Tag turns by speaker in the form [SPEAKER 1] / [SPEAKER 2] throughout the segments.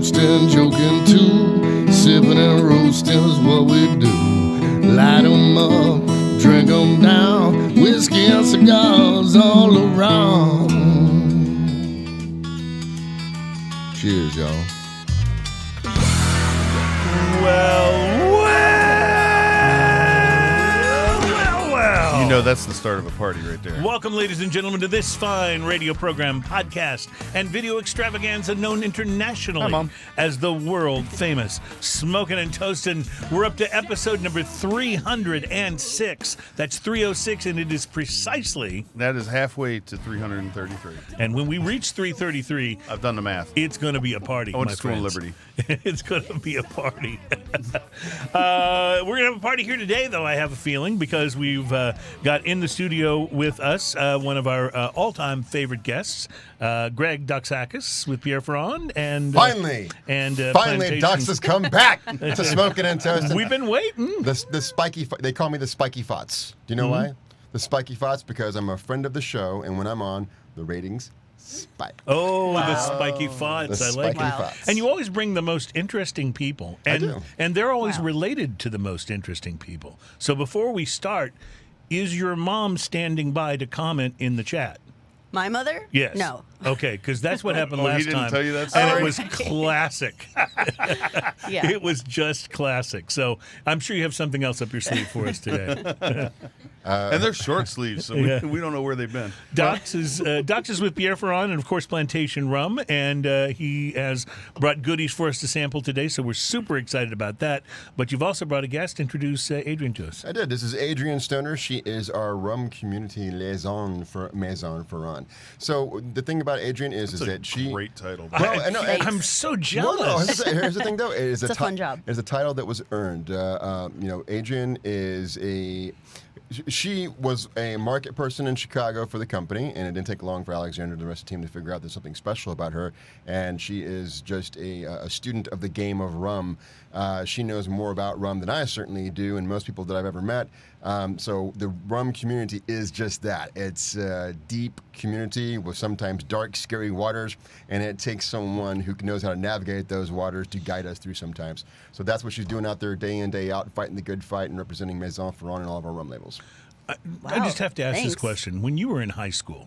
[SPEAKER 1] toasting, joking too. Sipping and roasting is what we do. Light 'em up, drink 'em down. Whiskey and cigars all around. Cheers, y'all.
[SPEAKER 2] Well.
[SPEAKER 3] You know that's the start of a party right there.
[SPEAKER 2] Welcome, ladies and gentlemen, to this fine radio program, podcast, and video extravaganza known internationally as the world-famous Smokin' and Toastin'. We're up to episode number 306. That's 306, and it is precisely...
[SPEAKER 3] That is halfway to 333.
[SPEAKER 2] And when we reach 333...
[SPEAKER 3] I've done the math.
[SPEAKER 2] It's going to be a party,
[SPEAKER 3] I went
[SPEAKER 2] my
[SPEAKER 3] to school in
[SPEAKER 2] friends.
[SPEAKER 3] Liberty.
[SPEAKER 2] It's going to be a party. We're going to have a party here today, though, I have a feeling, because we've got in the studio with us one of our all-time favorite guests, GREG DOXAKIS with Pierre Ferrand. And
[SPEAKER 4] finally,
[SPEAKER 2] Plantation.
[SPEAKER 4] Dox has come back to Smokin' and Toastin'.
[SPEAKER 2] We've been waiting.
[SPEAKER 4] The spiky, they call me the Spiky Fots. Do you know why? The Spiky Fots, because I'm a friend of the show, and when I'm on, the ratings spike.
[SPEAKER 2] Oh, the spiky fots.
[SPEAKER 4] The
[SPEAKER 2] I like
[SPEAKER 4] spiky
[SPEAKER 2] it.
[SPEAKER 4] fots.
[SPEAKER 2] And you always bring the most interesting people. And,
[SPEAKER 4] I do.
[SPEAKER 2] And they're always related to the most interesting people. So before we start, is your mom standing by to comment in the chat?
[SPEAKER 5] My mother?
[SPEAKER 2] Yes.
[SPEAKER 5] No.
[SPEAKER 2] Okay, because that's what happened
[SPEAKER 3] Oh,
[SPEAKER 2] last
[SPEAKER 3] he didn't
[SPEAKER 2] time.
[SPEAKER 3] tell you that
[SPEAKER 2] And
[SPEAKER 3] story?
[SPEAKER 2] it was classic.
[SPEAKER 5] Yeah.
[SPEAKER 2] It was just classic. So I'm sure you have something else up your sleeve for us today.
[SPEAKER 3] And they're short sleeves, so we don't know where they've been.
[SPEAKER 2] Dox is with Pierre Ferrand and, of course, Plantation Rum, and he has brought goodies for us to sample today, so we're super excited about that. But you've also brought a guest. Introduce Adrian to us.
[SPEAKER 4] I did. This is Adrian Stoner. She is our rum community liaison for Maison Ferrand. So the thing about Adrian is that she...
[SPEAKER 3] Great title.
[SPEAKER 4] Well, I know,
[SPEAKER 2] I'm so jealous.
[SPEAKER 4] No, here's the thing, though. It's
[SPEAKER 5] a fun job.
[SPEAKER 4] It's a title that was earned. Adrian is She was a market person in Chicago for the company, and it didn't take long for Alexander and the rest of the team to figure out there's something special about her. And she is just a student of the game of rum. She knows more about rum than I certainly do, and most people that I've ever met. So the rum community is just that. It's a deep community with sometimes dark, scary waters, and it takes someone who knows how to navigate those waters to guide us through sometimes. So that's what she's doing out there day in, day out, fighting the good fight and representing Maison Ferrand and all of our rum labels.
[SPEAKER 2] I just have to ask this
[SPEAKER 5] Thanks.
[SPEAKER 2] question. When you were in high school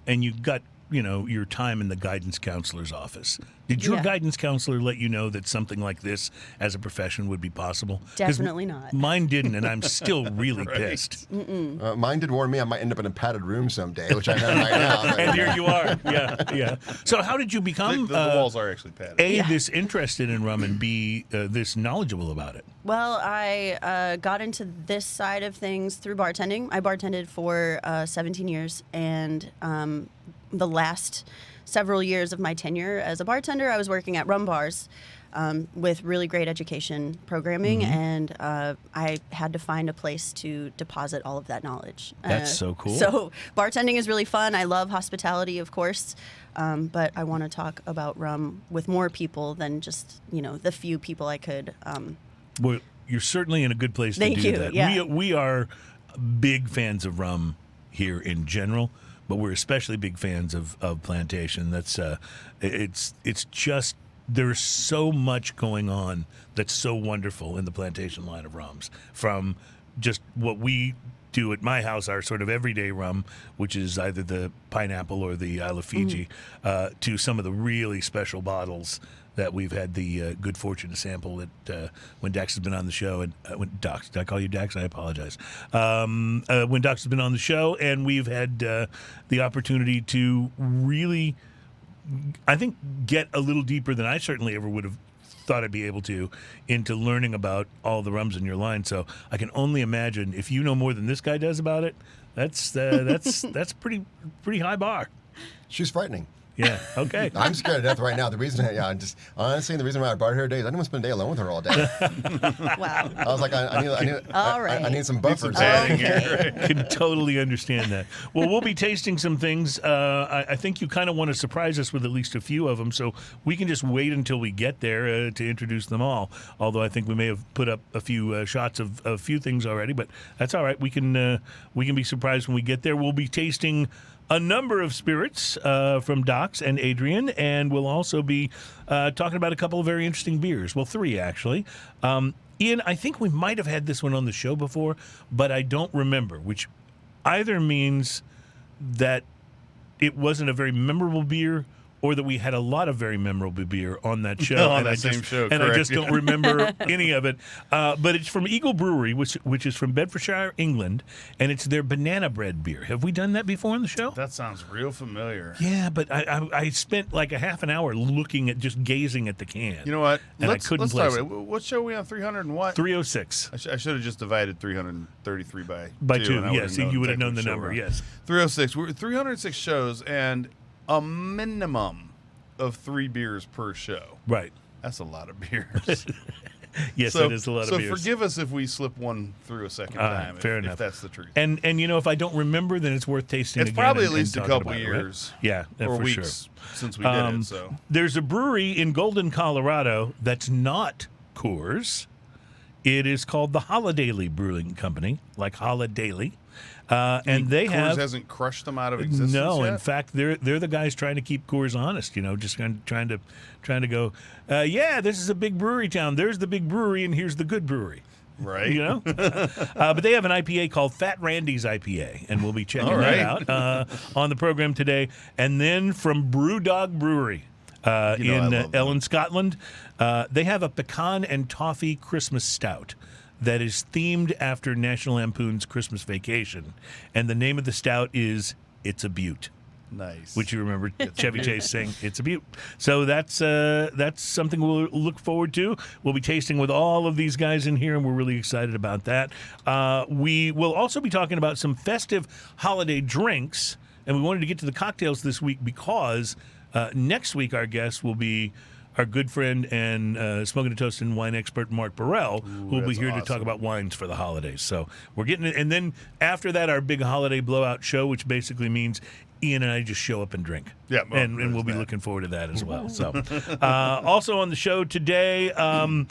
[SPEAKER 2] and you got, your time in the guidance counselor's office, did your guidance counselor let you know that something like this as a profession would be possible? 'Cause
[SPEAKER 5] Definitely not.
[SPEAKER 2] Mine didn't, and I'm still really pissed.
[SPEAKER 4] Mine did warn me I might end up in a padded room someday, which I know right now. But,
[SPEAKER 2] And here you are. Yeah. So how did you become,
[SPEAKER 3] The walls are actually padded.
[SPEAKER 2] A, this interested in rum, and B, this knowledgeable about it?
[SPEAKER 5] Well, I got into this side of things through bartending. I bartended for 17 years, and the last several years of my tenure as a bartender, I was working at rum bars with really great education programming, and I had to find a place to deposit all of that knowledge.
[SPEAKER 2] That's so cool.
[SPEAKER 5] So bartending is really fun. I love hospitality, of course, but I want to talk about rum with more people than just, the few people I could.
[SPEAKER 2] Well, you're certainly in a good place to
[SPEAKER 5] Thank
[SPEAKER 2] do
[SPEAKER 5] you,
[SPEAKER 2] that.
[SPEAKER 5] yeah.
[SPEAKER 2] We are big fans of rum here in general, but we're especially big fans of Plantation. That's it's just there's so much going on that's so wonderful in the Plantation line of rums. From just what we do at my house, our sort of everyday rum, which is either the pineapple or the Isle of Fiji, to some of the really special bottles that we've had the good fortune to sample when Dax has been on the show. And when Dax, did I call you Dax? I apologize. When Dax has been on the show, and we've had the opportunity to really, I think, get a little deeper than I certainly ever would have thought I'd be able to into learning about all the rums in your line. So I can only imagine if you know more than this guy does about it, that's pretty high bar.
[SPEAKER 4] she's frightening.
[SPEAKER 2] Yeah. Okay.
[SPEAKER 4] I'm scared to death right now. The reason, honestly, the reason why I brought her today is I didn't want to spend a day alone with her all day.
[SPEAKER 5] Wow.
[SPEAKER 4] I was like, I need some buffers.
[SPEAKER 2] Can totally understand that. Well, we'll be tasting some things. I think you kind of want to surprise us with at least a few of them, so we can just wait until we get there to introduce them all. Although I think we may have put up a few shots of a few things already, but that's all right. We can be surprised when we get there. We'll be tasting a number of spirits from Docs and Adrian, and we'll also be talking about a couple of very interesting beers. Well, 3, actually. Ian, I think we might have had this one on the show before, but I don't remember, which either means that it wasn't a very memorable beer or that we had a lot of very memorable beer on that show.
[SPEAKER 3] On that same show,
[SPEAKER 2] and I
[SPEAKER 3] correct.
[SPEAKER 2] just don't remember any of it. But it's from Eagle Brewery, which is from Bedfordshire, England, and it's their banana bread beer. Have we done that before on the show?
[SPEAKER 3] That sounds real familiar.
[SPEAKER 2] Yeah, but I spent like a half an hour looking at, just gazing at the can.
[SPEAKER 3] You know what?
[SPEAKER 2] And
[SPEAKER 3] let's
[SPEAKER 2] I couldn't
[SPEAKER 3] talk
[SPEAKER 2] place
[SPEAKER 3] about it. What show are we on? 300 and what?
[SPEAKER 2] 306.
[SPEAKER 3] I should have just divided 333
[SPEAKER 2] By 2,
[SPEAKER 3] and I
[SPEAKER 2] yes.
[SPEAKER 3] would've
[SPEAKER 2] You would have known
[SPEAKER 3] exactly
[SPEAKER 2] the
[SPEAKER 3] what show
[SPEAKER 2] number,
[SPEAKER 3] we're on.
[SPEAKER 2] yes.
[SPEAKER 3] 306. We're 306 shows and a minimum of 3 beers per show.
[SPEAKER 2] Right.
[SPEAKER 3] That's a lot of beers.
[SPEAKER 2] Yes,
[SPEAKER 3] so,
[SPEAKER 2] that is a lot of beers.
[SPEAKER 3] So forgive us if we slip one through a second time.
[SPEAKER 2] Fair
[SPEAKER 3] if
[SPEAKER 2] enough.
[SPEAKER 3] that's the truth.
[SPEAKER 2] And if I don't remember, then it's worth tasting
[SPEAKER 3] It's
[SPEAKER 2] again.
[SPEAKER 3] probably
[SPEAKER 2] and-
[SPEAKER 3] at least
[SPEAKER 2] and
[SPEAKER 3] a
[SPEAKER 2] talking
[SPEAKER 3] couple
[SPEAKER 2] about it, right?
[SPEAKER 3] years.
[SPEAKER 2] Yeah,
[SPEAKER 3] or
[SPEAKER 2] for
[SPEAKER 3] weeks
[SPEAKER 2] sure.
[SPEAKER 3] since we did it. So
[SPEAKER 2] There's a brewery in Golden, Colorado that's not Coors. It is called the Holidaily Brewing Company, like Holidaily. And they
[SPEAKER 3] Coors hasn't crushed them out of existence
[SPEAKER 2] no.
[SPEAKER 3] yet?
[SPEAKER 2] In fact, they're the guys trying to keep Coors honest. You know, just trying to go. Yeah, this is a big brewery town. There's the big brewery, and here's the good brewery.
[SPEAKER 3] Right.
[SPEAKER 2] You know, but they have an IPA called Fat Randy's IPA, and we'll be checking
[SPEAKER 3] All right.
[SPEAKER 2] that out on the program today. And then from Brewdog Brewery
[SPEAKER 3] I
[SPEAKER 2] in
[SPEAKER 3] love them.
[SPEAKER 2] Ellon, Scotland, they have a pecan and toffee Christmas stout that is themed after National Lampoon's Christmas Vacation, and the name of the stout is "It's a Beaut."
[SPEAKER 3] Nice.
[SPEAKER 2] Which you remember Chevy Chase saying, "It's a Beaut." So that's something we'll look forward to. We'll be tasting with all of these guys in here, and we're really excited about that. We will also be talking about some festive holiday drinks, and we wanted to get to the cocktails this week because next week our guest will be our good friend and Smoking a Toast and wine expert Mark Burrell, who will be
[SPEAKER 3] that's
[SPEAKER 2] here to
[SPEAKER 3] awesome.
[SPEAKER 2] talk about wines for the holidays. So we're getting it. And then after that, our big holiday blowout show, which basically means Ian and I just show up and drink.
[SPEAKER 3] Yeah, well,
[SPEAKER 2] and we'll be
[SPEAKER 3] there's that.
[SPEAKER 2] looking forward to that as well. So also on the show today, our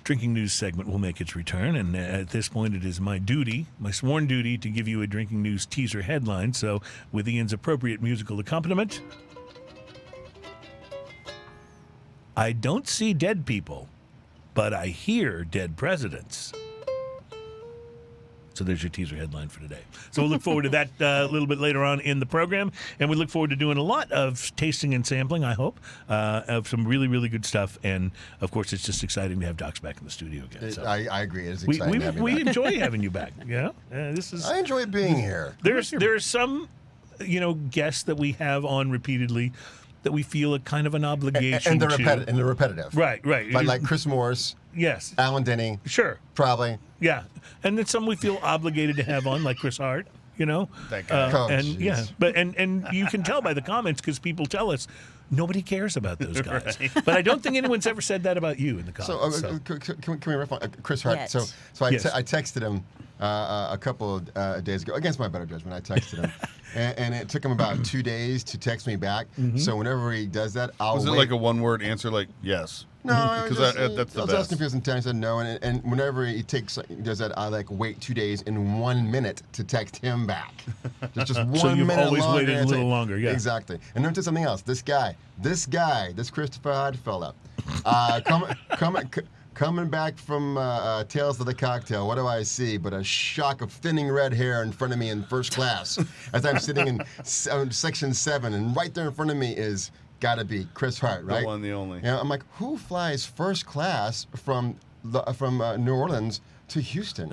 [SPEAKER 2] drinking news segment will make its return, and at this point it is my duty, my sworn duty, to give you a drinking news teaser headline. So with Ian's appropriate musical accompaniment, I don't see dead people, but I hear dead presidents. So there's your teaser headline for today. So we'll look forward to that a little bit later on in the program. And we look forward to doing a lot of tasting and sampling, I hope, of some really, really good stuff. And, of course, it's just exciting to have Docs back in the studio again. So
[SPEAKER 4] I agree. It is
[SPEAKER 2] we
[SPEAKER 4] exciting to have you
[SPEAKER 2] we
[SPEAKER 4] back.
[SPEAKER 2] enjoy having you back. Yeah, this is.
[SPEAKER 4] I enjoy being here.
[SPEAKER 2] There's some, guests that we have on repeatedly that we feel a kind of an obligation
[SPEAKER 4] And they're
[SPEAKER 2] to.
[SPEAKER 4] repetitive.
[SPEAKER 2] Right.
[SPEAKER 4] Like Chris Morris,
[SPEAKER 2] Yes.
[SPEAKER 4] Alan Denny,
[SPEAKER 2] Sure.
[SPEAKER 4] probably.
[SPEAKER 2] Yeah, and then some we feel obligated to have on, like Chris Hart.
[SPEAKER 3] That guy.
[SPEAKER 4] Oh,
[SPEAKER 2] and
[SPEAKER 4] jeez.
[SPEAKER 2] yeah, but and you can tell by the comments because people tell us nobody cares about those guys. But I don't think anyone's ever said that about you in the
[SPEAKER 4] So,
[SPEAKER 2] comments.
[SPEAKER 4] can we riff on Chris Hart?
[SPEAKER 5] Yes.
[SPEAKER 4] So I
[SPEAKER 2] Yes.
[SPEAKER 4] I texted him a couple of days ago, against my better judgment. I texted him, and it took him about 2 days to text me back. So whenever he does that, I'll
[SPEAKER 3] Was it
[SPEAKER 4] wait.
[SPEAKER 3] like a one-word answer, like yes?
[SPEAKER 4] No,
[SPEAKER 3] because that's the
[SPEAKER 4] I was
[SPEAKER 3] best.
[SPEAKER 4] asking if he was in town. He said no, and whenever he does that, I wait 2 days and 1 minute to text him back. Just 1
[SPEAKER 2] So you've
[SPEAKER 4] minute
[SPEAKER 2] always
[SPEAKER 4] longer.
[SPEAKER 2] waited a
[SPEAKER 4] and
[SPEAKER 2] little
[SPEAKER 4] say-
[SPEAKER 2] longer, yeah.
[SPEAKER 4] Exactly. And then to something else. This Christopher Hart fella, coming back from Tales of the Cocktail. What do I see but a shock of thinning red hair in front of me in first class as I'm sitting in section 7, and right there in front of me is. Gotta be Chris Hart, right?
[SPEAKER 3] The one, the only.
[SPEAKER 4] Yeah, I'm like, who flies first class from New Orleans to Houston?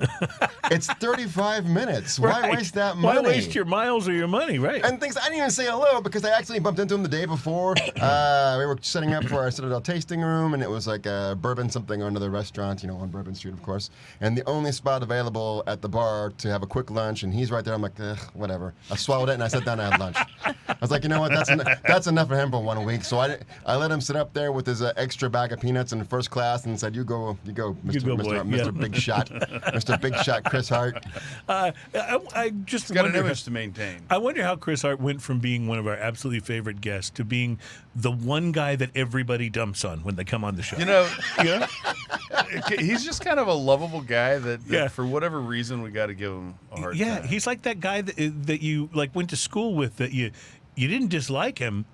[SPEAKER 4] It's 35 minutes. Why
[SPEAKER 2] Right.
[SPEAKER 4] waste that money?
[SPEAKER 2] Why waste your miles or your money, right?
[SPEAKER 4] And things I didn't even say hello because I actually bumped into him the day before. We were setting up for our Citadel tasting room, and it was like a bourbon something or another restaurant, on Bourbon Street, of course. And the only spot available at the bar to have a quick lunch, and he's right there. I'm like, whatever. I swallowed it and I sat down and had lunch. I was like, you know what? That's enough for him for 1 week. So I let him sit up there with his extra bag of peanuts in first class and said, "You go, Mr. Big Shot, Mr. Big Shot, Chris Hart."
[SPEAKER 2] I just
[SPEAKER 3] Got an
[SPEAKER 2] wonder.
[SPEAKER 3] image to maintain.
[SPEAKER 2] I wonder how Chris Hart went from being one of our absolutely favorite guests to being the one guy that everybody dumps on when they come on the show.
[SPEAKER 3] You know, He's just kind of a lovable guy that for whatever reason we got to give him a hard time.
[SPEAKER 2] Yeah, he's like that guy that you like went to school with that you didn't dislike him,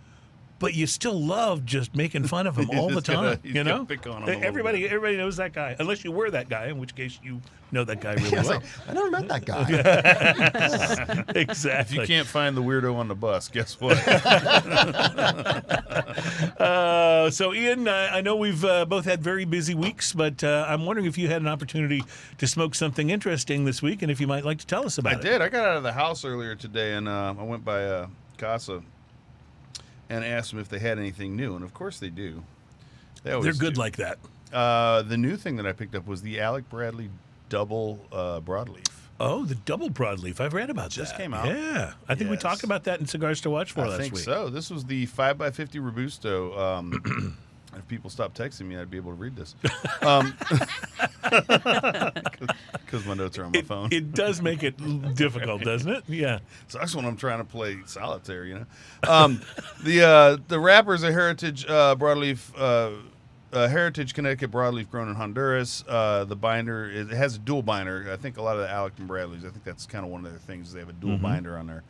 [SPEAKER 2] but you still love just making fun of him all the time. You know,
[SPEAKER 3] pick on him a little
[SPEAKER 2] everybody knows that guy, unless you were that guy, in which case you know that guy really well.
[SPEAKER 4] I never met that guy.
[SPEAKER 2] Exactly.
[SPEAKER 3] If you can't find the weirdo on the bus, guess what?
[SPEAKER 2] So, Ian, I know we've both had very busy weeks, but I'm wondering if you had an opportunity to smoke something interesting this week, and if you might like to tell us about it.
[SPEAKER 3] I did. I got out of the house earlier today, and I went by Casa and asked them if they had anything new, and of course they do. They're
[SPEAKER 2] good
[SPEAKER 3] do.
[SPEAKER 2] like that.
[SPEAKER 3] The new thing that I picked up was the Alec Bradley double broadleaf.
[SPEAKER 2] Oh, the double broadleaf. I've read about
[SPEAKER 3] Just
[SPEAKER 2] that.
[SPEAKER 3] came out.
[SPEAKER 2] Yeah. I think we
[SPEAKER 3] Yes.
[SPEAKER 2] talked about that in Cigars to Watch For
[SPEAKER 3] I
[SPEAKER 2] last
[SPEAKER 3] think
[SPEAKER 2] week.
[SPEAKER 3] so. This was the 5x50 Robusto. If people stop texting me, I'd be able to read this. Because my notes are on my phone.
[SPEAKER 2] It does make it difficult, doesn't it? Yeah.
[SPEAKER 3] Sucks when I'm trying to play solitaire, you know. The wrapper is a Heritage Broadleaf, Heritage Connecticut Broadleaf grown in Honduras. The binder, it has a dual binder. I think a lot of the Alec and Bradleys, I think that's kind of one of their things. They have a dual binder on their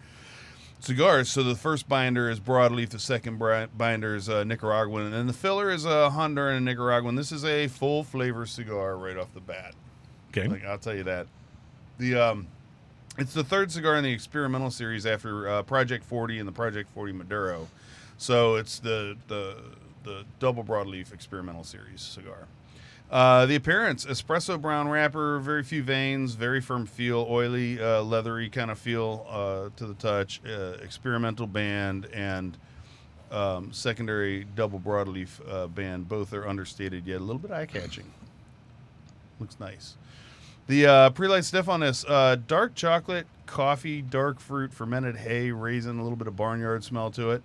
[SPEAKER 3] cigars. So the first binder is Broadleaf, the second binder is Nicaraguan, and then the filler is a Honduran and Nicaraguan. This is a full flavor cigar right off the bat.
[SPEAKER 2] Okay.
[SPEAKER 3] Like, I'll tell you that. It's the third cigar in the experimental series after Project 40 and the Project 40 Maduro. So it's the double broadleaf experimental series cigar. The appearance, espresso brown wrapper, very few veins, very firm feel, oily, leathery kind of feel to the touch, experimental band, and secondary double broadleaf band. Both are understated yet a little bit eye-catching. Looks nice. The pre-light sniff on this, dark chocolate, coffee, dark fruit, fermented hay, raisin, a little bit of barnyard smell to it.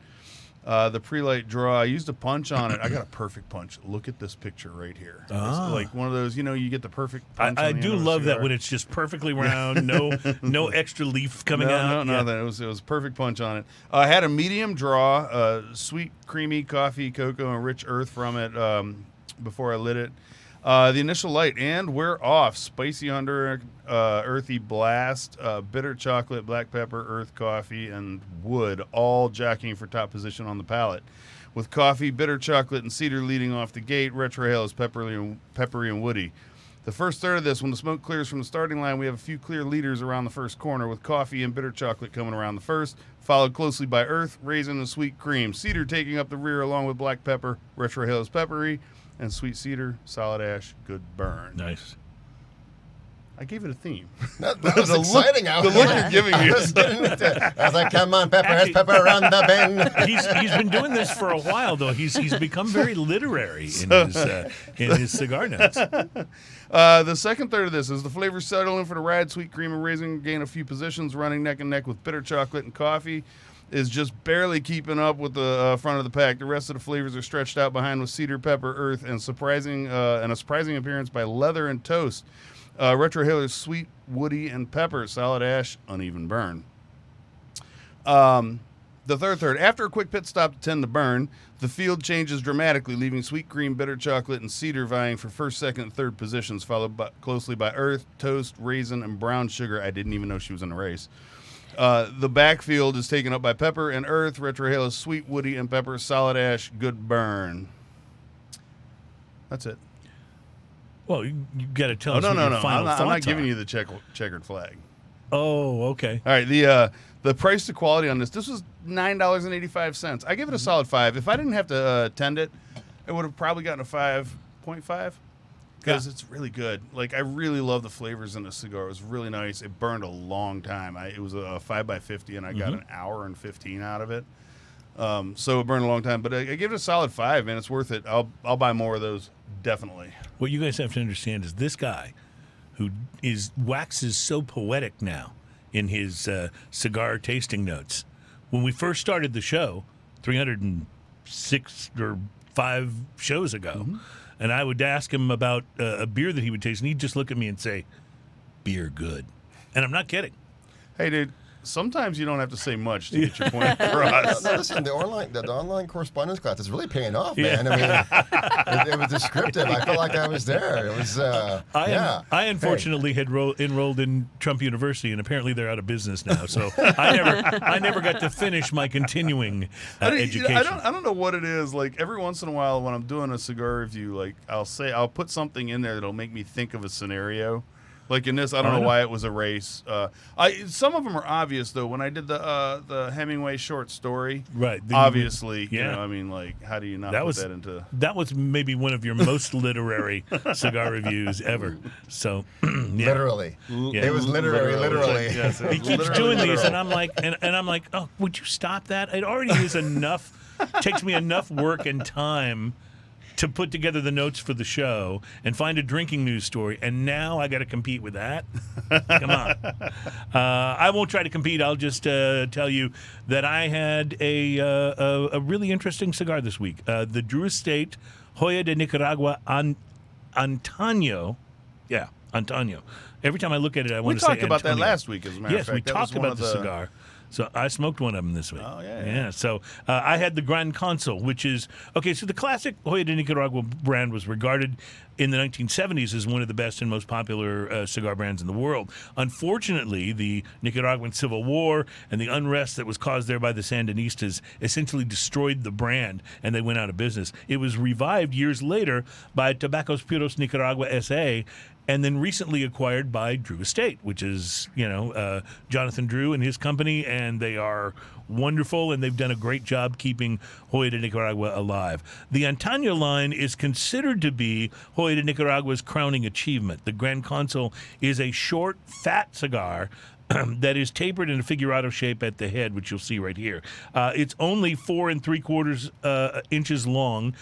[SPEAKER 3] The pre-light draw, I used a punch on it. I got a perfect punch. Look at this picture right here. It's like one of those, you get the perfect punch.
[SPEAKER 2] I
[SPEAKER 3] on the
[SPEAKER 2] do
[SPEAKER 3] end of a
[SPEAKER 2] love that
[SPEAKER 3] cigar.
[SPEAKER 2] when it's just perfectly round, no extra leaf coming out.
[SPEAKER 3] No, it was a perfect punch on it. I had a medium draw, sweet, creamy coffee, cocoa, and rich earth from it before I lit it. The initial light, and we're off. Spicy under earthy blast, bitter chocolate, black pepper, earth coffee, and wood, all jockeying for top position on the palate. With coffee, bitter chocolate, and cedar leading off the gate, retrohale is peppery and woody. The first third of this, when the smoke clears from the starting line, we have a few clear leaders around the first corner, with coffee and bitter chocolate coming around the first, followed closely by earth, raisin, and sweet cream. Cedar taking up the rear along with black pepper, retrohale is peppery, and sweet cedar, solid ash, good burn.
[SPEAKER 2] Nice.
[SPEAKER 3] I gave it a theme.
[SPEAKER 4] That was
[SPEAKER 3] The
[SPEAKER 4] exciting.
[SPEAKER 3] the look you're giving me.
[SPEAKER 4] I was like, come on, pepper, has pepper around the bend.
[SPEAKER 2] He's been doing this for a while, though. He's become very literary in his cigar notes.
[SPEAKER 3] The second third of this is the flavors settle in for the ride. Sweet cream and raisin gain a few positions, running neck and neck with bitter chocolate and coffee. Is just barely keeping up with the front of the pack. The rest of the flavors are stretched out behind with cedar, pepper, earth, and a surprising appearance by leather and toast. Retrohale is sweet, woody, and pepper. Solid ash, uneven burn. The third. After a quick pit stop to tend the burn, the field changes dramatically, leaving sweet cream, bitter chocolate, and cedar vying for first, second, and third positions, followed closely by earth, toast, raisin, and brown sugar. I didn't even know she was in a race. The backfield is taken up by pepper and earth. Retrohale is sweet, woody, and pepper. Solid ash, good burn. That's it.
[SPEAKER 2] Well, you got to tell us
[SPEAKER 3] No.
[SPEAKER 2] what your final thoughts
[SPEAKER 3] I'm not giving
[SPEAKER 2] are.
[SPEAKER 3] you the checkered flag.
[SPEAKER 2] Oh, okay.
[SPEAKER 3] All right. The price to quality on this was $9.85. I give it a solid 5. If I didn't have to tend it, I would have probably gotten a 5.5. Because it's really good. Like, I really love the flavors in the cigar. It was really nice. It burned a long time. It was a 5x50, and I got an hour and 15 out of it. So it burned a long time. But I give it a solid 5, man. It's worth it. I'll buy more of those, definitely.
[SPEAKER 2] What you guys have to understand is this guy who waxes so poetic now in his cigar tasting notes. When we first started the show, 306 or 5 shows ago, and I would ask him about a beer that he would taste, and he'd just look at me and say, beer good. And I'm not kidding.
[SPEAKER 3] Hey, dude. sometimes you don't have to say much to get your point across.
[SPEAKER 4] No, listen, the online correspondence class is really paying off, man. I mean, it was descriptive. I felt like I was there. It was,
[SPEAKER 2] I unfortunately had enrolled in Trump University, and apparently they're out of business now. So I never got to finish my continuing education.
[SPEAKER 3] I don't know what it is. Like every once in a while, when I'm doing a cigar review, like I'll put something in there that'll make me think of a scenario. Like in this, I don't know why it was a race. Some of them are obvious though. When I did the Hemingway short story,
[SPEAKER 2] right?
[SPEAKER 3] Obviously, you know, I mean, like, how do you not put that into?
[SPEAKER 2] That was maybe one of your most literary cigar reviews ever. So,
[SPEAKER 4] literally, it was literally.
[SPEAKER 3] Yes,
[SPEAKER 2] he keeps doing these, and I'm like, oh, would you stop that? It already is enough. Takes me enough work and time to put together the notes for the show and find a drinking news story, and now I got to compete with that? Come on. I won't try to compete. I'll just tell you that I had a really interesting cigar this week. The Drew Estate Joya de Nicaragua Antano. Yeah, Antano. Every time I look at it, I want to say
[SPEAKER 3] We talked about that
[SPEAKER 2] Antonio.
[SPEAKER 3] last week, as a matter of fact.
[SPEAKER 2] Yes, we talked about the cigar. So I smoked one of them this week.
[SPEAKER 3] Oh, yeah.
[SPEAKER 2] So I had the Gran Consul, which is, okay, so the classic Joya de Nicaragua brand was regarded in the 1970s as one of the best and most popular cigar brands in the world. Unfortunately, the Nicaraguan Civil War and the unrest that was caused there by the Sandinistas essentially destroyed the brand, and they went out of business. It was revived years later by Tabacos Puros Nicaragua S.A., and then recently acquired by Drew Estate, which is, Jonathan Drew and his company, and they are wonderful, and they've done a great job keeping Joya de Nicaragua alive. The Antano line is considered to be Joya de Nicaragua's crowning achievement. The Gran Consul is a short, fat cigar that is tapered in a figurado shape at the head, which you'll see right here. It's only 4 3/4 inches long,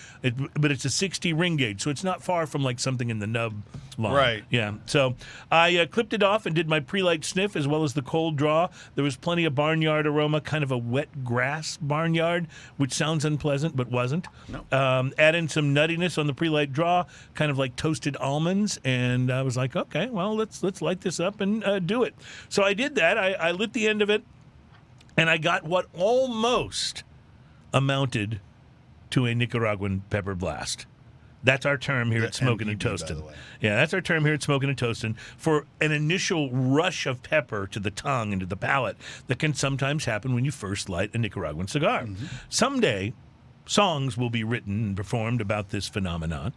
[SPEAKER 2] but it's a 60 ring gauge, so it's not far from like something in the nub line.
[SPEAKER 3] Right.
[SPEAKER 2] Yeah. So I clipped it off and did my pre-light sniff as well as the cold draw. There was plenty of barnyard aroma, kind of a wet grass barnyard, which sounds unpleasant but wasn't.
[SPEAKER 3] No.
[SPEAKER 2] Add in some nuttiness on the pre-light draw, kind of like toasted almonds, and I was like, okay, well, let's light this up and do it. So I did that. I lit the end of it, and I got what almost amounted to a Nicaraguan pepper blast. That's our term here at Smokin' and Toastin'. Yeah, that's our term here at Smokin' and Toastin', for an initial rush of pepper to the tongue and to the palate that can sometimes happen when you first light a Nicaraguan cigar. Mm-hmm. Someday, songs will be written and performed about this phenomenon,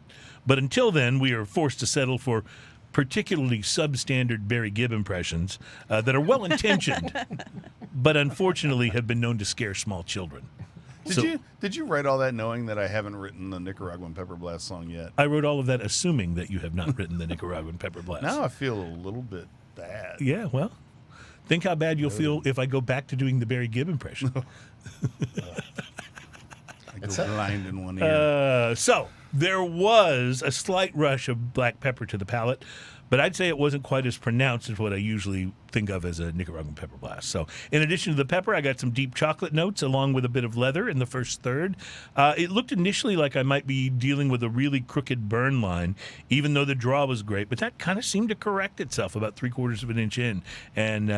[SPEAKER 2] but until then, we are forced to settle for particularly substandard Barry Gibb impressions that are well-intentioned, but unfortunately have been known to scare small children.
[SPEAKER 3] Did you write all that knowing that I haven't written the Nicaraguan Pepper Blast song yet?
[SPEAKER 2] I wrote all of that assuming that you have not written the Nicaraguan Pepper Blast.
[SPEAKER 3] Now I feel a little bit bad.
[SPEAKER 2] Yeah, well, think how bad you'll feel if I go back to doing the Barry Gibb impression.
[SPEAKER 3] I go blind in one ear.
[SPEAKER 2] So there was a slight rush of black pepper to the palate, but I'd say it wasn't quite as pronounced as what I usually think of as a Nicaraguan pepper blast. So in addition to the pepper, I got some deep chocolate notes along with a bit of leather in the first third. It looked initially like I might be dealing with a really crooked burn line, even though the draw was great, but that kind of seemed to correct itself about 3/4 of an inch in. And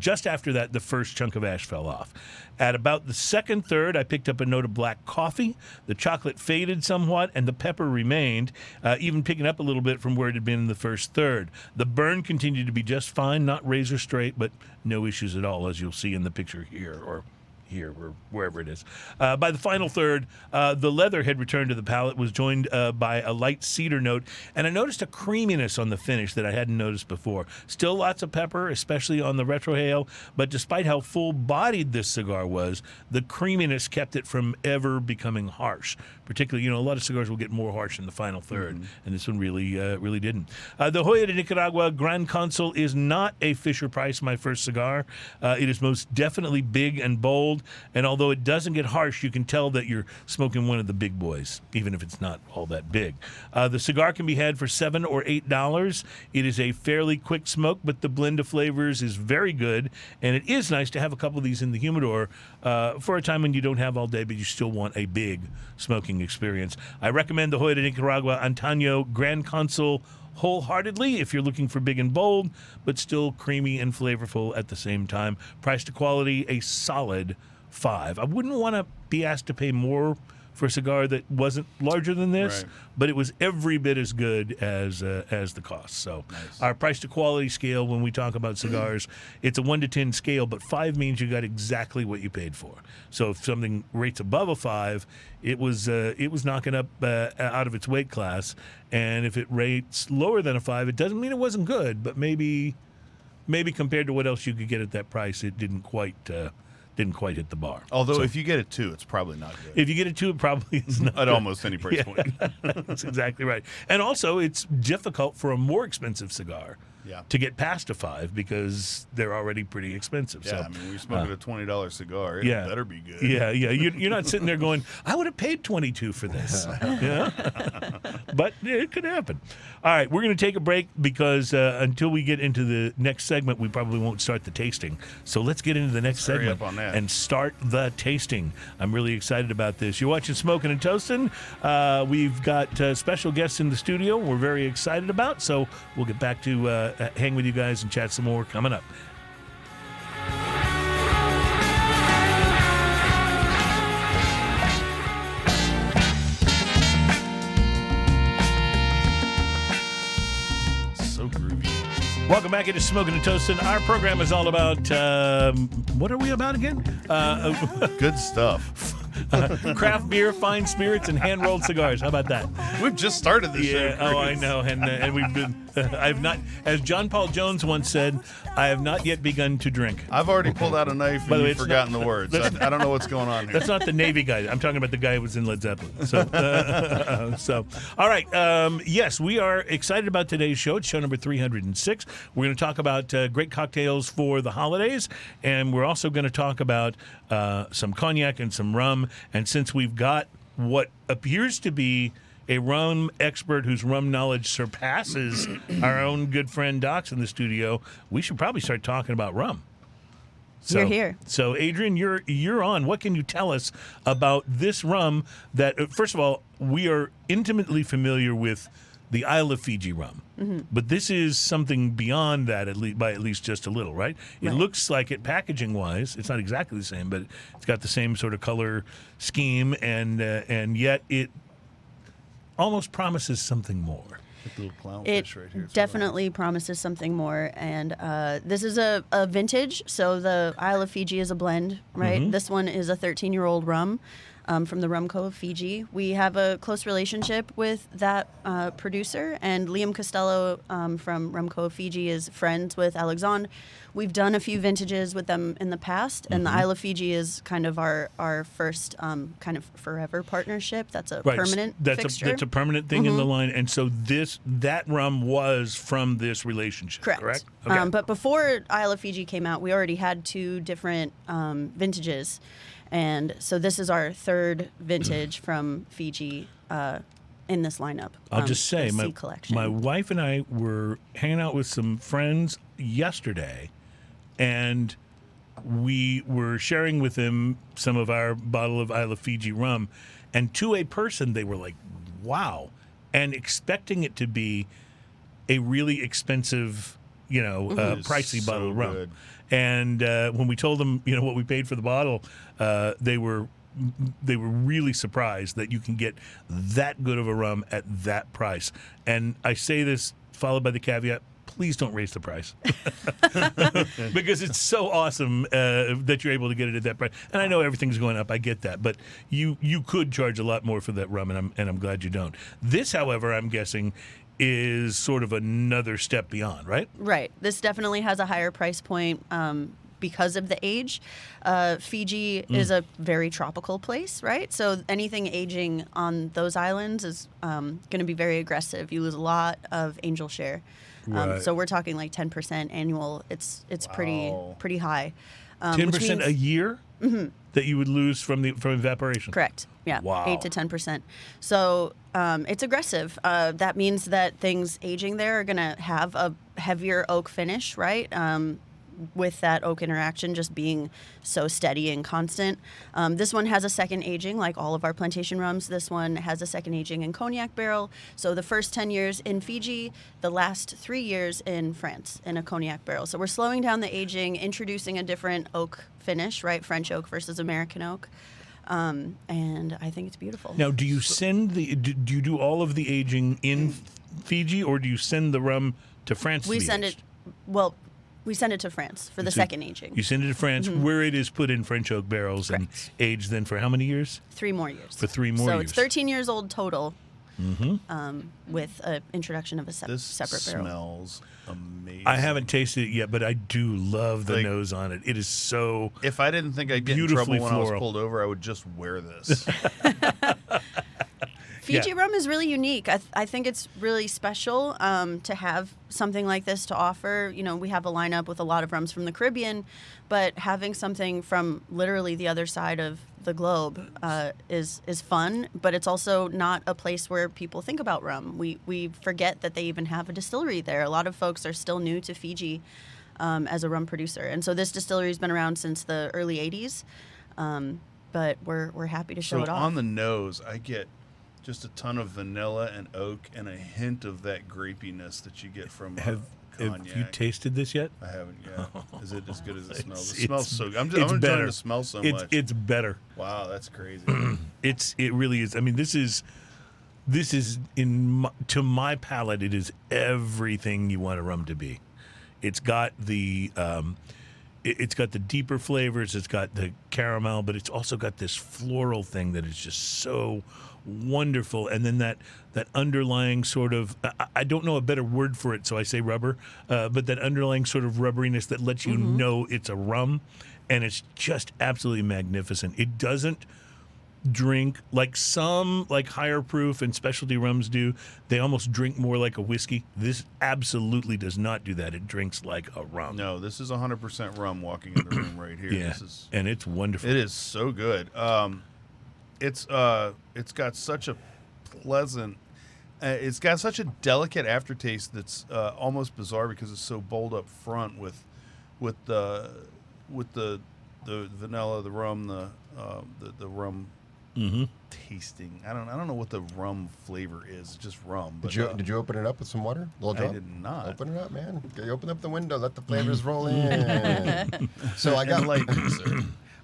[SPEAKER 2] just after that, the first chunk of ash fell off. At about the second third, I picked up a note of black coffee. The chocolate faded somewhat, and the pepper remained, even picking up a little bit from where it had been in the first third. The burn continued to be just fine, not razor straight, but no issues at all, as you'll see in the picture here, or wherever it is. By the final third, the leather had returned to the palate, was joined by a light cedar note, and I noticed a creaminess on the finish that I hadn't noticed before. Still lots of pepper, especially on the retrohale, but despite how full-bodied this cigar was, the creaminess kept it from ever becoming harsh. Particularly, a lot of cigars will get more harsh in the final third, and this one really didn't. The Joya de Nicaragua Gran Consul is not a Fisher-Price, my first cigar. It is most definitely big and bold, and although it doesn't get harsh, you can tell that you're smoking one of the big boys, even if it's not all that big. The cigar can be had for $7 or $8. It is a fairly quick smoke, but the blend of flavors is very good, and it is nice to have a couple of these in the humidor for a time when you don't have all day, but you still want a big smoking experience. I recommend the Joya de Nicaragua Antano Gran Consul wholeheartedly if you're looking for big and bold, but still creamy and flavorful at the same time. Price to quality, a solid 5. I wouldn't want to be asked to pay more for a cigar that wasn't larger than this,
[SPEAKER 3] Right.
[SPEAKER 2] but it was every bit as good as the cost. So our price to quality scale, when we talk about cigars, it's a 1 to 10 scale, but 5 means you got exactly what you paid for. So if something rates above a 5, it was knocking up out of its weight class, and if it rates lower than a 5, it doesn't mean it wasn't good, but maybe compared to what else you could get at that price, it didn't quite hit the bar.
[SPEAKER 3] Although
[SPEAKER 2] So
[SPEAKER 3] if you get a 2, it's probably not good.
[SPEAKER 2] if you get it 2, it probably is not
[SPEAKER 3] At
[SPEAKER 2] good.
[SPEAKER 3] almost any price point.
[SPEAKER 2] That's exactly right. And also, it's difficult for a more expensive cigar
[SPEAKER 3] Yeah.
[SPEAKER 2] to get past a 5 because they're already pretty expensive.
[SPEAKER 3] Yeah,
[SPEAKER 2] So,
[SPEAKER 3] I mean, when you're smoking a $20 cigar, it
[SPEAKER 2] yeah.
[SPEAKER 3] better be good.
[SPEAKER 2] Yeah. You're not sitting there going, I would have paid $22 for this. Yeah? But it could happen. All right, we're going to take a break because until we get into the next segment, we probably won't start the tasting. So let's get into the next
[SPEAKER 3] Hurry
[SPEAKER 2] segment
[SPEAKER 3] up on that.
[SPEAKER 2] and start the tasting. I'm really excited about this. You're watching Smoking and Toasting. We've got special guests in the studio we're very excited about. So we'll get back to hang with you guys and chat some more coming up.
[SPEAKER 3] So groovy.
[SPEAKER 2] Welcome back into Smoking and Toasting. Our program is all about, what are we about again?
[SPEAKER 3] Good stuff.
[SPEAKER 2] Craft beer, fine spirits, and hand-rolled cigars. How about that?
[SPEAKER 3] We've just started this
[SPEAKER 2] Yeah,
[SPEAKER 3] show.
[SPEAKER 2] oh, I know. And we've been, I have not, as John Paul Jones once said, I have not yet begun to drink.
[SPEAKER 3] I've already pulled out a knife
[SPEAKER 2] By
[SPEAKER 3] and
[SPEAKER 2] the way,
[SPEAKER 3] you've
[SPEAKER 2] it's
[SPEAKER 3] forgotten
[SPEAKER 2] not-
[SPEAKER 3] the words. I don't know what's going on here.
[SPEAKER 2] That's not the Navy guy. I'm talking about the guy who was in Led Zeppelin. So, all right. Yes, we are excited about today's show. It's show number 306. We're going to talk about great cocktails for the holidays, and we're also going to talk about some cognac and some rum. And since we've got what appears to be a rum expert whose rum knowledge surpasses our own good friend Docs in the studio, we should probably start talking about rum.
[SPEAKER 5] You're here.
[SPEAKER 2] So, Adrian, you're on. What can you tell us about this rum that, first of all, we are intimately familiar with the Isle of Fiji rum.
[SPEAKER 5] Mm-hmm.
[SPEAKER 2] But this is something beyond that, by at least just a little, right? It
[SPEAKER 5] Right.
[SPEAKER 2] looks like it, packaging-wise, it's not exactly the same, but it's got the same sort of color scheme, and yet it almost promises something more.
[SPEAKER 3] Little clownfish
[SPEAKER 5] It
[SPEAKER 3] right here.
[SPEAKER 5] definitely promises something more. And this is a vintage. So the Isle of Fiji is a blend, right?
[SPEAKER 2] Mm-hmm.
[SPEAKER 5] This one is a 13-year-old rum from the Rum Co. of Fiji. We have a close relationship with that producer. And Liam Costello from Rum Co. of Fiji is friends with Alexandre. We've done a few vintages with them in the past. And
[SPEAKER 2] Mm-hmm.
[SPEAKER 5] the Isle of Fiji is kind of our first kind of forever partnership. That's a
[SPEAKER 2] Right,
[SPEAKER 5] permanent
[SPEAKER 2] that's
[SPEAKER 5] fixture.
[SPEAKER 2] that's a permanent thing in the line, and so that rum was from this relationship, correct? Okay.
[SPEAKER 5] But before Isle of Fiji came out, we already had 2 different vintages. And so this is our 3rd vintage from Fiji in this lineup.
[SPEAKER 2] I'll just say,
[SPEAKER 5] the C collection.
[SPEAKER 2] my wife and I were hanging out with some friends yesterday, and we were sharing with them some of our bottle of Isle of Fiji rum, and to a person, they were like, wow, and expecting it to be a really expensive, pricey
[SPEAKER 3] so
[SPEAKER 2] bottle of rum.
[SPEAKER 3] good.
[SPEAKER 2] And when we told them, what we paid for the bottle, they were really surprised that you can get that good of a rum at that price. And I say this followed by the caveat, please don't raise the price. Because it's so awesome that you're able to get it at that price. And I know everything's going up, I get that, but you could charge a lot more for that rum, and I'm glad you don't. This, however, I'm guessing is sort of another step beyond, right?
[SPEAKER 5] Right. This definitely has a higher price point because of the age. Fiji is a very tropical place, right? So anything aging on those islands is going to be very aggressive. You lose a lot of angel share.
[SPEAKER 2] Right.
[SPEAKER 5] So we're talking like 10% annual. It's
[SPEAKER 3] Wow.
[SPEAKER 5] pretty high.
[SPEAKER 2] 10% a year that you would lose from evaporation.
[SPEAKER 5] Correct. Yeah.
[SPEAKER 2] Wow.
[SPEAKER 5] 8 to 10%. So it's aggressive. That means that things aging there are going to have a heavier oak finish, right? with that oak interaction just being so steady and constant. This one has a second aging, like all of our plantation rums. This one has a second aging in cognac barrel. So the first 10 years in Fiji, the last 3 years in France in a cognac barrel. So we're slowing down the aging, introducing a different oak finish, right? French oak versus American oak. And I think it's beautiful.
[SPEAKER 2] Now, do you send do you do all of the aging in Fiji, or do you send the rum to France?
[SPEAKER 5] We
[SPEAKER 2] to be
[SPEAKER 5] send
[SPEAKER 2] aged?
[SPEAKER 5] we send it to France for the
[SPEAKER 2] So
[SPEAKER 5] second aging.
[SPEAKER 2] You send it to France, where it is put in French oak barrels and aged then for how many years?
[SPEAKER 5] 3 more years.
[SPEAKER 2] For 3 more
[SPEAKER 5] so
[SPEAKER 2] years.
[SPEAKER 5] it's 13 years old total. With an introduction of a
[SPEAKER 3] This
[SPEAKER 5] separate barrel.
[SPEAKER 3] smells amazing.
[SPEAKER 2] I haven't tasted it yet, but I do love the
[SPEAKER 3] Like-
[SPEAKER 2] nose on it. It is so
[SPEAKER 3] If I didn't think I'd get in trouble
[SPEAKER 2] beautifully
[SPEAKER 3] when I was
[SPEAKER 2] floral.
[SPEAKER 3] pulled over, I would just wear this.
[SPEAKER 5] Fiji
[SPEAKER 2] Yeah.
[SPEAKER 5] rum is really unique. I think it's really special to have something like this to offer. You know, we have a lineup with a lot of rums from the Caribbean, but having something from literally the other side of the globe is fun. But it's also not a place where people think about rum. We forget that they even have a distillery there. A lot of folks are still new to Fiji as a rum producer, and so this distillery's been around since the early '80s. But we're happy to show
[SPEAKER 3] So
[SPEAKER 5] it off.
[SPEAKER 3] on the nose, I get just a ton of vanilla and oak and a hint of that grapiness that you get from
[SPEAKER 2] have
[SPEAKER 3] cognac.
[SPEAKER 2] you tasted this yet?
[SPEAKER 3] I haven't yet. Is it as good as it smells?
[SPEAKER 2] It's-
[SPEAKER 3] It smells so good. I'm
[SPEAKER 2] it's
[SPEAKER 3] enjoying
[SPEAKER 2] better.
[SPEAKER 3] the smell so
[SPEAKER 2] It's
[SPEAKER 3] much.
[SPEAKER 2] it's better.
[SPEAKER 3] Wow, that's crazy.
[SPEAKER 2] It really is. I mean, this is to my palate, it is everything you want a rum to be. It's got the it's got the deeper flavors. It's got the caramel, but it's also got this floral thing that is just so wonderful. And then that underlying sort of I don't know a better word for it, so I say rubber, but that underlying sort of rubberiness that lets you know it's a rum, and it's just absolutely magnificent. It doesn't drink like some like higher proof and specialty rums do. They almost drink more like a whiskey. This absolutely does not do that. It drinks like a rum.
[SPEAKER 3] No, this is 100% rum walking in the room right here.
[SPEAKER 2] Yeah,
[SPEAKER 3] This is
[SPEAKER 2] and it's wonderful.
[SPEAKER 3] It is so good. It's got such a pleasant. It's got such a delicate aftertaste that's almost bizarre because it's so bold up front with the vanilla, the rum, the rum tasting. I don't know what the rum flavor is. It's just rum. But,
[SPEAKER 4] Did you open it up with some water? A little
[SPEAKER 3] I
[SPEAKER 4] drop?
[SPEAKER 3] did not.
[SPEAKER 4] Open it up, man. You open up the window, let the flavors roll in. So I got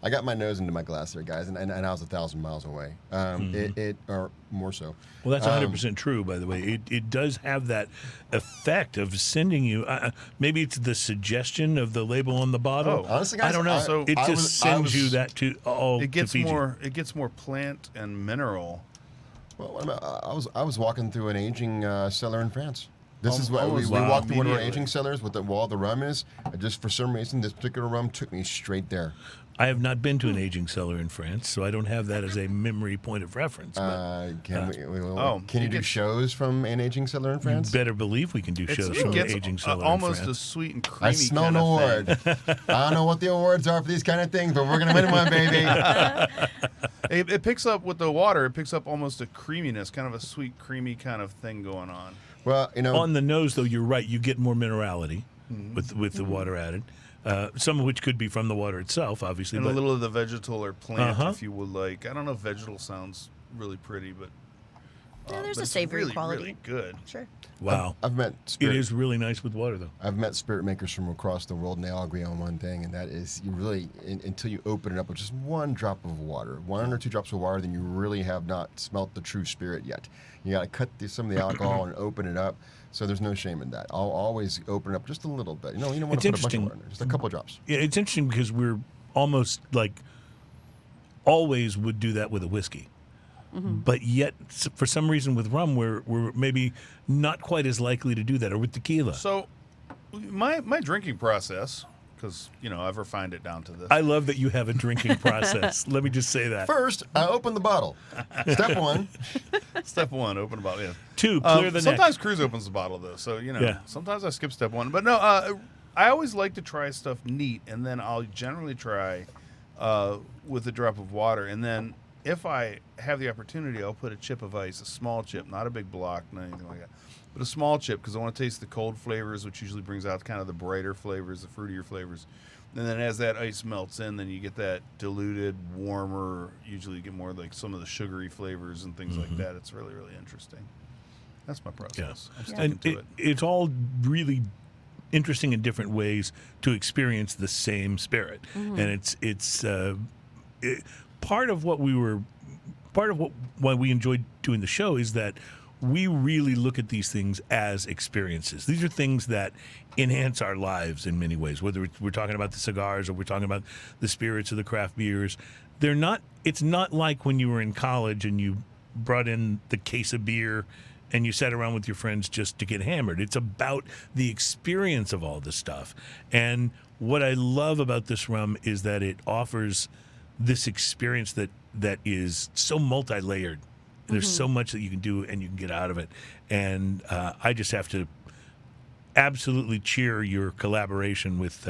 [SPEAKER 4] I got my nose into my glass there, guys, and I was 1,000 miles away. It or more so.
[SPEAKER 2] Well, that's 100% true, by the way. It does have that effect of sending you. Maybe it's the suggestion of the label on the bottle.
[SPEAKER 3] Oh,
[SPEAKER 4] honestly, guys,
[SPEAKER 2] I don't know.
[SPEAKER 3] So
[SPEAKER 2] it
[SPEAKER 4] I
[SPEAKER 2] just
[SPEAKER 4] was-
[SPEAKER 2] sends you that to all.
[SPEAKER 3] It gets
[SPEAKER 2] to Fiji.
[SPEAKER 3] more. It gets more plant and mineral.
[SPEAKER 4] Well, what about, I was walking through an aging cellar in France. This is what we
[SPEAKER 3] Almost
[SPEAKER 4] walked through one of our
[SPEAKER 3] immediately.
[SPEAKER 4] aging cellars with the wall the rum is. Just for some reason, this particular rum took me straight there.
[SPEAKER 2] I have not been to an aging cellar in France, so I don't have that as a memory point of reference. But
[SPEAKER 4] Can
[SPEAKER 3] it
[SPEAKER 4] you do
[SPEAKER 3] gets-
[SPEAKER 4] shows from an aging cellar in France?
[SPEAKER 2] better believe we can do shows
[SPEAKER 3] It
[SPEAKER 2] from an
[SPEAKER 3] gets
[SPEAKER 2] aging cellar
[SPEAKER 3] almost
[SPEAKER 2] in
[SPEAKER 3] a
[SPEAKER 2] France.
[SPEAKER 3] sweet and creamy.
[SPEAKER 4] I smell
[SPEAKER 3] kind
[SPEAKER 4] an
[SPEAKER 3] of
[SPEAKER 4] award.
[SPEAKER 3] thing.
[SPEAKER 4] I don't know what the awards are for these kind of things, but we're gonna win one, baby.
[SPEAKER 3] It picks up with the water. It picks up almost a creaminess, kind of a sweet, creamy kind of thing going on.
[SPEAKER 4] Well, you know,
[SPEAKER 2] On the nose, though, you're right. You get more minerality
[SPEAKER 3] Mm-hmm.
[SPEAKER 2] with the water added. Some of which could be from the water itself, obviously.
[SPEAKER 3] And
[SPEAKER 2] but
[SPEAKER 3] a little of the vegetal or plant,
[SPEAKER 2] Uh-huh.
[SPEAKER 3] if you would like. I don't know if vegetal sounds really pretty, but
[SPEAKER 5] Yeah, there's
[SPEAKER 3] but
[SPEAKER 5] a
[SPEAKER 3] it's
[SPEAKER 5] savory
[SPEAKER 3] really,
[SPEAKER 5] quality.
[SPEAKER 3] Really good.
[SPEAKER 5] Sure.
[SPEAKER 2] wow,
[SPEAKER 4] I've met
[SPEAKER 2] it
[SPEAKER 4] spirit.
[SPEAKER 2] is really nice with water, though.
[SPEAKER 4] I've met spirit makers from across the world, and they all agree on one thing, and that is you really, until you open it up with just one drop of water, 1 or 2 drops of water, then you really have not smelt the true spirit yet. You got to cut some of the alcohol and open it up. So there's no shame in that. I'll always open it up just a little bit. You don't want
[SPEAKER 2] It's
[SPEAKER 4] to put a bunch of
[SPEAKER 2] interesting.
[SPEAKER 4] water in there, just a couple of drops.
[SPEAKER 2] Yeah, it's interesting because we're almost like always would do that with a whiskey. But yet, for some reason, with rum, we're maybe not quite as likely to do that, or with tequila.
[SPEAKER 3] So, my drinking process, because I've refined it down to this.
[SPEAKER 2] I love that you have a drinking process. Let me just say that.
[SPEAKER 4] First, I open the bottle. Step 1.
[SPEAKER 3] Step 1, open a bottle. Yeah.
[SPEAKER 2] 2, clear the neck.
[SPEAKER 3] Sometimes Cruz opens the bottle though, so
[SPEAKER 2] Yeah.
[SPEAKER 3] Sometimes I skip step 1, but no. I always like to try stuff neat, and then I'll generally try with a drop of water, and then if I have the opportunity, I'll put a chip of ice, a small chip, not a big block, not anything like that, but a small chip, because I want to taste the cold flavors, which usually brings out kind of the brighter flavors, the fruitier flavors. And then as that ice melts in, then you get that diluted, warmer, usually you get more like some of the sugary flavors and things like that. It's really, really interesting. That's my process. I'm sticking to it.
[SPEAKER 2] It's all really interesting in different ways to experience the same spirit. And it's part of what why we enjoyed doing the show is that we really look at these things as experiences. These are things that enhance our lives in many ways, whether we're talking about the cigars or we're talking about the spirits or the craft beers. It's not like when you were in college and you brought in the case of beer and you sat around with your friends just to get hammered. It's about the experience of all this stuff. And what I love about this rum is that it offers this experience that is so multi-layered. There's so much that you can do and you can get out of it. And I just have to absolutely cheer your collaboration with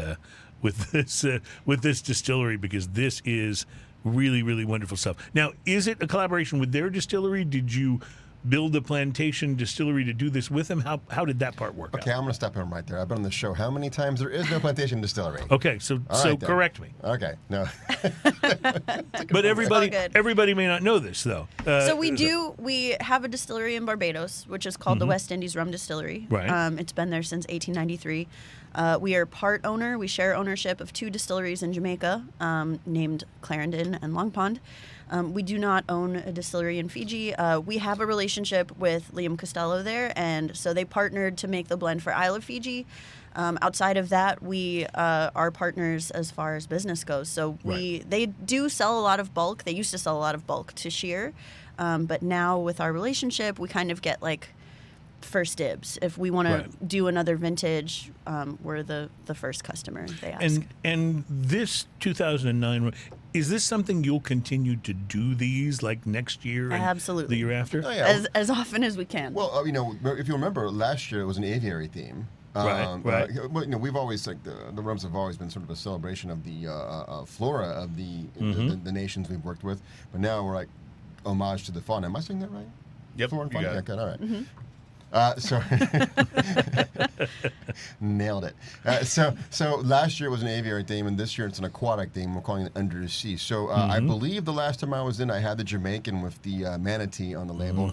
[SPEAKER 2] this distillery, because this is really, really wonderful stuff. Now, is it a collaboration with their distillery? Did you build the Plantation distillery to do this with them? How did that part work out?
[SPEAKER 4] Okay, I'm going to stop him right there. I've been on the show how many times? There is no Plantation distillery.
[SPEAKER 2] Okay, so
[SPEAKER 4] right,
[SPEAKER 2] correct me.
[SPEAKER 4] Okay, no.
[SPEAKER 2] But everybody may not know this, though.
[SPEAKER 5] So we have a distillery in Barbados, which is called the West Indies Rum Distillery.
[SPEAKER 2] Right.
[SPEAKER 5] It's been there since 1893. We are part owner. We share ownership of 2 distilleries in Jamaica, named Clarendon and Long Pond. We do not own a distillery in Fiji. We have a relationship with Liam Costello there, and so they partnered to make the blend for Isle of Fiji. Outside of that, we are partners as far as business goes. So they do sell a lot of bulk. They used to sell a lot of bulk to Shear, but now with our relationship, we kind of get like first dibs. If we want to do another vintage, we're the first customer they ask.
[SPEAKER 2] And this 2009, is this something you'll continue to do these like next year and
[SPEAKER 5] Absolutely.
[SPEAKER 2] the year after?
[SPEAKER 4] Oh, yeah.
[SPEAKER 5] As often as we can.
[SPEAKER 4] Well, if you remember, last year it was an aviary theme.
[SPEAKER 2] Right.
[SPEAKER 4] Well, we've always the rums have always been sort of a celebration of the flora of the nations we've worked with. But now we're like homage to the fauna. Am I saying that right?
[SPEAKER 3] Yep.
[SPEAKER 4] Flora and
[SPEAKER 3] You
[SPEAKER 4] fauna?
[SPEAKER 3] got it.
[SPEAKER 4] Okay, all right. Sorry. Nailed it. So last year was an aviary theme, and this year it's an aquatic theme. We're calling it Under the Sea. So I believe the last time I was in, I had the Jamaican with the manatee on the label.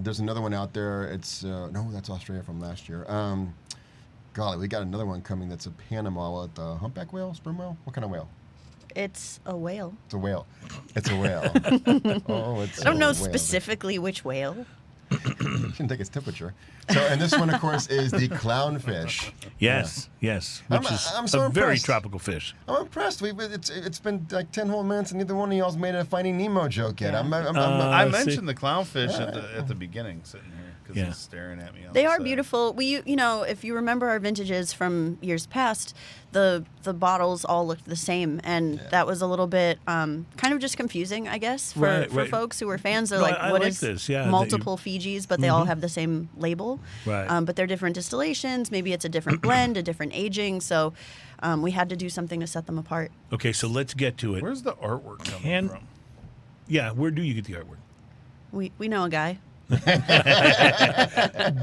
[SPEAKER 4] There's another one out there. It's no, that's Australia from last year. Golly, we got another one coming that's a Panama with the humpback whale, sperm whale. What kind of whale?
[SPEAKER 5] It's a whale.
[SPEAKER 4] It's a whale. It's a whale.
[SPEAKER 5] I don't know specifically which whale.
[SPEAKER 4] Shouldn't take its temperature. So, and this one, of course, is the clownfish.
[SPEAKER 2] Yes, which
[SPEAKER 4] I'm
[SPEAKER 2] is
[SPEAKER 4] so
[SPEAKER 2] a very
[SPEAKER 4] impressed.
[SPEAKER 2] tropical fish.
[SPEAKER 4] I'm impressed. It's been like 10 whole minutes, and neither one of y'all's made a Finding Nemo joke yet.
[SPEAKER 3] I
[SPEAKER 2] see.
[SPEAKER 3] mentioned the clownfish at the beginning, sitting here, because he's staring at me.
[SPEAKER 5] They are beautiful. If you remember our vintages from years past, the bottles all looked the same, and that was a little bit kind of just confusing, I guess, for folks who were fans. They're what is
[SPEAKER 2] this? Yeah,
[SPEAKER 5] multiple Fijis, but they all have the same label.
[SPEAKER 2] Right.
[SPEAKER 5] But they're different distillations. Maybe it's a different blend, a different aging. So we had to do something to set them apart.
[SPEAKER 2] Okay, so let's get to it.
[SPEAKER 3] Where's the artwork coming from?
[SPEAKER 2] Yeah, where do you get the artwork?
[SPEAKER 5] We know a guy.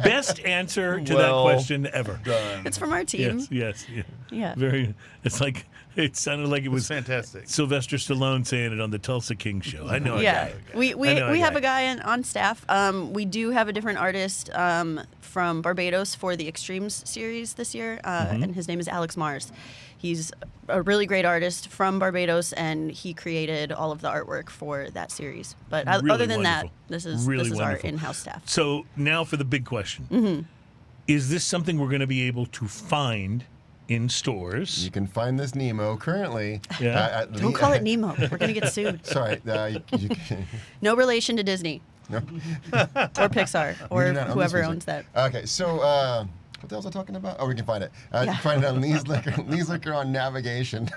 [SPEAKER 2] Best answer to that question ever.
[SPEAKER 3] Done.
[SPEAKER 5] It's from our team.
[SPEAKER 2] Yes.
[SPEAKER 5] Yeah.
[SPEAKER 2] Very. It's like it sounded like it was
[SPEAKER 3] fantastic.
[SPEAKER 2] Sylvester Stallone saying it on the Tulsa King show. I know.
[SPEAKER 5] Yeah,
[SPEAKER 2] a guy.
[SPEAKER 5] we have a guy on staff. We do have a different artist from Barbados for the Extremes series this year, and his name is Alex Mars. He's a really great artist from Barbados, and he created all of the artwork for that series. But
[SPEAKER 2] Really
[SPEAKER 5] other than
[SPEAKER 2] wonderful.
[SPEAKER 5] that, this is
[SPEAKER 2] Really
[SPEAKER 5] our
[SPEAKER 2] wonderful.
[SPEAKER 5] in-house staff.
[SPEAKER 2] So now for the big question: Is this something we're going to be able to find in stores?
[SPEAKER 4] You can find this Nemo currently.
[SPEAKER 2] Yeah.
[SPEAKER 5] Don't call it Nemo. We're going to get sued.
[SPEAKER 4] Sorry.
[SPEAKER 5] No relation to Disney.
[SPEAKER 4] No.
[SPEAKER 5] Or Pixar,
[SPEAKER 4] We
[SPEAKER 5] or
[SPEAKER 4] do not own this
[SPEAKER 5] whoever
[SPEAKER 4] music.
[SPEAKER 5] owns that.
[SPEAKER 4] Okay, so what the hell was I talking about? Oh, we can find it. You can find it on Lee's Liquor on Navigation.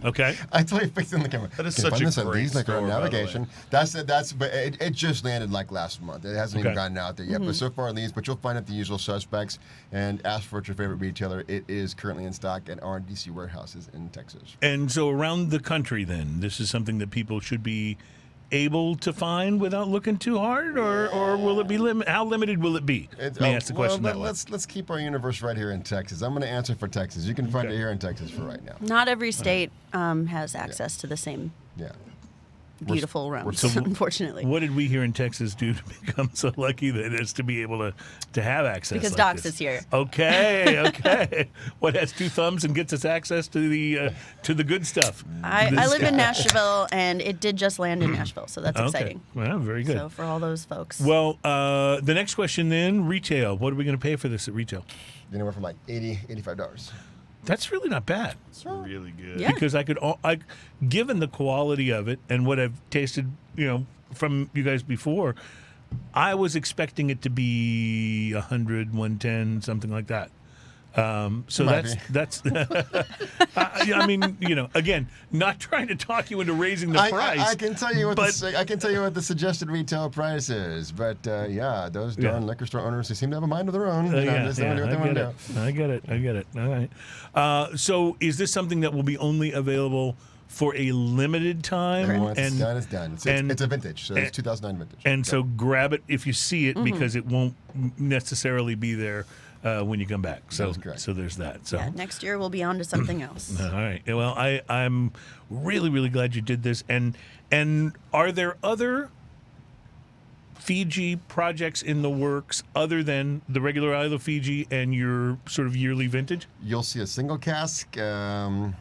[SPEAKER 2] Okay.
[SPEAKER 4] I totally fixed it in the camera.
[SPEAKER 3] That is
[SPEAKER 4] You can
[SPEAKER 3] such
[SPEAKER 4] find
[SPEAKER 3] a
[SPEAKER 4] this on
[SPEAKER 3] great
[SPEAKER 4] Lee's Liquor on
[SPEAKER 3] store, by the
[SPEAKER 4] Navigation. But it just landed like last month. It hasn't even gotten out there yet. But so far, Lee's. But you'll find it the usual suspects. And ask for it your favorite retailer. It is currently in stock at RDC warehouses in Texas.
[SPEAKER 2] And so around the country, then, this is something that people should be able to find without looking too hard, or will it be how limited will it be? Let me ask the question that way.
[SPEAKER 4] Let's keep our universe right here in Texas. I'm going to answer for Texas. You can find it here in Texas for right now.
[SPEAKER 5] Not every state has access to the same
[SPEAKER 4] Yeah.
[SPEAKER 5] beautiful rums,
[SPEAKER 2] So
[SPEAKER 5] unfortunately.
[SPEAKER 2] What did we here in Texas do to become so lucky that it's to be able to have access?
[SPEAKER 5] Because
[SPEAKER 2] like
[SPEAKER 5] Docs
[SPEAKER 2] this?
[SPEAKER 5] is here.
[SPEAKER 2] Okay. What has two thumbs and gets us access to the good stuff?
[SPEAKER 5] I
[SPEAKER 2] This
[SPEAKER 5] live
[SPEAKER 2] guy.
[SPEAKER 5] in Nashville, and it did just land in Nashville, so that's exciting.
[SPEAKER 2] Well, very good.
[SPEAKER 5] So for all those folks.
[SPEAKER 2] Well, the next question then, retail. What are we going to pay for this at retail?
[SPEAKER 4] Anywhere from like $80, $85.
[SPEAKER 2] That's really not bad.
[SPEAKER 3] It's really good.
[SPEAKER 5] Yeah.
[SPEAKER 2] Because given the quality of it and what I've tasted, from you guys before, I was expecting it to be 100, 110, something like that. So that's. I mean, again, not trying to talk you into raising the price.
[SPEAKER 4] I can tell you what the suggested retail price is, but those darn liquor store owners, they seem to have a mind of their own.
[SPEAKER 2] I get it. All right. So, is this something that will be only available for a limited time?
[SPEAKER 4] And once it's done, it's done. It's a vintage, so it's 2009 vintage.
[SPEAKER 2] And so, grab it if you see it, because it won't necessarily be there when you come back. So there's that. So
[SPEAKER 5] next year we'll be on to something else.
[SPEAKER 2] all right. Well, I'm really, really glad you did this. And are there other Fiji projects in the works other than the regular Isle of Fiji and your sort of yearly vintage?
[SPEAKER 4] You'll see a single cask. I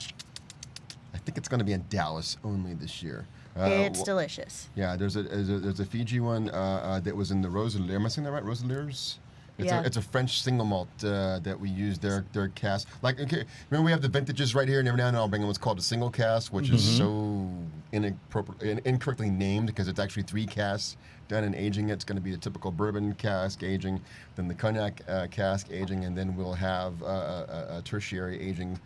[SPEAKER 4] think it's going to be in Dallas only this year.
[SPEAKER 5] It's delicious.
[SPEAKER 4] Yeah, there's a Fiji one that was in the Rosalier. Am I saying that right? Rosaliers? It's a French single malt that we use their cask. Like, okay, remember we have the vintages right here, and every now and then I'll bring in what's called a single cask, which is so incorrectly named because it's actually 3 casks done in aging. It's going to be the typical bourbon cask aging, then the cognac cask aging, and then we'll have a tertiary aging,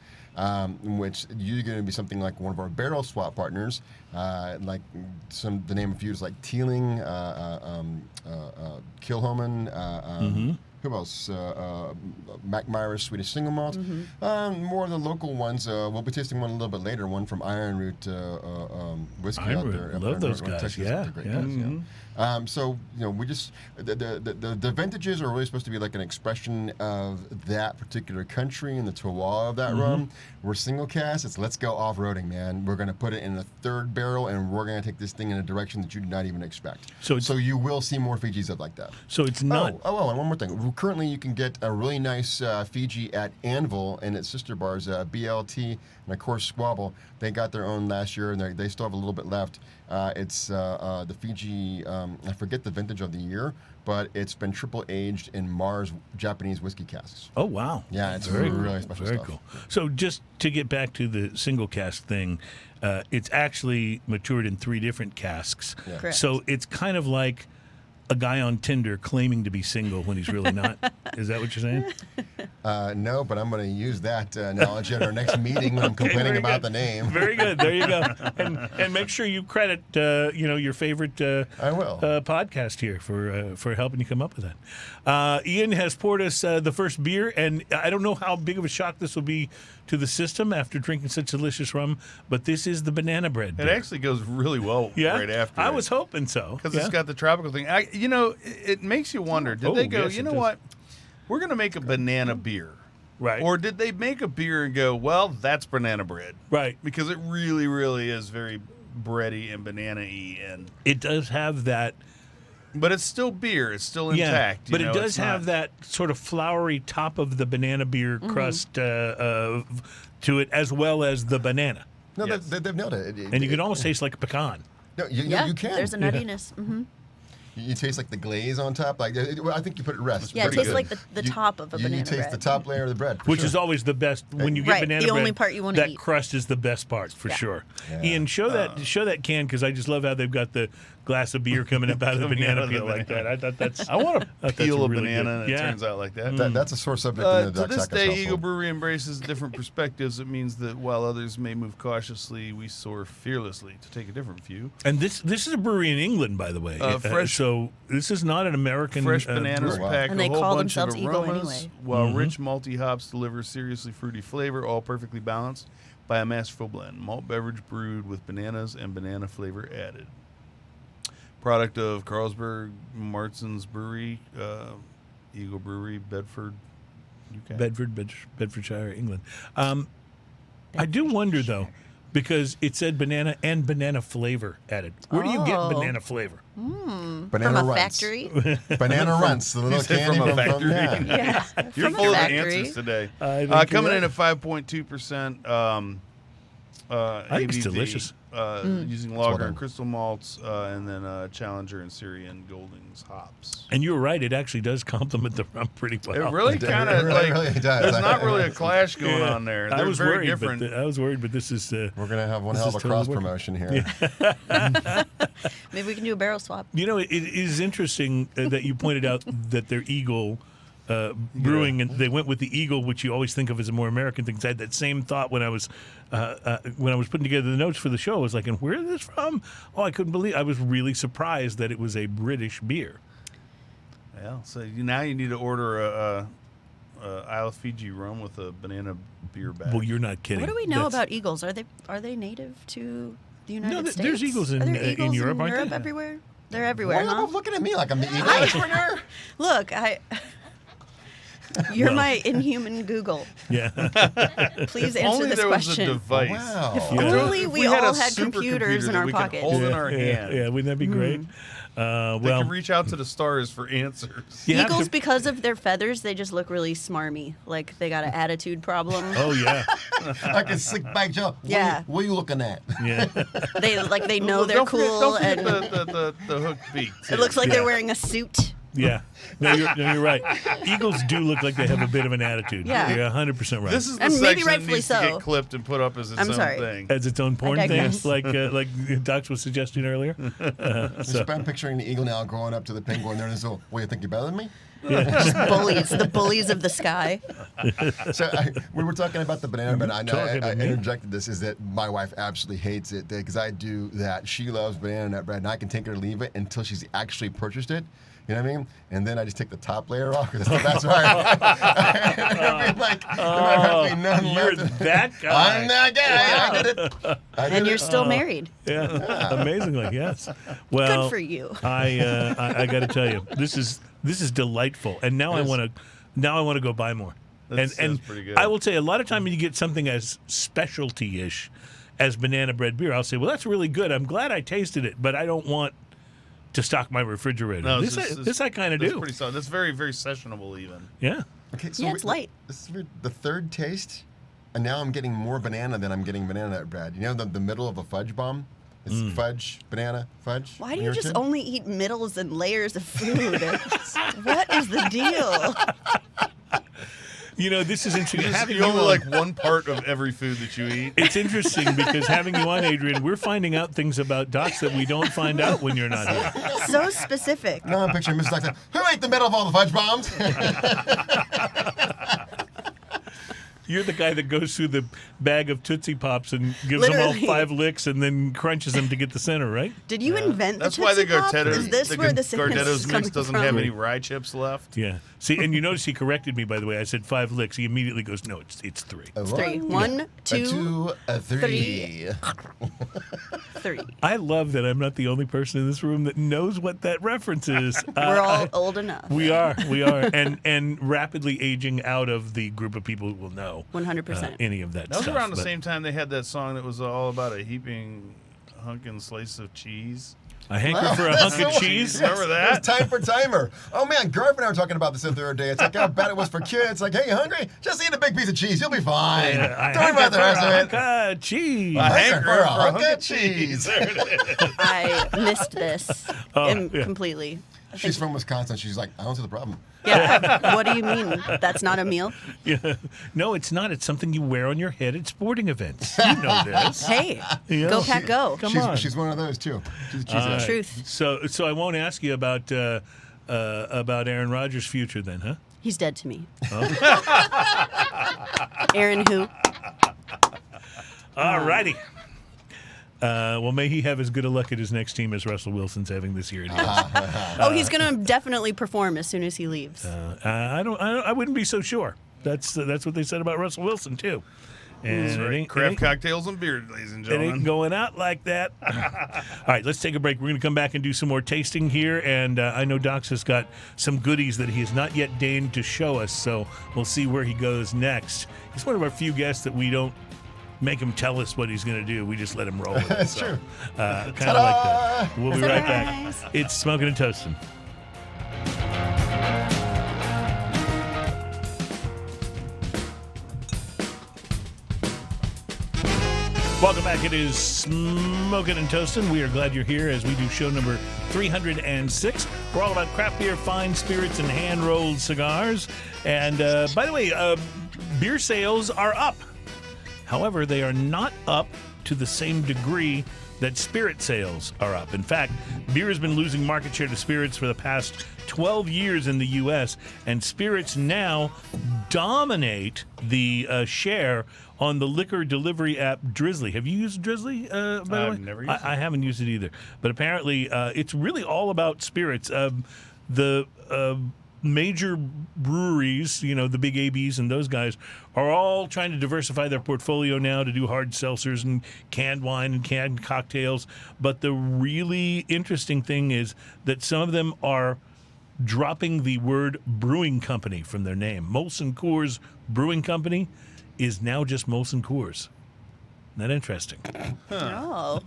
[SPEAKER 4] which you're going to be something like one of our barrel swap partners, like the name of a few is like Teeling, Kilhoman, who else? McMyra's Swedish Single Malt. More of the local ones. We'll be tasting one a little bit later. One from Iron Root whiskey out there.
[SPEAKER 2] Love those
[SPEAKER 4] Root,
[SPEAKER 2] guys.
[SPEAKER 4] Texas.
[SPEAKER 2] Yeah.
[SPEAKER 4] They're great guys, So we just the vintages are really supposed to be like an expression of that particular country and the terroir of that rum. We're single cast. It's let's go off roading, man. We're going to put it in a 3rd barrel, and we're going to take this thing in a direction that you did not even expect. So you will see more Fijis up like that.
[SPEAKER 2] So it's not.
[SPEAKER 4] And one more thing. Currently, you can get a really nice Fiji at Anvil and its sister bars, BLT and of course Squabble. They got their own last year, and they still have a little bit left. It's the Fiji. I forget the vintage of the year, but it's been triple aged in Mars Japanese whiskey casks.
[SPEAKER 2] Oh wow!
[SPEAKER 4] Yeah, it's really special
[SPEAKER 2] very
[SPEAKER 4] stuff.
[SPEAKER 2] Cool. So just to get back to the single cask thing, it's actually matured in 3 different casks.
[SPEAKER 4] Yeah.
[SPEAKER 5] Correct.
[SPEAKER 2] So it's kind of like a guy on Tinder claiming to be single when he's really not. Is that what you're saying?
[SPEAKER 4] No, but I'm going to use that knowledge at our next meeting when I'm complaining about the name.
[SPEAKER 2] Very good. There you go. And make sure you credit your favorite
[SPEAKER 4] I will.
[SPEAKER 2] podcast here for helping you come up with that. Ian has poured us the first beer, and I don't know how big of a shock this will be to the system after drinking such delicious rum, but this is the banana bread beer.
[SPEAKER 3] It actually goes really well right after.
[SPEAKER 2] I was hoping so.
[SPEAKER 3] Because it's got the tropical thing. It makes you wonder, did they go,
[SPEAKER 2] yes,
[SPEAKER 3] you know what? We're going to make a banana beer.
[SPEAKER 2] Right.
[SPEAKER 3] Or did they make a beer and go, well, that's banana bread?
[SPEAKER 2] Right.
[SPEAKER 3] Because it really, really is very bready and banana-y. And
[SPEAKER 2] it does have that.
[SPEAKER 3] But it's still beer. It's still intact.
[SPEAKER 2] But it does have that sort of flowery top of the banana beer crust to it, as well as the banana.
[SPEAKER 4] No, they've nailed it.
[SPEAKER 2] And you can almost taste like a pecan.
[SPEAKER 4] No, you can.
[SPEAKER 5] There's a nuttiness.
[SPEAKER 4] You taste like the glaze on top. I think you put it rest.
[SPEAKER 5] Yeah, it tastes
[SPEAKER 4] good.
[SPEAKER 5] like the top of a banana
[SPEAKER 4] You taste
[SPEAKER 5] bread.
[SPEAKER 4] the top layer of the bread.
[SPEAKER 2] Which is always the best. When you get
[SPEAKER 5] Right,
[SPEAKER 2] banana
[SPEAKER 5] the
[SPEAKER 2] bread,
[SPEAKER 5] only part you wanna
[SPEAKER 2] that
[SPEAKER 5] eat.
[SPEAKER 2] crust is the best part, for sure.
[SPEAKER 4] Yeah.
[SPEAKER 2] Ian, show that can, because I just love how they've got the glass of beer coming up out of the banana peel like that. I thought that's.
[SPEAKER 3] I want to peel a
[SPEAKER 2] really
[SPEAKER 3] banana,
[SPEAKER 2] good.
[SPEAKER 3] and it turns out like that.
[SPEAKER 4] That's a sore subject in the
[SPEAKER 3] To this
[SPEAKER 4] Doxakis
[SPEAKER 3] day,
[SPEAKER 4] household.
[SPEAKER 3] Eagle Brewery embraces different perspectives. It means that while others may move cautiously, we soar fearlessly. To take a different view,
[SPEAKER 2] And this is a brewery in England, by the way.
[SPEAKER 3] Fresh-
[SPEAKER 2] So this is not an American.
[SPEAKER 3] fresh bananas
[SPEAKER 4] wow.
[SPEAKER 3] pack
[SPEAKER 5] And
[SPEAKER 3] a
[SPEAKER 5] they
[SPEAKER 3] whole
[SPEAKER 5] call
[SPEAKER 3] bunch of
[SPEAKER 5] themselves Eagle
[SPEAKER 3] aromas,
[SPEAKER 5] anyway.
[SPEAKER 3] while rich malty hops deliver seriously fruity flavor, all perfectly balanced by a masterful blend. Malt beverage brewed with bananas and banana flavor added. product of Carlsberg Martins Brewery, Eagle Brewery, Bedford, UK.
[SPEAKER 2] Bedfordshire, England. I do wonder though, because it said banana and banana flavor added. Where do you get banana flavor?
[SPEAKER 4] Banana
[SPEAKER 5] From a
[SPEAKER 4] runts.
[SPEAKER 5] factory?
[SPEAKER 4] Banana runts. The little
[SPEAKER 3] said
[SPEAKER 4] candy
[SPEAKER 3] from a factory?
[SPEAKER 5] Yeah.
[SPEAKER 3] You're
[SPEAKER 5] From a
[SPEAKER 3] full of
[SPEAKER 5] factory.
[SPEAKER 3] answers today.
[SPEAKER 2] I think you're
[SPEAKER 3] Coming in
[SPEAKER 2] right.
[SPEAKER 3] at 5.2%.
[SPEAKER 2] I think it's
[SPEAKER 3] ABV,
[SPEAKER 2] delicious.
[SPEAKER 3] Using
[SPEAKER 4] well
[SPEAKER 3] lager
[SPEAKER 4] done.
[SPEAKER 3] and crystal malts, and then Challenger and Syrian Goldings hops.
[SPEAKER 2] And you were right; it actually does complement the rum pretty well.
[SPEAKER 3] It really kind of
[SPEAKER 4] really,
[SPEAKER 3] like
[SPEAKER 4] really does.
[SPEAKER 3] there's not really a clash going on there.
[SPEAKER 2] I
[SPEAKER 3] They're
[SPEAKER 2] was
[SPEAKER 3] very
[SPEAKER 2] worried,
[SPEAKER 3] different.
[SPEAKER 2] I was worried, but this is.
[SPEAKER 4] We're going to have one
[SPEAKER 2] This
[SPEAKER 4] hell of
[SPEAKER 2] is
[SPEAKER 4] a
[SPEAKER 2] totally
[SPEAKER 4] cross
[SPEAKER 2] working.
[SPEAKER 4] promotion here.
[SPEAKER 5] Maybe we can do a barrel swap.
[SPEAKER 2] You know, it is interesting that you pointed out that they're Eagle Brewing, and they went with the Eagle, which you always think of as a more American thing. I had that same thought when I was putting together the notes for the show. I was like, "And where is this from?" Oh, I couldn't believe. I was really surprised that it was a British beer.
[SPEAKER 3] Yeah. So now you need to order a Isle of Fiji rum with a banana beer bag.
[SPEAKER 2] Well, you're not kidding.
[SPEAKER 5] What do we know
[SPEAKER 2] That's-
[SPEAKER 5] about eagles? Are they native to the United
[SPEAKER 2] No,
[SPEAKER 5] States?
[SPEAKER 2] there's eagles in-
[SPEAKER 5] Are there
[SPEAKER 2] in
[SPEAKER 5] eagles
[SPEAKER 2] Europe, aren't
[SPEAKER 5] Europe
[SPEAKER 2] they?
[SPEAKER 5] everywhere? They're
[SPEAKER 4] Why
[SPEAKER 5] everywhere,
[SPEAKER 4] are you
[SPEAKER 5] huh?
[SPEAKER 4] both looking at me like I'm the eagle entrepreneur?
[SPEAKER 5] Look, you're
[SPEAKER 2] Well.
[SPEAKER 5] my inhuman Google.
[SPEAKER 2] Yeah.
[SPEAKER 5] Please
[SPEAKER 3] If
[SPEAKER 5] answer
[SPEAKER 3] only
[SPEAKER 5] this
[SPEAKER 3] there
[SPEAKER 5] question.
[SPEAKER 3] was a device.
[SPEAKER 4] Wow.
[SPEAKER 5] If
[SPEAKER 2] Yeah.
[SPEAKER 5] only
[SPEAKER 3] If
[SPEAKER 5] we
[SPEAKER 3] had
[SPEAKER 5] all
[SPEAKER 3] a
[SPEAKER 5] had computers
[SPEAKER 3] supercomputer
[SPEAKER 5] in
[SPEAKER 3] that
[SPEAKER 5] our
[SPEAKER 3] we could
[SPEAKER 5] pockets.
[SPEAKER 3] hold in our hand.
[SPEAKER 2] Yeah, wouldn't that be great?
[SPEAKER 3] They
[SPEAKER 2] Well,
[SPEAKER 3] can reach out to the stars for answers.
[SPEAKER 2] you have
[SPEAKER 5] Eagles,
[SPEAKER 2] to-
[SPEAKER 5] because of their feathers, they just look really smarmy. Like they got an attitude problem.
[SPEAKER 2] Oh yeah,
[SPEAKER 4] Like a slick back Joe.
[SPEAKER 5] Yeah.
[SPEAKER 4] What are you looking at?
[SPEAKER 2] yeah.
[SPEAKER 5] They know they're
[SPEAKER 3] Don't forget-
[SPEAKER 5] cool,
[SPEAKER 3] Don't forget
[SPEAKER 5] and
[SPEAKER 3] the hooked beak. Too.
[SPEAKER 5] it looks like
[SPEAKER 2] Yeah.
[SPEAKER 5] they're wearing a suit.
[SPEAKER 2] Yeah, no, you're right. Eagles do look like they have a bit of an attitude.
[SPEAKER 5] Yeah.
[SPEAKER 2] You're 100% right.
[SPEAKER 3] This is the
[SPEAKER 5] And maybe
[SPEAKER 3] section that
[SPEAKER 5] rightfully
[SPEAKER 3] needs to
[SPEAKER 5] so.
[SPEAKER 3] get clipped and put up as its
[SPEAKER 5] I'm
[SPEAKER 3] own
[SPEAKER 5] sorry.
[SPEAKER 3] thing.
[SPEAKER 2] As its own porn
[SPEAKER 5] I
[SPEAKER 2] thing,
[SPEAKER 5] digress.
[SPEAKER 2] like Docs was suggesting earlier.
[SPEAKER 4] I'm picturing the eagle now going up to the penguin there and this little, well, you think you're better than me?
[SPEAKER 5] Just bullies, the bullies of the sky.
[SPEAKER 4] So we were talking about the banana bread. I know
[SPEAKER 2] Talking
[SPEAKER 4] I
[SPEAKER 2] to me.
[SPEAKER 4] interjected this is that my wife absolutely hates it because I do that. She loves banana nut bread, and I can take her or leave it until she's actually purchased it. You know what I mean? And then I just take the top layer off because that's right. It'll be like, there'll be none
[SPEAKER 2] You're
[SPEAKER 4] left.
[SPEAKER 2] that guy.
[SPEAKER 4] I'm that guy. I did it. I did
[SPEAKER 5] And you're
[SPEAKER 4] it.
[SPEAKER 5] still married.
[SPEAKER 2] Yeah, amazingly, yes. Well,
[SPEAKER 5] Good for you.
[SPEAKER 2] I got to tell you, this is delightful, and now I want to go buy more.
[SPEAKER 3] That sounds
[SPEAKER 2] And
[SPEAKER 3] pretty good.
[SPEAKER 2] I will say, a lot of time when you get something as specialty-ish as banana bread beer, I'll say, well, that's really good. I'm glad I tasted it, but I don't want to stock my refrigerator.
[SPEAKER 3] No,
[SPEAKER 2] This I kind of
[SPEAKER 3] that's
[SPEAKER 2] do.
[SPEAKER 3] pretty solid. That's very, very sessionable even.
[SPEAKER 2] Yeah.
[SPEAKER 4] Okay, so
[SPEAKER 5] Yeah, it's light.
[SPEAKER 4] This is weird. The third taste, and now I'm getting more banana than I'm getting banana nut bread. You know the middle of a fudge bomb? It's fudge, banana, fudge.
[SPEAKER 5] Why do
[SPEAKER 4] when
[SPEAKER 5] you
[SPEAKER 4] you're a
[SPEAKER 5] just
[SPEAKER 4] kid?
[SPEAKER 5] only eat middles and layers of food? What is the deal?
[SPEAKER 2] You know, this is interesting. Having
[SPEAKER 3] You
[SPEAKER 2] you
[SPEAKER 3] only
[SPEAKER 2] on-
[SPEAKER 3] like one part of every food that you eat.
[SPEAKER 2] It's interesting because having you on, Adrian, we're finding out things about Docs that we don't find out when you're not here.
[SPEAKER 5] So specific.
[SPEAKER 4] Now I'm picturing Mrs. Doctor. Who ate the middle of all the fudge bombs?
[SPEAKER 2] You're the guy that goes through the bag of Tootsie Pops and gives them
[SPEAKER 5] Literally.
[SPEAKER 2] all 5 licks and then crunches them to get the center, right?
[SPEAKER 5] Did you invent
[SPEAKER 3] That's
[SPEAKER 5] the
[SPEAKER 3] why the
[SPEAKER 5] Tootsie Pop?
[SPEAKER 3] Gardetto's,
[SPEAKER 5] Is this where the sickness
[SPEAKER 3] Gardetto's
[SPEAKER 5] is
[SPEAKER 3] mix
[SPEAKER 5] coming
[SPEAKER 3] doesn't
[SPEAKER 5] from?
[SPEAKER 3] have any rye chips left?
[SPEAKER 2] Yeah. See, and you notice he corrected me, by the way. I said 5 licks. He immediately goes, no, it's 3.
[SPEAKER 5] It's 3. 1, 2,
[SPEAKER 4] a three.
[SPEAKER 5] 3.
[SPEAKER 2] I love that I'm not the only person in this room that knows what that reference is.
[SPEAKER 5] We're all old enough.
[SPEAKER 2] We are, and rapidly aging out of the group of people who will know
[SPEAKER 5] 100%.
[SPEAKER 2] any of that
[SPEAKER 3] That was
[SPEAKER 2] stuff.
[SPEAKER 3] around the
[SPEAKER 2] but-
[SPEAKER 3] same time they had that song that was all about a heaping hunkin' slice of cheese.
[SPEAKER 2] A hanker
[SPEAKER 4] Wow,
[SPEAKER 2] for a
[SPEAKER 4] that's
[SPEAKER 2] hunk of
[SPEAKER 4] so-
[SPEAKER 2] cheese.
[SPEAKER 3] Remember that?
[SPEAKER 4] It's time for timer. Oh man, Garth and I were talking about this the other day. It's like how bad it was for kids. Like, hey, you hungry? Just eat a big piece of cheese. You'll be fine.
[SPEAKER 2] A
[SPEAKER 4] Don't worry about the rest of it.
[SPEAKER 2] hunk of cheese.
[SPEAKER 3] A hanker
[SPEAKER 4] for a
[SPEAKER 3] for a
[SPEAKER 4] hunk
[SPEAKER 3] hunk
[SPEAKER 4] of
[SPEAKER 3] of cheese.
[SPEAKER 4] cheese.
[SPEAKER 5] I missed this
[SPEAKER 2] yeah.
[SPEAKER 5] completely.
[SPEAKER 4] She's from Wisconsin. She's like, I don't see the problem.
[SPEAKER 5] Yeah. What do you mean? That's not a meal?
[SPEAKER 2] Yeah. No, it's not. It's something you wear on your head at sporting events. You know this.
[SPEAKER 5] Hey,
[SPEAKER 2] Yeah.
[SPEAKER 5] go Pack Go.
[SPEAKER 2] Come on.
[SPEAKER 4] She's one of those too. She's
[SPEAKER 2] All right.
[SPEAKER 5] Truth.
[SPEAKER 2] So I won't ask you about Aaron Rodgers' future then, huh?
[SPEAKER 5] He's dead to me. Aaron who?
[SPEAKER 2] All righty. Well, may he have as good a luck at his next team as Russell Wilson's having this year.
[SPEAKER 5] Oh, he's going to definitely perform as soon as he leaves.
[SPEAKER 2] I wouldn't be so sure. That's what they said about Russell Wilson too. And it ain't,
[SPEAKER 3] Craft cocktails and beer, ladies and
[SPEAKER 2] it
[SPEAKER 3] gentlemen.
[SPEAKER 2] ain't going out like that. All right, let's take a break. We're going to come back and do some more tasting here. And I know Docs has got some goodies that he has not yet deigned to show us, so we'll see where he goes next. He's one of our few guests that we don't make him tell us what he's going to do. We just let him roll with it.
[SPEAKER 4] That's
[SPEAKER 2] so,
[SPEAKER 4] true.
[SPEAKER 2] Kind of like that. We'll be right back.
[SPEAKER 5] Surprise.
[SPEAKER 2] It's Smoking and Toasting. Welcome back. It is Smoking and Toasting. We are glad you're here as we do show number 306. We're all about craft beer, fine spirits, and hand-rolled cigars. And by the way, beer sales are up. However, they are not up to the same degree that spirit sales are up. In fact, beer has been losing market share to spirits for the past 12 years in the U.S., and spirits now dominate the share on the liquor delivery app Drizzly. Have you used Drizzly, by the way?
[SPEAKER 3] I've never used it.
[SPEAKER 2] I haven't used it either. But apparently, it's really all about spirits. The major breweries, you know, the big ABs and those guys, are all trying to diversify their portfolio now to do hard seltzers and canned wine and canned cocktails. But the really interesting thing is that some of them are dropping the word brewing company from their name. Molson Coors Brewing Company is now just Molson Coors. Isn't that interesting?
[SPEAKER 5] Oh.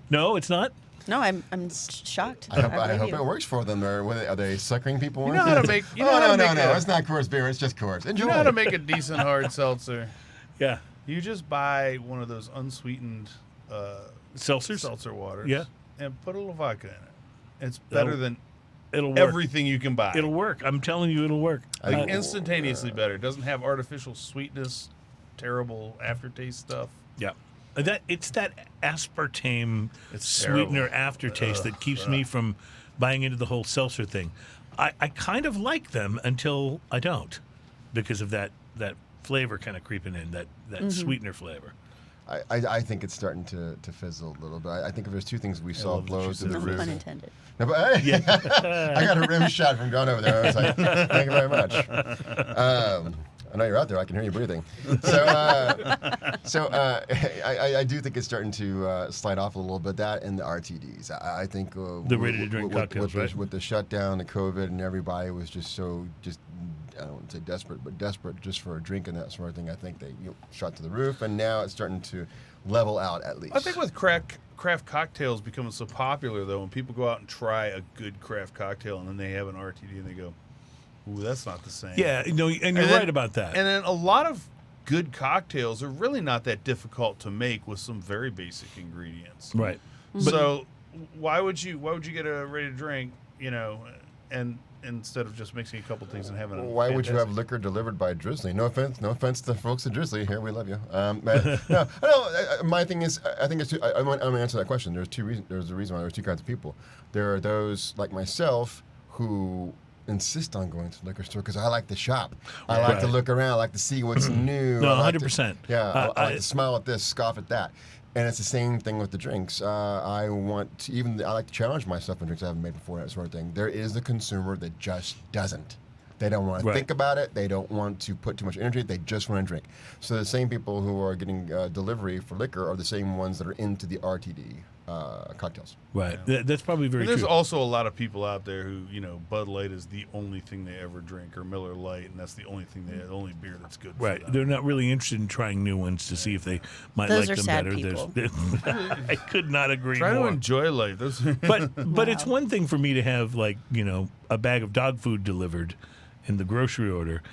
[SPEAKER 2] No, it's not?
[SPEAKER 5] No, I'm shocked.
[SPEAKER 4] I
[SPEAKER 5] believe
[SPEAKER 4] hope
[SPEAKER 5] you.
[SPEAKER 4] it works for them. Are they suckering people?
[SPEAKER 3] You know how to make. You know
[SPEAKER 4] Oh,
[SPEAKER 3] how to
[SPEAKER 4] no,
[SPEAKER 3] make
[SPEAKER 4] no. It's not Coors beer. It's just Coors. Enjoy.
[SPEAKER 3] You know how to make a decent hard seltzer.
[SPEAKER 2] Yeah.
[SPEAKER 3] You just buy one of those unsweetened
[SPEAKER 2] Seltzers?
[SPEAKER 3] seltzer waters.
[SPEAKER 2] Yeah.
[SPEAKER 3] And put a little vodka in it. It's better than
[SPEAKER 2] It'll work.
[SPEAKER 3] everything you can buy.
[SPEAKER 2] It'll work. I'm telling you, it'll work.
[SPEAKER 3] Like instantaneously better. It doesn't have artificial sweetness, terrible aftertaste stuff.
[SPEAKER 2] Yeah. It's that aspartame
[SPEAKER 3] It's
[SPEAKER 2] sweetener
[SPEAKER 3] terrible.
[SPEAKER 2] aftertaste that keeps me from buying into the whole seltzer thing. I kind of like them until I don't, because of that flavor kind of creeping in, that sweetener flavor.
[SPEAKER 4] I think it's starting to fizzle a little bit. I think if there's two things we saw
[SPEAKER 2] love that you
[SPEAKER 4] blow through the
[SPEAKER 5] No
[SPEAKER 4] roof.
[SPEAKER 5] pun intended.
[SPEAKER 4] No, but, hey, I got a rim shot from John over there. I was like, thank you very much. I know you're out there. I can hear you breathing. So I do think it's starting to slide off a little bit. That and the RTDs. I think
[SPEAKER 2] The ready-to-drink cocktails, right?
[SPEAKER 4] With the shutdown, the COVID, and everybody was just I don't want to say desperate, but desperate just for a drink and that sort of thing. I think they shot to the roof, and now it's starting to level out at least.
[SPEAKER 3] I think with craft cocktails becoming so popular, though, when people go out and try a good craft cocktail and then they have an RTD and they go, ooh, that's not the same.
[SPEAKER 2] Yeah, no, and you're
[SPEAKER 3] then-
[SPEAKER 2] right about that.
[SPEAKER 3] And then a lot of good cocktails are really not that difficult to make with some very basic ingredients.
[SPEAKER 2] Right.
[SPEAKER 3] So why would you get a ready to drink, and instead of just mixing a couple things and having a
[SPEAKER 4] Why would you have
[SPEAKER 3] fantastic-
[SPEAKER 4] liquor delivered by Drizzly? No offense to folks at Drizzly. Here, we love you. But no, my thing is, I think it's two. I'm going to answer that question. There's two reasons. There's a reason why there's two kinds of people. There are those like myself who insist on going to the liquor store because I like to shop. I like to
[SPEAKER 2] Right.
[SPEAKER 4] look around. I like to see what's new.
[SPEAKER 2] No,
[SPEAKER 4] I like to-
[SPEAKER 2] 100%.
[SPEAKER 4] Yeah, I like to smile at this, scoff at that. And it's the same thing with the drinks. I like to challenge myself in drinks I haven't made before, that sort of thing. There is the consumer that just doesn't. They don't want to
[SPEAKER 2] Right.
[SPEAKER 4] think about it. They don't want to put too much energy. They just want to drink. So the same people who are getting delivery for liquor are the same ones that are into the RTD cocktails.
[SPEAKER 2] Right. That's probably very
[SPEAKER 3] And there's
[SPEAKER 2] true.
[SPEAKER 3] also a lot of people out there who, Bud Light is the only thing they ever drink, or Miller Lite, and that's the only only beer that's good for
[SPEAKER 2] Right.
[SPEAKER 3] them.
[SPEAKER 2] They're not really interested in trying new ones to see if they might
[SPEAKER 5] Those
[SPEAKER 2] like
[SPEAKER 5] are
[SPEAKER 2] them
[SPEAKER 5] sad
[SPEAKER 2] better.
[SPEAKER 5] people.
[SPEAKER 2] I could not agree
[SPEAKER 3] Try
[SPEAKER 2] more.
[SPEAKER 3] to enjoy life. Those
[SPEAKER 2] But it's one thing for me to have a bag of dog food delivered in the grocery order,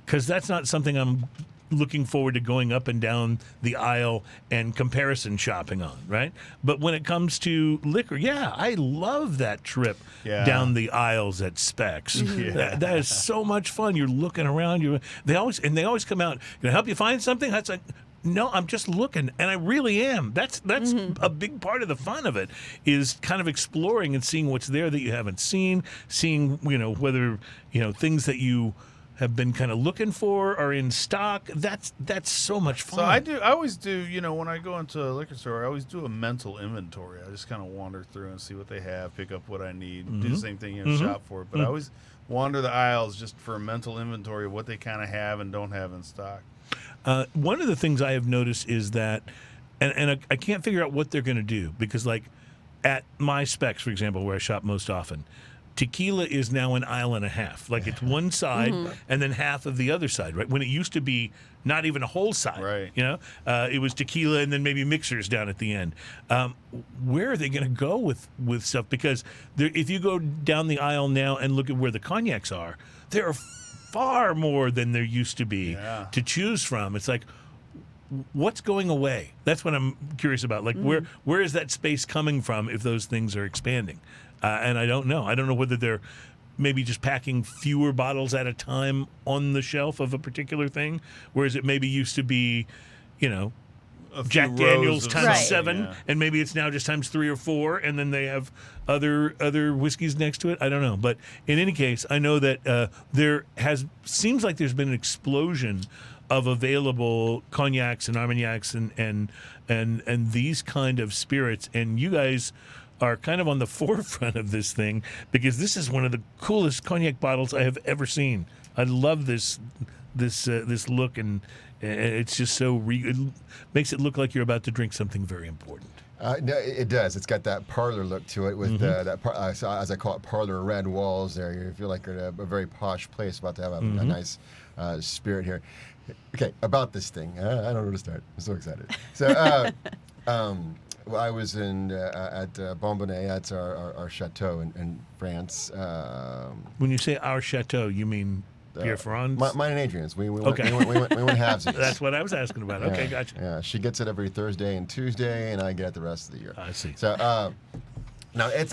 [SPEAKER 2] because that's not something I'm looking forward to going up and down the aisle and comparison shopping on, right? But when it comes to liquor, yeah, I love that trip
[SPEAKER 3] Yeah.
[SPEAKER 2] down the aisles at Specs. That is so much fun. You're looking around. They always come out. Can I help you find something? That's like, no, I'm just looking, and I really am. That's a big part of the fun of it, is kind of exploring and seeing what's there that you haven't seen, seeing whether things that you have been kind of looking for are in stock. That's so much fun.
[SPEAKER 3] So I always do, you know, when I go into a liquor store, I always do a mental inventory. I just kind of wander through and see what they have, pick up what I need, do the same thing in a shop for it. But I always wander the aisles just for a mental inventory of what they kind of have and don't have in stock.
[SPEAKER 2] One of the things I have noticed is that, and I can't figure out what they're going to do, because like at my Specs, for example, where I shop most often, tequila is now an aisle and a half. Like it's one side and then half of the other side, right? When it used to be not even a whole side,
[SPEAKER 3] Right.
[SPEAKER 2] you know? It was tequila and then maybe mixers down at the end. Where are they going to go with stuff? Because if you go down the aisle now and look at where the cognacs are, there are far more than there used to be to choose from. It's like, what's going away? That's what I'm curious about. Like, where is that space coming from if those things are expanding? And I don't know. I don't know whether they're maybe just packing fewer bottles at a time on the shelf of a particular thing, whereas it maybe used to be, you know,
[SPEAKER 3] A few
[SPEAKER 2] Jack
[SPEAKER 3] rows
[SPEAKER 2] Daniels
[SPEAKER 3] of
[SPEAKER 2] times
[SPEAKER 3] something,
[SPEAKER 2] 7,
[SPEAKER 3] yeah.
[SPEAKER 2] and maybe it's now just times 3 or 4, and then they have other whiskeys next to it. I don't know, but in any case, I know that seems like there's been an explosion of available cognacs and armagnacs and these kind of spirits, and you guys are kind of on the forefront of this thing, because this is one of the coolest cognac bottles I have ever seen. I love this look, and it's just so it makes it look like you're about to drink something very important.
[SPEAKER 4] No, it does. It's got that parlor look to it with as I call it, parlor red walls there. You feel like you're in a very posh place, about to have a nice spirit here. Okay, about this thing. I don't know where to start. I'm so excited. So, well, I was at Bonbonnet. That's our chateau in France.
[SPEAKER 2] When you say our chateau, you mean Pierre Ferrand?
[SPEAKER 4] Mine and Adrian's. We went halvesies.
[SPEAKER 2] That's what I was asking about. Okay,
[SPEAKER 4] Yeah,
[SPEAKER 2] gotcha.
[SPEAKER 4] Yeah, she gets it every Thursday and Tuesday, and I get it the rest of the year.
[SPEAKER 2] I see.
[SPEAKER 4] So, no, it's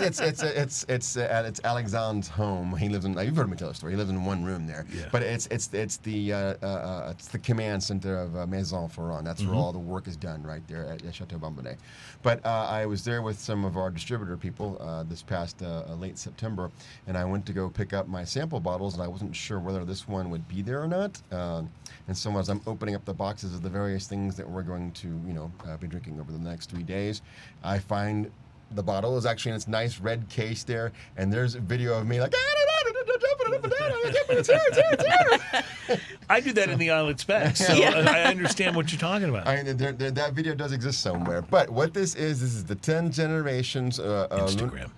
[SPEAKER 4] Alexandre's home. He lives in. You've heard me tell the story. He lives in one room there.
[SPEAKER 2] Yeah.
[SPEAKER 4] But it's the command center of Maison Ferrand. That's where all the work is done, right there at Chateau Bonbonnet. But I was there with some of our distributor people this past late September, and I went to go pick up my sample bottles, and I wasn't sure whether this one would be there or not. And so as I'm opening up the boxes of the various things that we're going to, be drinking over the next 3 days, I find the bottle is actually in its nice red case there, and there's a video of me like, it's here.
[SPEAKER 2] I do that in the Island Specs, so I understand what you're talking about.
[SPEAKER 4] I mean, that video does exist somewhere. But what this is the 10 generations.
[SPEAKER 2] Instagram.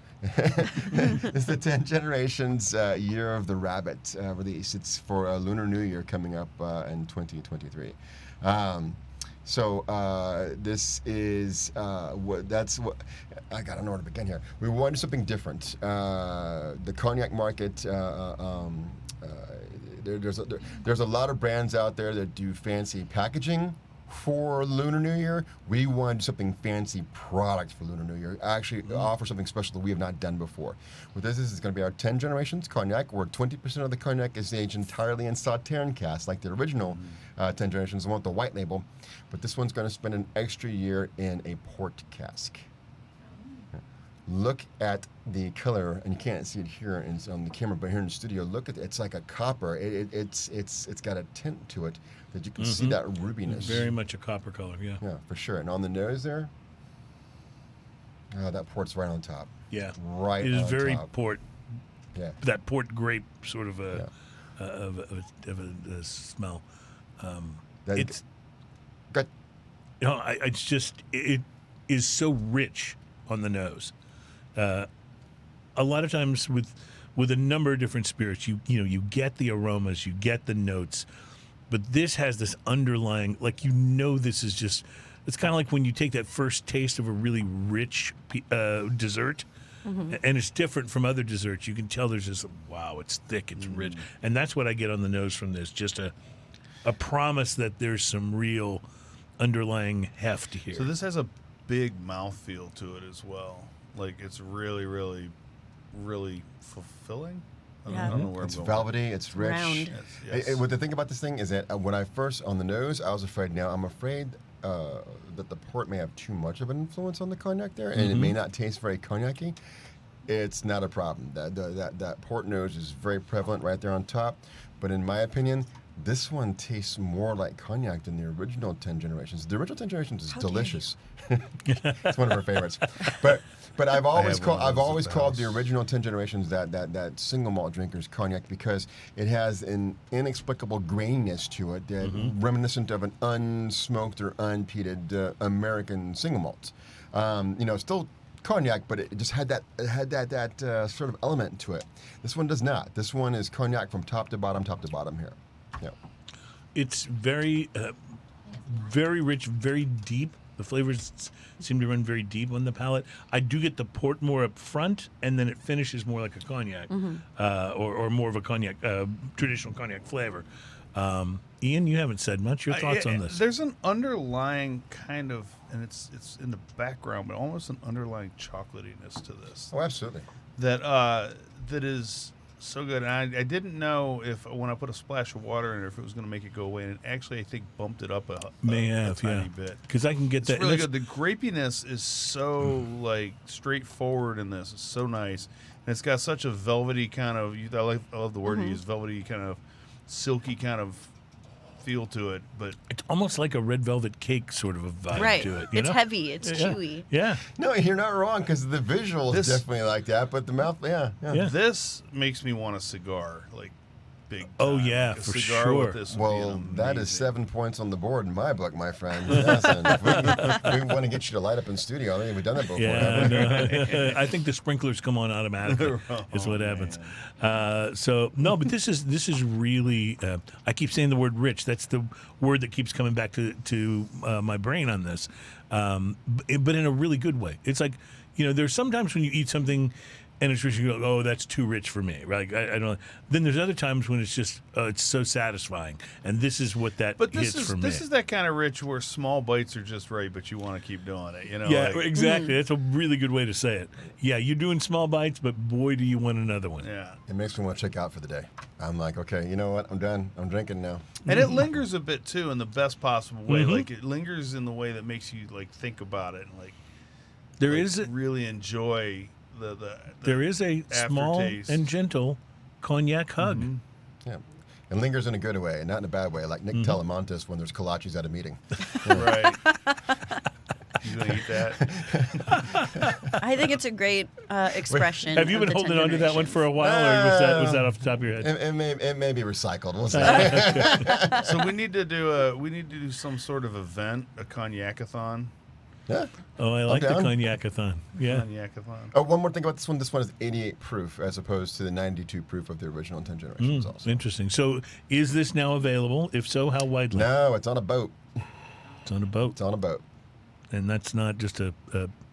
[SPEAKER 4] It's the 10 generations Year of the Rabbit release. It's for Lunar New Year coming up in 2023. So this is that's what I gotta know where to begin here. We wanted something different. The cognac market. There's a lot of brands out there that do fancy packaging for Lunar New Year. We wanted something fancy product for Lunar New Year. Actually, offer something special that we have not done before. With this is going to be our 10 generations cognac, where 20% of the cognac is aged entirely in Sauterne casks, like the original 10 generations, the one with the white label. But this one's going to spend an extra year in a port cask. Look at the color, and you can't see it here on the camera, but here in the studio, look at it. It's like a copper. It's got a tint to it that you can see that rubiness.
[SPEAKER 2] Very much a copper color, yeah.
[SPEAKER 4] Yeah, for sure. And on the nose there, that port's right on top.
[SPEAKER 2] Yeah,
[SPEAKER 4] right.
[SPEAKER 2] It is
[SPEAKER 4] on
[SPEAKER 2] very
[SPEAKER 4] top.
[SPEAKER 2] port.
[SPEAKER 4] Yeah,
[SPEAKER 2] that port grape sort of a smell. It's
[SPEAKER 4] good.
[SPEAKER 2] It's just it is so rich on the nose. A lot of times with a number of different spirits, you get the aromas, you get the notes, but this has this underlying, like, this is just, it's kind of like when you take that first taste of a really rich dessert, and it's different from other desserts. You can tell there's just, wow, it's thick, it's rich, and that's what I get on the nose from this, just a promise that there's some real underlying heft here.
[SPEAKER 3] So this has a big mouthfeel to it as well. Like, it's really, really, really fulfilling. I don't know where
[SPEAKER 4] it's
[SPEAKER 3] I'm going.
[SPEAKER 4] velvety, it's rich.
[SPEAKER 5] Round.
[SPEAKER 3] Yes.
[SPEAKER 4] What the thing about this thing is that when I first, on the nose, I was afraid. Now, I'm afraid that the port may have too much of an influence on the cognac there, and it may not taste very cognac-y. it's not a problem. That port nose is very prevalent right there on top. But in my opinion, this one tastes more like cognac than the original 10 Generations. The original 10 Generations is delicious. It's one of our favorites. But I've always called the original 10 Generations that single malt drinker's cognac because it has an inexplicable graininess to it that reminiscent of an unsmoked or unpeated American single malt. Still cognac, but it just had that sort of element to it. This one does not. This one is cognac from top to bottom here. Yeah.
[SPEAKER 2] It's very, very rich, very deep. The flavors seem to run very deep on the palate. I do get the port more up front, and then it finishes more like a cognac, or more of a cognac, traditional cognac flavor. Ian, you haven't said much. Your thoughts on this?
[SPEAKER 3] There's an underlying kind of, and it's in the background, but almost an underlying chocolatiness to this.
[SPEAKER 4] Oh, absolutely.
[SPEAKER 3] That is so good. And I didn't know if when I put a splash of water in it, if it was going to make it go away. And actually, I think bumped it up a tiny bit.
[SPEAKER 2] Because I can get that.
[SPEAKER 3] It's really good. The grapiness is so straightforward in this. It's so nice. And it's got such a velvety kind of, I love the word you use, velvety kind of, silky kind of feel to it, but
[SPEAKER 2] it's almost like a red velvet cake sort of a vibe to it.
[SPEAKER 5] It's heavy, it's chewy.
[SPEAKER 2] Yeah.
[SPEAKER 4] No, you're not wrong because the visual is definitely like that, but the mouth, yeah.
[SPEAKER 3] This makes me want a cigar, like big.
[SPEAKER 2] Oh
[SPEAKER 3] time.
[SPEAKER 2] yeah,
[SPEAKER 3] like
[SPEAKER 2] for
[SPEAKER 3] cigar
[SPEAKER 2] sure.
[SPEAKER 3] With this
[SPEAKER 4] well, that is 7 points on the board in my book, my friend. Yes, and if we want to get you to light up in studio. I think we've done that before.
[SPEAKER 2] Yeah, no, I think the sprinklers come on automatically. Is what happens. But this is really. I keep saying the word rich. That's the word that keeps coming back to my brain on this, but in a really good way. It's like there's sometimes when you eat something and it's rich, you go, oh, that's too rich for me, right? I don't. Then there's other times when it's just, it's so satisfying, and this is what that hits for me.
[SPEAKER 3] This is that kind of rich where small bites are just right, but you want to keep doing it,
[SPEAKER 2] Yeah, exactly. That's a really good way to say it. Yeah, you're doing small bites, but boy, do you want another one.
[SPEAKER 3] Yeah.
[SPEAKER 4] It makes me want to check out for the day. I'm like, okay, you know what? I'm done. I'm drinking now.
[SPEAKER 3] And it lingers a bit too in the best possible way. Like it lingers in the way that makes you think about it and really enjoy.
[SPEAKER 2] There is a small and gentle cognac hug.
[SPEAKER 4] Mm-hmm. Yeah. It lingers in a good way, not in a bad way, like Nick Telemontis when there's kolaches at a meeting.
[SPEAKER 3] Right. You gonna eat that?
[SPEAKER 5] I think it's a great expression.
[SPEAKER 2] Have you been holding on to that one for a while, or was that off the top of your head?
[SPEAKER 4] It may be recycled. We'll see.
[SPEAKER 3] So we need to do some sort of event, a cognac-a-thon.
[SPEAKER 4] Yeah.
[SPEAKER 2] Oh, I like the cognac-a-thon. Yeah.
[SPEAKER 3] Cognac-a-thon.
[SPEAKER 4] Oh, one more thing about this one. This one is 88 proof as opposed to the 92 proof of the original 10 Generations also.
[SPEAKER 2] Interesting. So is this now available? If so, how widely?
[SPEAKER 4] No, it's on a boat.
[SPEAKER 2] It's on a boat.
[SPEAKER 4] It's on a boat.
[SPEAKER 2] And that's not just a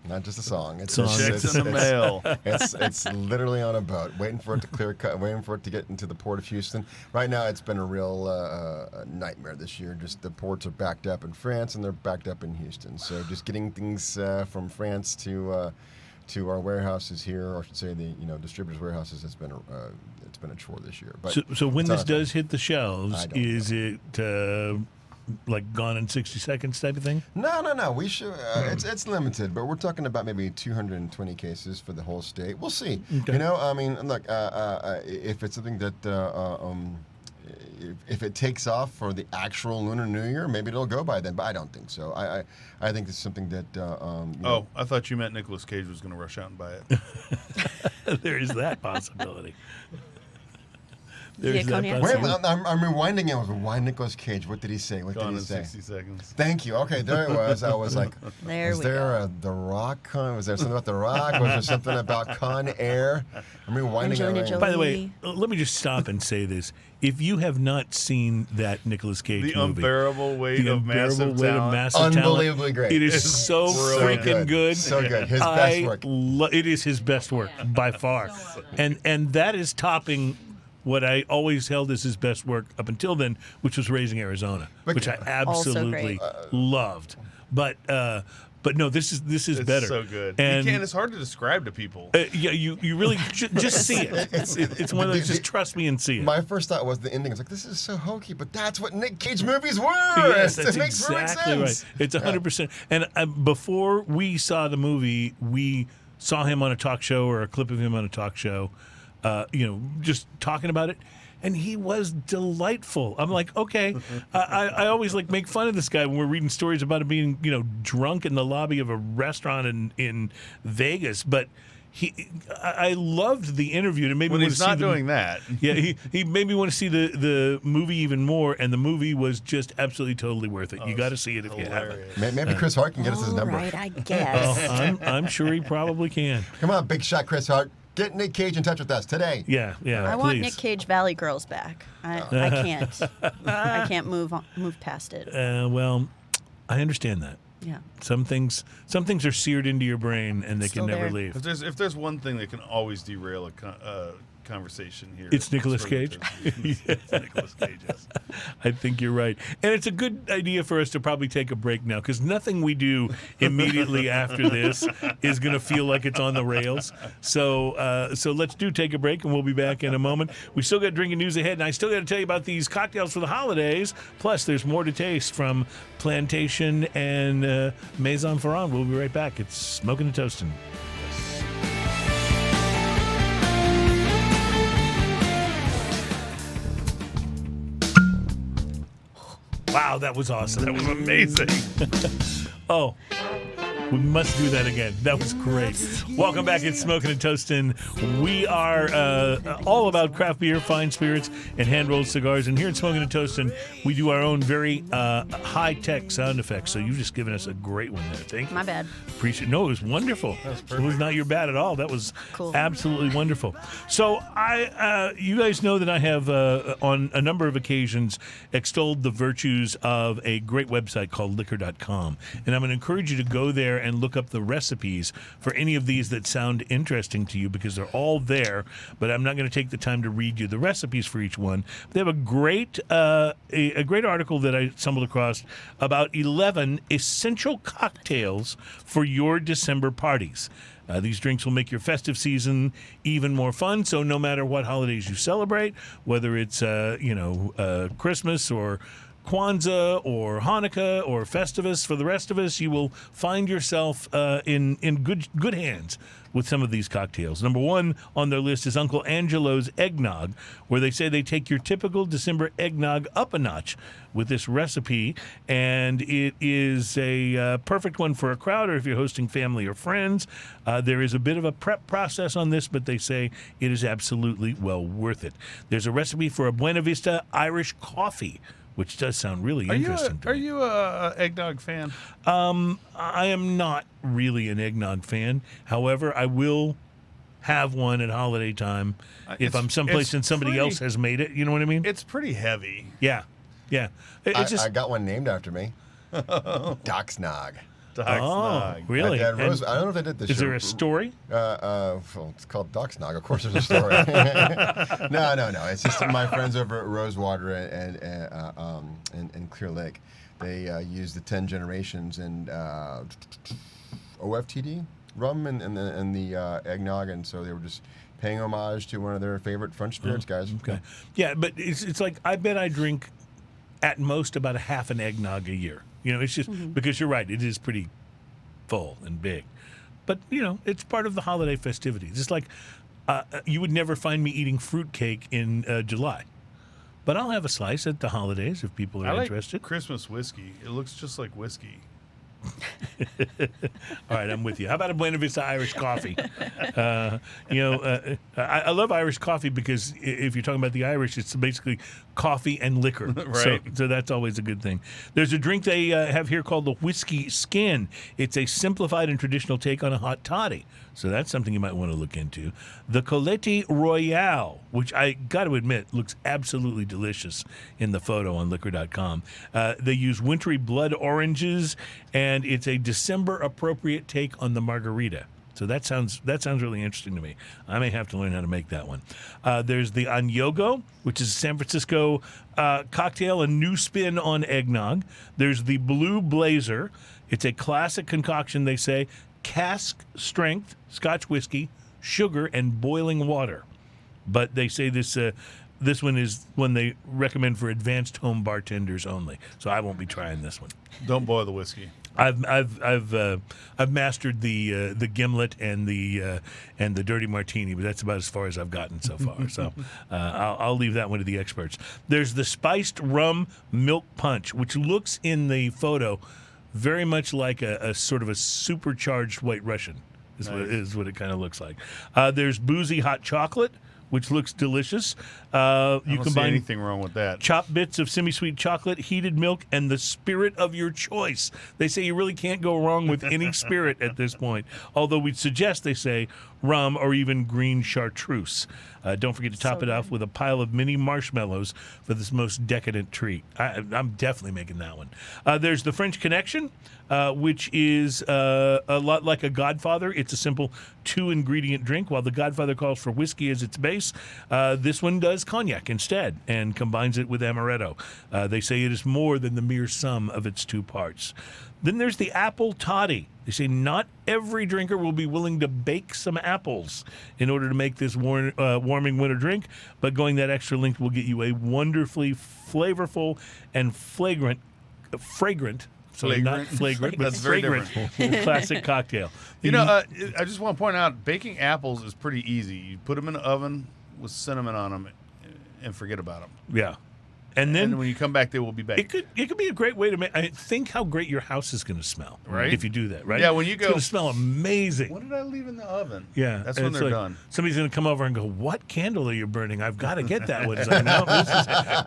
[SPEAKER 4] not just a song. It's
[SPEAKER 3] checks in the mail.
[SPEAKER 4] It's literally on a boat, waiting for it to clear cut, waiting for it to get into the port of Houston. Right now, it's been a real nightmare this year. Just the ports are backed up in France and they're backed up in Houston. So just getting things from France to our warehouses here, or I should say the distributors' warehouses, has been it's been a chore this year. But
[SPEAKER 2] so when this does hit the shelves, is it like gone in 60 seconds type of thing?
[SPEAKER 4] No. We should. It's limited, but we're talking about maybe 220 cases for the whole state. We'll see.
[SPEAKER 2] Okay.
[SPEAKER 4] I mean, look, if it's something that if it takes off for the actual Lunar New Year, maybe it'll go by then. But I don't think so. I think it's something that.
[SPEAKER 3] I thought you meant Nicolas Cage was going to rush out and buy it.
[SPEAKER 2] There is that possibility.
[SPEAKER 5] Wait,
[SPEAKER 4] I'm rewinding it. Why Nicolas Cage? What did he say? What
[SPEAKER 3] Gone
[SPEAKER 4] did he say?
[SPEAKER 3] in 60 seconds.
[SPEAKER 4] Thank you. Okay, there it was. I was like, was there The Rock? Was there something about The Rock? Was there something about Con Air? I'm rewinding it.
[SPEAKER 2] By the way, let me just stop and say this. If you have not seen that Nicolas Cage movie,
[SPEAKER 3] The Unbearable Weight of Massive Talent,
[SPEAKER 4] unbelievably great.
[SPEAKER 2] It is so freaking good.
[SPEAKER 4] So good. His best work.
[SPEAKER 2] It is his best work by far, and that is topping what I always held as his best work up until then, which was Raising Arizona, which I absolutely loved. But no, this is better.
[SPEAKER 3] So good.
[SPEAKER 2] And
[SPEAKER 3] it's hard to describe to people.
[SPEAKER 2] You really just see it. It's one of those. Just trust me and see it.
[SPEAKER 4] My first thought was the ending. I was like, this is so hokey, but that's what Nick Cage movies were.
[SPEAKER 2] Yes, that's
[SPEAKER 4] it makes
[SPEAKER 2] exactly
[SPEAKER 4] perfect sense.
[SPEAKER 2] Right. It's 100%. And before we saw the movie, we saw him on a talk show or a clip of him on a talk show, just talking about it. And he was delightful. I'm like, okay. I always make fun of this guy when we're reading stories about him being, drunk in the lobby of a restaurant in Vegas. But I loved the interview. And maybe
[SPEAKER 3] when he's not doing that.
[SPEAKER 2] Yeah, he made me want to see the movie even more. And the movie was just absolutely totally worth it. You got to see it if you haven't.
[SPEAKER 4] Maybe Chris Hart can get us his number.
[SPEAKER 5] Right, I guess.
[SPEAKER 2] I'm sure he probably can.
[SPEAKER 4] Come on, big shot, Chris Hart. Get Nick Cage in touch with us today.
[SPEAKER 2] Yeah.
[SPEAKER 5] I
[SPEAKER 2] please.
[SPEAKER 5] want Nick Cage Valley Girls back. I can't. I can't move past it.
[SPEAKER 2] Well, I understand that.
[SPEAKER 5] Yeah.
[SPEAKER 2] Some things are seared into your brain and they
[SPEAKER 5] Still
[SPEAKER 2] can never
[SPEAKER 5] there.
[SPEAKER 2] leave.
[SPEAKER 3] If there's one thing that can always derail a conversation here,
[SPEAKER 2] It's Nicolas Cage.
[SPEAKER 3] It's Nicolas Cage. Yes.
[SPEAKER 2] I think you're right. And it's a good idea for us to probably take a break now because nothing we do immediately after this is going to feel like it's on the rails. So let's take a break and we'll be back in a moment. We still got drinking news ahead, and I still got to tell you about these cocktails for the holidays. Plus, there's more to taste from Plantation and Maison Ferrand. We'll be right back. It's Smoking and Toasting. Wow, that was awesome. That was amazing. Oh, we must do that again. That was great. Welcome back. It's Smoking and Toasting. We are all about craft beer, fine spirits, and hand-rolled cigars. And here at Smoking and Toasting, we do our own very high-tech sound effects. So you've just given us a great one there. Thank you.
[SPEAKER 5] My bad.
[SPEAKER 2] Appreciate. No, it was wonderful. It was not your bad at all. That was
[SPEAKER 5] Cool.
[SPEAKER 2] Absolutely wonderful. So you guys know that I have on a number of occasions extolled the virtues of a great website called liquor.com, and I'm going to encourage you to go there and look up the recipes for any of these that sound interesting to you because they're all there. But I'm not going to take the time to read you the recipes for each one. They have a great a great article that I stumbled across about 11 essential cocktails for your December parties. These drinks will make your festive season even more fun. So no matter what holidays you celebrate, whether it's Christmas or Kwanzaa or Hanukkah or Festivus, for the rest of us, you will find yourself in good hands with some of these cocktails. Number one on their list is Uncle Angelo's Eggnog, where they say they take your typical December eggnog up a notch with this recipe, and it is a perfect one for a crowd or if you're hosting family or friends. There is a bit of a prep process on this, but they say it is absolutely well worth it. There's a recipe for a Buena Vista Irish coffee, which does sound really interesting.
[SPEAKER 3] Are you a eggnog fan?
[SPEAKER 2] I am not really an eggnog fan. However, I will have one at holiday time if I'm someplace and somebody else has made it. You know what I mean?
[SPEAKER 3] It's pretty heavy.
[SPEAKER 2] Yeah.
[SPEAKER 4] I got one named after me. Doxnog.
[SPEAKER 2] Oh, really?
[SPEAKER 4] I don't know if they did this.
[SPEAKER 2] Is there a story?
[SPEAKER 4] Well, it's called Doxnog. Of course, there's a story. No. It's just my friends over at Rosewater and Clear Lake. They use the 10 generations and OFTD rum and the eggnog, and so they were just paying homage to one of their favorite French spirits guys.
[SPEAKER 2] Okay. Yeah, but it's like I bet I drink at most about a half an eggnog a year. It's just because you're right. It is pretty full and big. But, it's part of the holiday festivities. It's like you would never find me eating fruitcake in July. But I'll have a slice at the holidays if people are interested.
[SPEAKER 3] Christmas whiskey. It looks just like whiskey.
[SPEAKER 2] All right, I'm with you. How about a Buena Vista Irish coffee? I love Irish coffee because if you're talking about the Irish, it's basically coffee and liquor.
[SPEAKER 3] Right.
[SPEAKER 2] So that's always a good thing. There's a drink they have here called the Whiskey Skin. It's a simplified and traditional take on a hot toddy. So that's something you might want to look into. The Colette Royale, which I got to admit looks absolutely delicious in the photo on liquor.com. They use wintry blood oranges, and it's a December-appropriate take on the margarita. So that sounds really interesting to me. I may have to learn how to make that one. There's the Añogo, which is a San Francisco cocktail, a new spin on eggnog. There's the Blue Blazer. It's a classic concoction, they say. Cask strength Scotch whiskey, sugar, and boiling water. But they say this one is one they recommend for advanced home bartenders only. So I won't be trying this one.
[SPEAKER 3] Don't boil the whiskey.
[SPEAKER 2] I've mastered the gimlet and the dirty martini, but that's about as far as I've gotten so far. So I'll leave that one to the experts. There's the spiced rum milk punch, which looks in the photo very much like a sort of a supercharged White Russian. Is what it kind of looks like. There's boozy hot chocolate, which looks delicious. You
[SPEAKER 3] don't see anything wrong with that.
[SPEAKER 2] Chopped bits of semi-sweet chocolate, heated milk, and the spirit of your choice. They say you really can't go wrong with any spirit at this point. Although we'd suggest, they say, rum or even green chartreuse. Don't forget to top it off with a pile of mini marshmallows for this most decadent treat. I'm definitely making that one. There's the French Connection, which is a lot like a Godfather. It's a simple 2-ingredient drink. While the Godfather calls for whiskey as its base, this one does cognac instead and combines it with amaretto. They say it is more than the mere sum of its two parts. Then there's the apple toddy. They say not every drinker will be willing to bake some apples in order to make this warming winter drink, but going that extra length will get you a wonderfully flavorful and fragrant, so not flagrant, but
[SPEAKER 3] That's very
[SPEAKER 2] fragrant classic cocktail.
[SPEAKER 3] You know, I just want to point out, baking apples is pretty easy. You put them in the oven with cinnamon on them and forget about them.
[SPEAKER 2] Yeah. And then
[SPEAKER 3] when you come back, they will be baked.
[SPEAKER 2] It could be a great way to make. Think how great your house is going to smell,
[SPEAKER 3] right?
[SPEAKER 2] If you do that, right?
[SPEAKER 3] Yeah, when you go,
[SPEAKER 2] it's going to smell amazing.
[SPEAKER 3] What did I leave in the oven?
[SPEAKER 2] Yeah,
[SPEAKER 3] that's when they're done.
[SPEAKER 2] Somebody's going to come over and go, "What candle are you burning? I've got to get that one." It's like, no,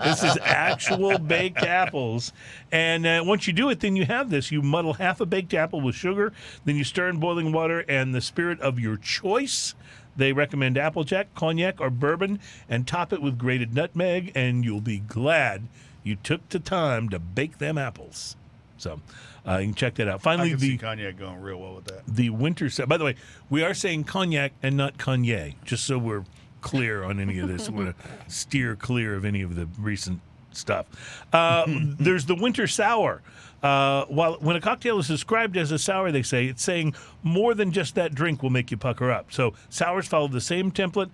[SPEAKER 2] this is actual baked apples. And once you do it, then you have this. You muddle half a baked apple with sugar, then you stir in boiling water and the spirit of your choice. They recommend Applejack, cognac, or bourbon, and top it with grated nutmeg, and you'll be glad you took the time to bake them apples. So you can check that out. Finally,
[SPEAKER 3] I can see cognac going real well with that.
[SPEAKER 2] The winter set. By the way, we are saying cognac and not Kanye, just so we're clear on any of this. We're going to steer clear of any of the recent stuff. There's the winter sour. When a cocktail is described as a sour, they say it's saying more than just that drink will make you pucker up. So sours follow the same template,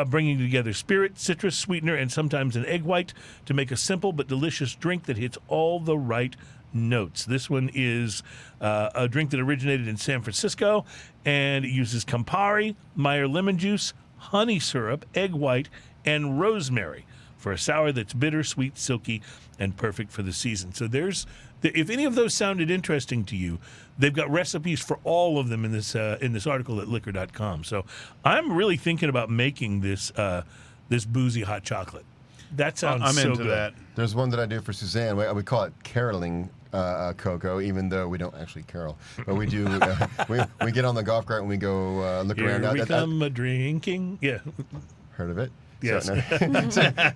[SPEAKER 2] bringing together spirit, citrus, sweetener, and sometimes an egg white to make a simple but delicious drink that hits all the right notes. This one is a drink that originated in San Francisco, and it uses Campari, Meyer lemon juice, honey syrup, egg white, and rosemary for a sour that's bitter, sweet, silky, and perfect for the season. So if any of those sounded interesting to you, they've got recipes for all of them in this article at liquor.com. So I'm really thinking about making this boozy hot chocolate. That sounds
[SPEAKER 3] I'm
[SPEAKER 2] so
[SPEAKER 3] into
[SPEAKER 2] good.
[SPEAKER 3] that.
[SPEAKER 4] There's one that I do for Suzanne. We call it caroling cocoa, even though we don't actually carol. But we do. We get on the golf cart and we go look around.
[SPEAKER 2] Here we come a drinking. Yeah.
[SPEAKER 4] Heard of it?
[SPEAKER 2] Yes.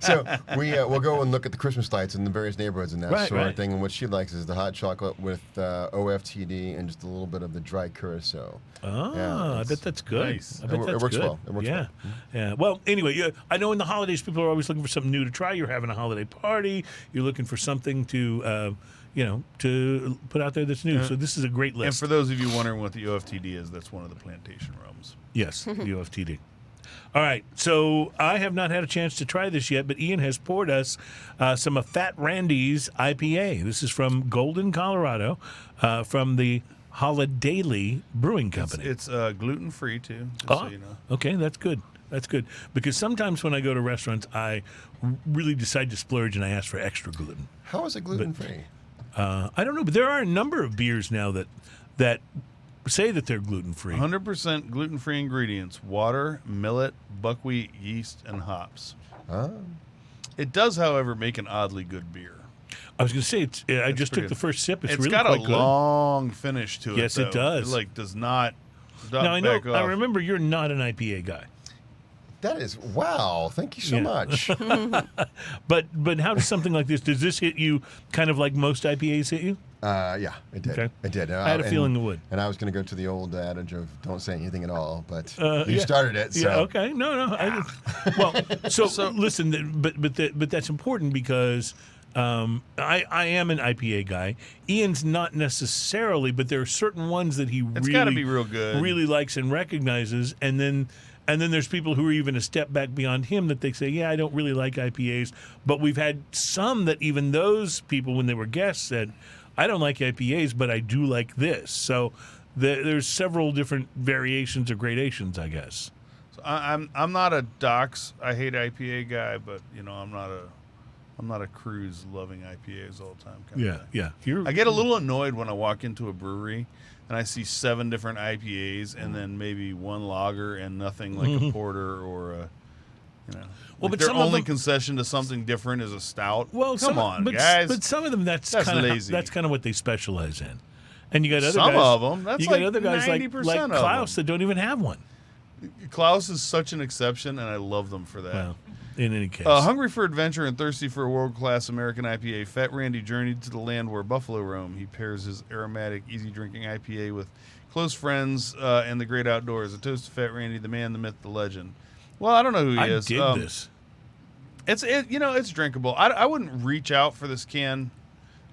[SPEAKER 4] So we'll go and look at the Christmas lights in the various neighborhoods and that sort of thing. And what she likes is the hot chocolate with OFTD and just a little bit of the dry curacao.
[SPEAKER 2] I bet that's good.
[SPEAKER 3] Nice.
[SPEAKER 2] I bet
[SPEAKER 4] It works
[SPEAKER 2] good.
[SPEAKER 4] well. It works well.
[SPEAKER 2] Yeah. Well, anyway, I know in the holidays people are always looking for something new to try. You're having a holiday party. You're looking for something to to put out there that's new. So this is a great list.
[SPEAKER 3] And for those of you wondering what the OFTD is, that's one of the plantation rums.
[SPEAKER 2] Yes, the OFTD. All right, so I have not had a chance to try this yet, but Ian has poured us some of Fat Randy's IPA. This is from Golden, Colorado, from the Holidaily Brewing Company.
[SPEAKER 3] It's gluten-free, too, just so you know.
[SPEAKER 2] Okay, that's good. That's good. Because sometimes when I go to restaurants, I really decide to splurge and I ask for extra gluten.
[SPEAKER 4] How is it gluten-free?
[SPEAKER 2] I don't know, but there are a number of beers now that say that they're gluten-free.
[SPEAKER 3] 100% gluten-free ingredients: water, millet, buckwheat, yeast, and hops. It does, however, make an oddly good beer.
[SPEAKER 2] I was going to say, I just took
[SPEAKER 3] good.
[SPEAKER 2] the first sip. It's really
[SPEAKER 3] got
[SPEAKER 2] quite
[SPEAKER 3] a
[SPEAKER 2] good.
[SPEAKER 3] long finish to it.
[SPEAKER 2] Yes, it
[SPEAKER 3] though.
[SPEAKER 2] does.
[SPEAKER 3] It does not.
[SPEAKER 2] Now I know.
[SPEAKER 3] Back off.
[SPEAKER 2] I remember you're not an IPA guy.
[SPEAKER 4] That is wow! Thank you so much.
[SPEAKER 2] But how does something like this? Does this hit you kind of like most IPAs hit you?
[SPEAKER 4] Yeah, it did.
[SPEAKER 2] Okay.
[SPEAKER 4] It did.
[SPEAKER 2] I had a feeling it would.
[SPEAKER 4] And I was going to go to the old adage of "don't say anything at all," but you started it. So.
[SPEAKER 2] Yeah. Okay. No. So listen. But that's important because I am an IPA guy. Ian's not necessarily, but there are certain ones that he
[SPEAKER 3] It's gotta be real good.
[SPEAKER 2] really likes and recognizes, and then there's people who are even a step back beyond him that they say, yeah, I don't really like IPAs. But we've had some that even those people, when they were guests, said, I don't like IPAs, but I do like this. So there's several different variations or gradations, I guess.
[SPEAKER 3] So I'm not a Docs. I hate IPA guy, but I'm not a cruise loving IPAs all the time.
[SPEAKER 2] Yeah.
[SPEAKER 3] I get a little annoyed when I walk into a brewery and I see 7 different IPAs and then maybe one lager and nothing like a porter or a,
[SPEAKER 2] Well, but
[SPEAKER 3] their
[SPEAKER 2] some of
[SPEAKER 3] only
[SPEAKER 2] them-
[SPEAKER 3] concession to something different is a stout.
[SPEAKER 2] Well,
[SPEAKER 3] come on, guys.
[SPEAKER 2] But some of them, that's
[SPEAKER 3] That's
[SPEAKER 2] kind of
[SPEAKER 3] lazy.
[SPEAKER 2] that's kind of what they specialize in. And you got other
[SPEAKER 3] Some
[SPEAKER 2] guys.
[SPEAKER 3] of them. That's
[SPEAKER 2] you got
[SPEAKER 3] like
[SPEAKER 2] other guys like
[SPEAKER 3] 90% of
[SPEAKER 2] Klaus
[SPEAKER 3] them.
[SPEAKER 2] that don't even have one.
[SPEAKER 3] Klaus is such an exception, and I love them for that.
[SPEAKER 2] Well, in any case,
[SPEAKER 3] Hungry for adventure and thirsty for a world-class American IPA, Fat Randy journeyed to the land where buffalo roam. He pairs his aromatic, easy-drinking IPA with close friends and the great outdoors. A toast to Fat Randy, the man, the myth, the legend. Well, I don't know who he
[SPEAKER 2] I
[SPEAKER 3] is.
[SPEAKER 2] dig this.
[SPEAKER 3] It's drinkable. I wouldn't reach out for this can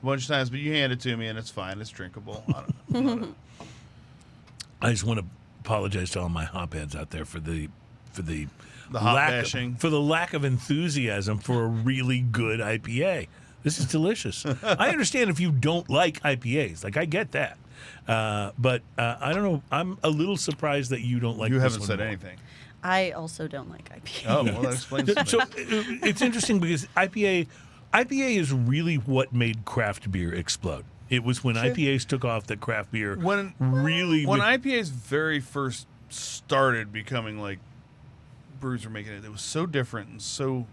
[SPEAKER 3] a bunch of times, but you hand it to me, and it's fine. It's drinkable.
[SPEAKER 2] I just want to apologize to all my hopheads out there for the
[SPEAKER 3] hop
[SPEAKER 2] lack
[SPEAKER 3] bashing.
[SPEAKER 2] for the lack of enthusiasm for a really good IPA. This is delicious. I understand if you don't like IPAs, like I get that, but I don't know. I'm a little surped that you don't like.
[SPEAKER 3] You
[SPEAKER 2] this
[SPEAKER 3] haven't
[SPEAKER 2] one
[SPEAKER 3] said
[SPEAKER 2] more.
[SPEAKER 3] anything.
[SPEAKER 5] I also don't like IPA.
[SPEAKER 3] Oh, well, that explains it.
[SPEAKER 2] So it's interesting because IPA is really what made craft beer explode. It was when IPAs took off that craft beer
[SPEAKER 3] When IPAs very first started becoming like brews were making it, it was so different and so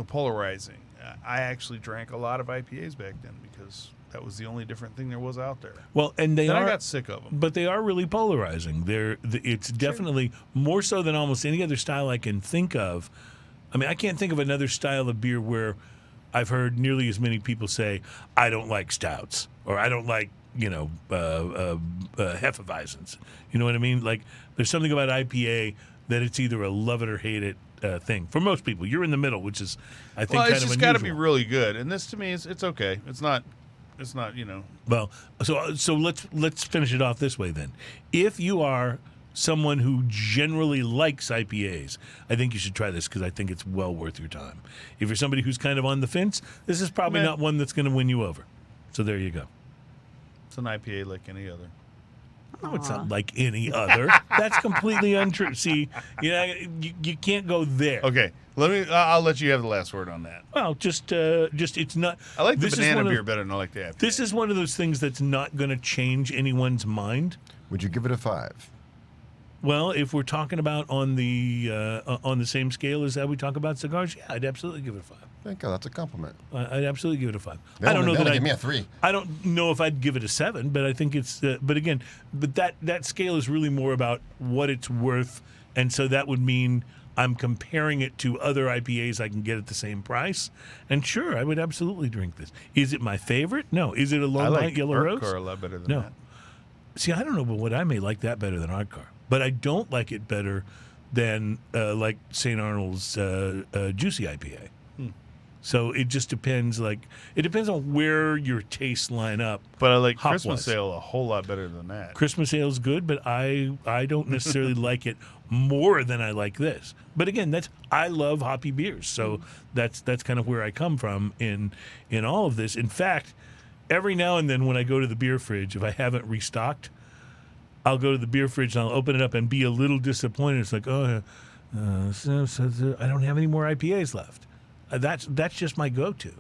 [SPEAKER 3] polarizing. I actually drank a lot of IPAs back then because that was the only different thing there was out there.
[SPEAKER 2] Well, and
[SPEAKER 3] I got sick of them.
[SPEAKER 2] but they are really polarizing. It's definitely more so than almost any other style I can think of. I mean, I can't think of another style of beer where I've heard nearly as many people say, I don't like stouts, or I don't like, Hefeweizens. You know what I mean? Like, there's something about IPA that it's either a love it or hate it thing. For most people, you're in the middle, which is, I think, kind
[SPEAKER 3] it's
[SPEAKER 2] of
[SPEAKER 3] just
[SPEAKER 2] unusual.
[SPEAKER 3] got to be really good. And this, to me, it's okay. It's not.
[SPEAKER 2] Well, so let's finish it off this way then. If you are someone who generally likes IPAs, I think you should try this because I think it's well worth your time. If you're somebody who's kind of on the fence, this is probably not one that's going to win you over. So there you go.
[SPEAKER 3] It's an IPA like any other.
[SPEAKER 2] No, it's not like any other. That's completely untrue. See, you can't go there.
[SPEAKER 3] Okay, I'll let you have the last word on that.
[SPEAKER 2] Well, just it's not.
[SPEAKER 3] I like the
[SPEAKER 2] this is
[SPEAKER 3] banana
[SPEAKER 2] one of-
[SPEAKER 3] beer better than I like the IPA.
[SPEAKER 2] This is one of those things that's not going to change anyone's mind.
[SPEAKER 4] Would you give it a 5?
[SPEAKER 2] Well, if we're talking about on the same scale as how we talk about cigars, yeah, I'd absolutely give it a 5.
[SPEAKER 4] Thank God, that's a compliment.
[SPEAKER 2] I'd absolutely give it a 5.
[SPEAKER 4] They
[SPEAKER 2] I don't know
[SPEAKER 4] only
[SPEAKER 2] that
[SPEAKER 4] give me a 3.
[SPEAKER 2] I don't know if I'd give it a 7, but I think it's. But again, that scale is really more about what it's worth, and so that would mean I'm comparing it to other IPAs I can get at the same price. And sure, I would absolutely drink this. Is it my favorite? No. Is it a
[SPEAKER 3] I
[SPEAKER 2] Long
[SPEAKER 3] like
[SPEAKER 2] Night Yellow
[SPEAKER 3] Art
[SPEAKER 2] Rose?
[SPEAKER 3] Car a lot better than
[SPEAKER 2] No.
[SPEAKER 3] that.
[SPEAKER 2] See, I don't know, but what I may like that better than Art Car. But I don't like it better than like St. Arnold's Juicy IPA. So it just depends. It depends on where your tastes line up.
[SPEAKER 3] But I like
[SPEAKER 2] hop-wise.
[SPEAKER 3] Christmas Ale a whole lot better than that.
[SPEAKER 2] Christmas Ale's good, but I don't necessarily like it more than I like this. But again, I love hoppy beers, so that's kind of where I come from in all of this. In fact, every now and then when I go to the beer fridge, if I haven't restocked, I'll go to the beer fridge and I'll open it up and be a little disappointed. It's like, I don't have any more IPAs left. That's just my go-to,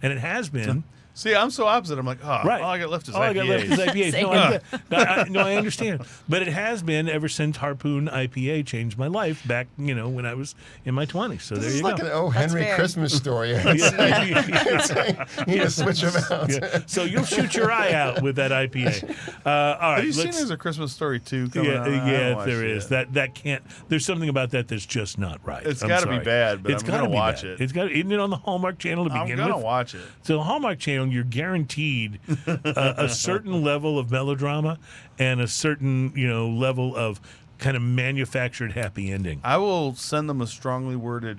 [SPEAKER 2] and it has been.
[SPEAKER 3] See, I'm so opposite. I'm like,
[SPEAKER 2] Right.
[SPEAKER 3] all I got left is
[SPEAKER 2] All
[SPEAKER 3] IPAs.
[SPEAKER 2] I got left is IPAs. No, I understand. But it has been ever since Harpoon IPA changed my life back, when I was in my 20s. So
[SPEAKER 4] This
[SPEAKER 2] there
[SPEAKER 4] is
[SPEAKER 2] you
[SPEAKER 4] like
[SPEAKER 2] go.
[SPEAKER 4] an O. Henry
[SPEAKER 5] fair.
[SPEAKER 4] Christmas story. It's like, you need to switch them out.
[SPEAKER 2] Yeah. So you'll shoot your eye out with that IPA. All right.
[SPEAKER 3] Have you seen There's a Christmas Story 2 coming out? I haven't
[SPEAKER 2] Yeah,
[SPEAKER 3] watched
[SPEAKER 2] there
[SPEAKER 3] it
[SPEAKER 2] is.
[SPEAKER 3] yet.
[SPEAKER 2] That can't. There's something about that that's just not right.
[SPEAKER 3] It's
[SPEAKER 2] I'm
[SPEAKER 3] gotta be
[SPEAKER 2] sorry.
[SPEAKER 3] bad, but
[SPEAKER 2] It's
[SPEAKER 3] I'm
[SPEAKER 2] gotta
[SPEAKER 3] gonna
[SPEAKER 2] be
[SPEAKER 3] watch
[SPEAKER 2] bad.
[SPEAKER 3] it.
[SPEAKER 2] It's got. Isn't it on the Hallmark Channel to
[SPEAKER 3] I'm
[SPEAKER 2] begin
[SPEAKER 3] gonna
[SPEAKER 2] with?
[SPEAKER 3] watch it.
[SPEAKER 2] So the Hallmark Channel, you're guaranteed a certain level of melodrama and a certain level of kind of manufactured happy ending.
[SPEAKER 3] I will send them a strongly worded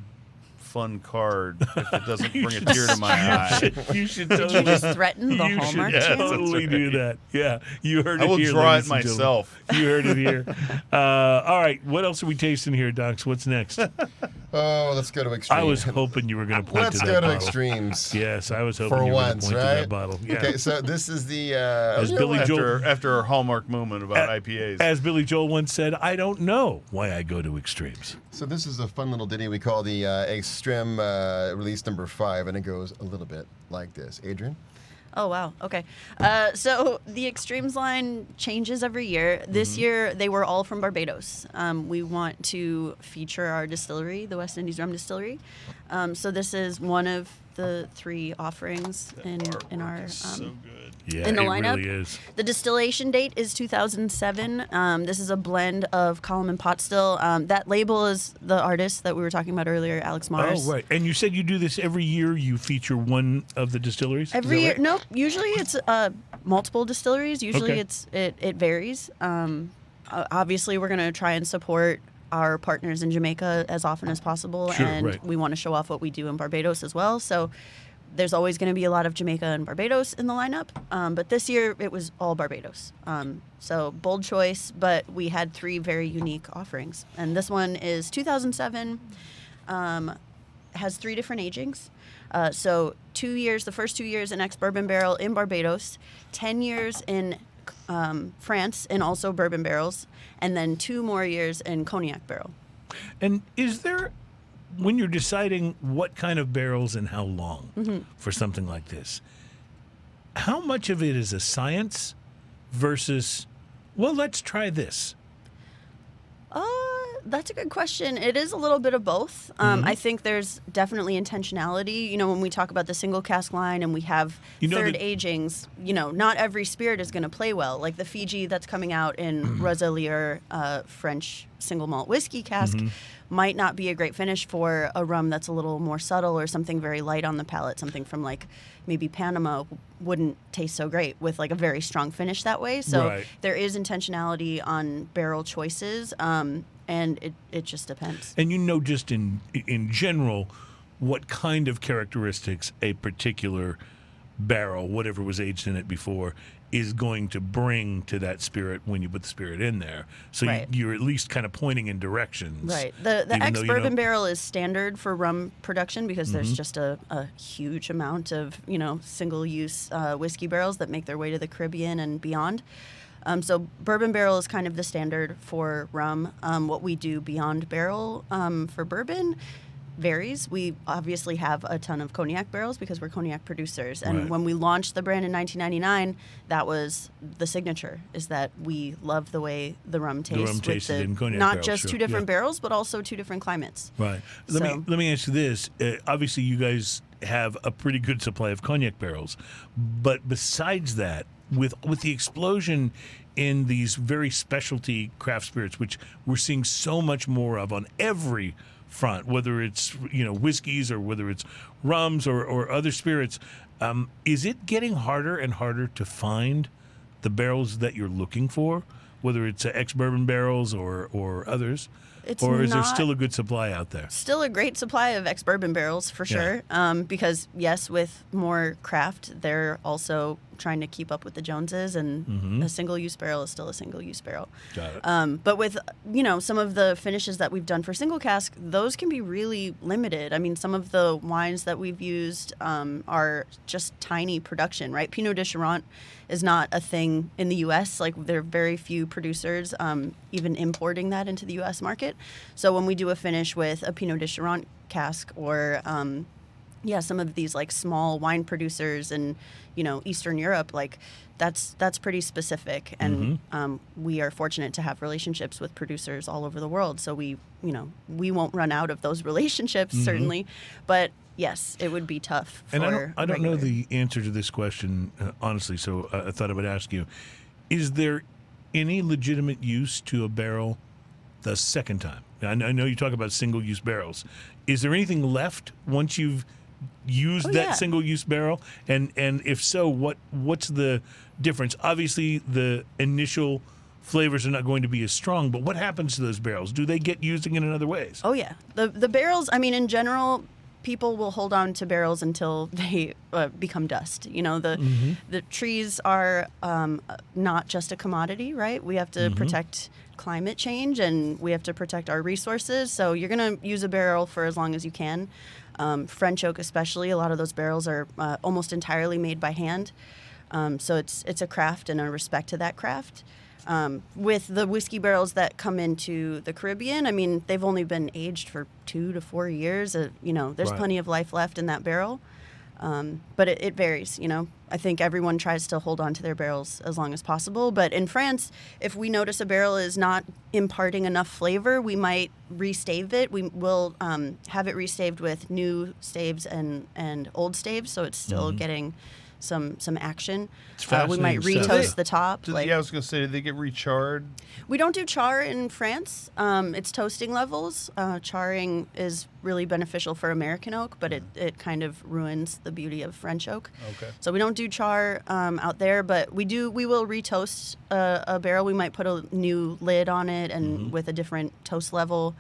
[SPEAKER 3] fun card if it doesn't bring a tear to my eye.
[SPEAKER 2] You should
[SPEAKER 5] Did you
[SPEAKER 2] totally.
[SPEAKER 5] just threaten the
[SPEAKER 2] You
[SPEAKER 5] Hallmark
[SPEAKER 2] should
[SPEAKER 5] Channel?
[SPEAKER 2] totally do that. Yeah, you heard
[SPEAKER 3] I
[SPEAKER 2] it
[SPEAKER 3] will
[SPEAKER 2] here.
[SPEAKER 3] draw
[SPEAKER 2] ladies
[SPEAKER 3] it
[SPEAKER 2] and gentlemen.
[SPEAKER 3] myself.
[SPEAKER 2] You heard it here. All right, what else are we tasting here, Docs? What's next?
[SPEAKER 4] Oh, let's go to extremes.
[SPEAKER 2] I was hoping you were going to point
[SPEAKER 4] Let's
[SPEAKER 2] to
[SPEAKER 4] go
[SPEAKER 2] that
[SPEAKER 4] to
[SPEAKER 2] bottle.
[SPEAKER 4] extremes.
[SPEAKER 2] Yes, I was hoping
[SPEAKER 4] For
[SPEAKER 2] you were going
[SPEAKER 4] once,
[SPEAKER 2] to point to
[SPEAKER 4] right?
[SPEAKER 2] that bottle. Yeah.
[SPEAKER 4] Okay, so this is the
[SPEAKER 2] As Billy Joel,
[SPEAKER 3] After our hallmark moment about IPAs.
[SPEAKER 2] as Billy Joel once said, I don't know why I go to extremes.
[SPEAKER 4] So this is a fun little ditty we call the Extreme release number 5, and it goes a little bit like this. Adrian?
[SPEAKER 5] Oh, wow. Okay. So the Extremes line changes every year. This year, they were all from Barbados. We want to feature our distillery, the West Indies Rum Distillery. So this is one of the 3 offerings in our
[SPEAKER 3] so good.
[SPEAKER 2] Yeah,
[SPEAKER 5] in the
[SPEAKER 2] it
[SPEAKER 5] lineup.
[SPEAKER 2] really is.
[SPEAKER 5] The distillation date is 2007. This is a blend of column and pot still. That label is the artist that we were talking about earlier, Alex Mars.
[SPEAKER 2] Oh, right. And you said you do this every year. You feature one of the distilleries?
[SPEAKER 5] Every
[SPEAKER 2] Is
[SPEAKER 5] year,
[SPEAKER 2] that right?
[SPEAKER 5] no. Usually it's multiple distilleries. Usually
[SPEAKER 2] Okay.
[SPEAKER 5] it varies. Obviously, we're going to try and support our partners in Jamaica as often as possible,
[SPEAKER 2] Sure,
[SPEAKER 5] and
[SPEAKER 2] right.
[SPEAKER 5] we want to show off what we do in Barbados as well. So there's always going to be a lot of Jamaica and Barbados in the lineup, but this year it was all Barbados. So bold choice, but we had 3 very unique offerings, and this one is 2007. Has 3 different agings. So 2 years, the first 2 years in ex-bourbon barrel in Barbados, 10 years in France in also bourbon barrels, and then 2 more years in cognac barrel.
[SPEAKER 2] And is there, when you're deciding what kind of barrels and how long for something like this, how much of it is a science versus, well, let's try this?
[SPEAKER 5] That's a good question. It is a little bit of both. I think there's definitely intentionality. You know, when we talk about the single cask line and we have third agings, you know, not every spirit is going to play well. Like the Fiji that's coming out in Roselier French single malt whiskey cask might not be a great finish for a rum that's a little more subtle or something very light on the palate. Something from like maybe Panama wouldn't taste so great with like a very strong finish that way. So there is intentionality on barrel choices. And it just depends.
[SPEAKER 2] And you know, just in general, what kind of characteristics a particular barrel, whatever was aged in it before, is going to bring to that spirit when you put the spirit in there. So you're at least kind of pointing in directions.
[SPEAKER 5] Right. The ex-bourbon barrel is standard for rum production because there's just a huge amount of, you know, single-use whiskey barrels that make their way to the Caribbean and beyond. So bourbon barrel is kind of the standard for rum. What we do beyond barrel for bourbon varies. We obviously have a ton of cognac barrels because we're cognac producers. And when we launched the brand in 1999, that was the signature, is that we love the way the rum tastes.
[SPEAKER 2] The rum tasted in cognac
[SPEAKER 5] not
[SPEAKER 2] barrels,
[SPEAKER 5] just 2 different barrels, but also 2 different climates.
[SPEAKER 2] Right. Let me ask you this. Obviously, you guys have a pretty good supply of cognac barrels. But besides that, with the explosion in these very specialty craft spirits, which we're seeing so much more of on every front, whether it's, you know, whiskeys or whether it's rums or other spirits, is it getting harder and harder to find the barrels that you're looking for, whether it's ex-bourbon barrels or others? Or is there still a good supply out there?
[SPEAKER 5] Still a great supply of ex-bourbon barrels for sure. Because yes, with more craft, they're also trying to keep up with the Joneses, and a single-use barrel is still a single-use barrel.
[SPEAKER 2] Got it.
[SPEAKER 5] But with, you know, some of the finishes that we've done for single cask, those can be really limited. I mean, some of the wines that we've used are just tiny production, right? Pinot de Charente is not a thing in the U.S. Like, there are very few producers even importing that into the U.S. market. So when we do a finish with a Pinot de Charente cask or some of these like small wine producers in, you know, Eastern Europe, like that's pretty specific. And we are fortunate to have relationships with producers all over the world. So we won't run out of those relationships, certainly. But yes, it would be tough for
[SPEAKER 2] And I don't know
[SPEAKER 5] regular.
[SPEAKER 2] the answer to this question, honestly, so I thought I would ask you. Is there any legitimate use to a barrel the second time? I know you talk about single-use barrels. Is there anything left once you've used that single-use barrel? And if so, what's the difference? Obviously, the initial flavors are not going to be as strong, but what happens to those barrels? Do they get used again in other ways?
[SPEAKER 5] Oh, yeah. The barrels, I mean, in general, people will hold on to barrels until they become dust. You know, the trees are not just a commodity, right? We have to protect climate change, and we have to protect our resources. So you're going to use a barrel for as long as you can. French oak especially, a lot of those barrels are almost entirely made by hand. So it's a craft and a respect to that craft. With the whiskey barrels that come into the Caribbean, I mean, they've only been aged for 2 to 4 years. There's
[SPEAKER 2] Right.
[SPEAKER 5] plenty of life left in that barrel. But it varies, I think everyone tries to hold on to their barrels as long as possible. But in France, if we notice a barrel is not imparting enough flavor, we might restave it. We will have it restaved with new staves and old staves, so it's still getting some action.
[SPEAKER 2] It's
[SPEAKER 5] We might
[SPEAKER 2] fascinating stuff.
[SPEAKER 5] retoast the top.
[SPEAKER 3] I was going to say, did they get recharred?
[SPEAKER 5] We don't do char in France. It's toasting levels. Charring is really beneficial for American oak, but it kind of ruins the beauty of French oak.
[SPEAKER 3] Okay.
[SPEAKER 5] So we don't do char out there, but we will retoast a barrel. We might put a new lid on it and with a different toast level.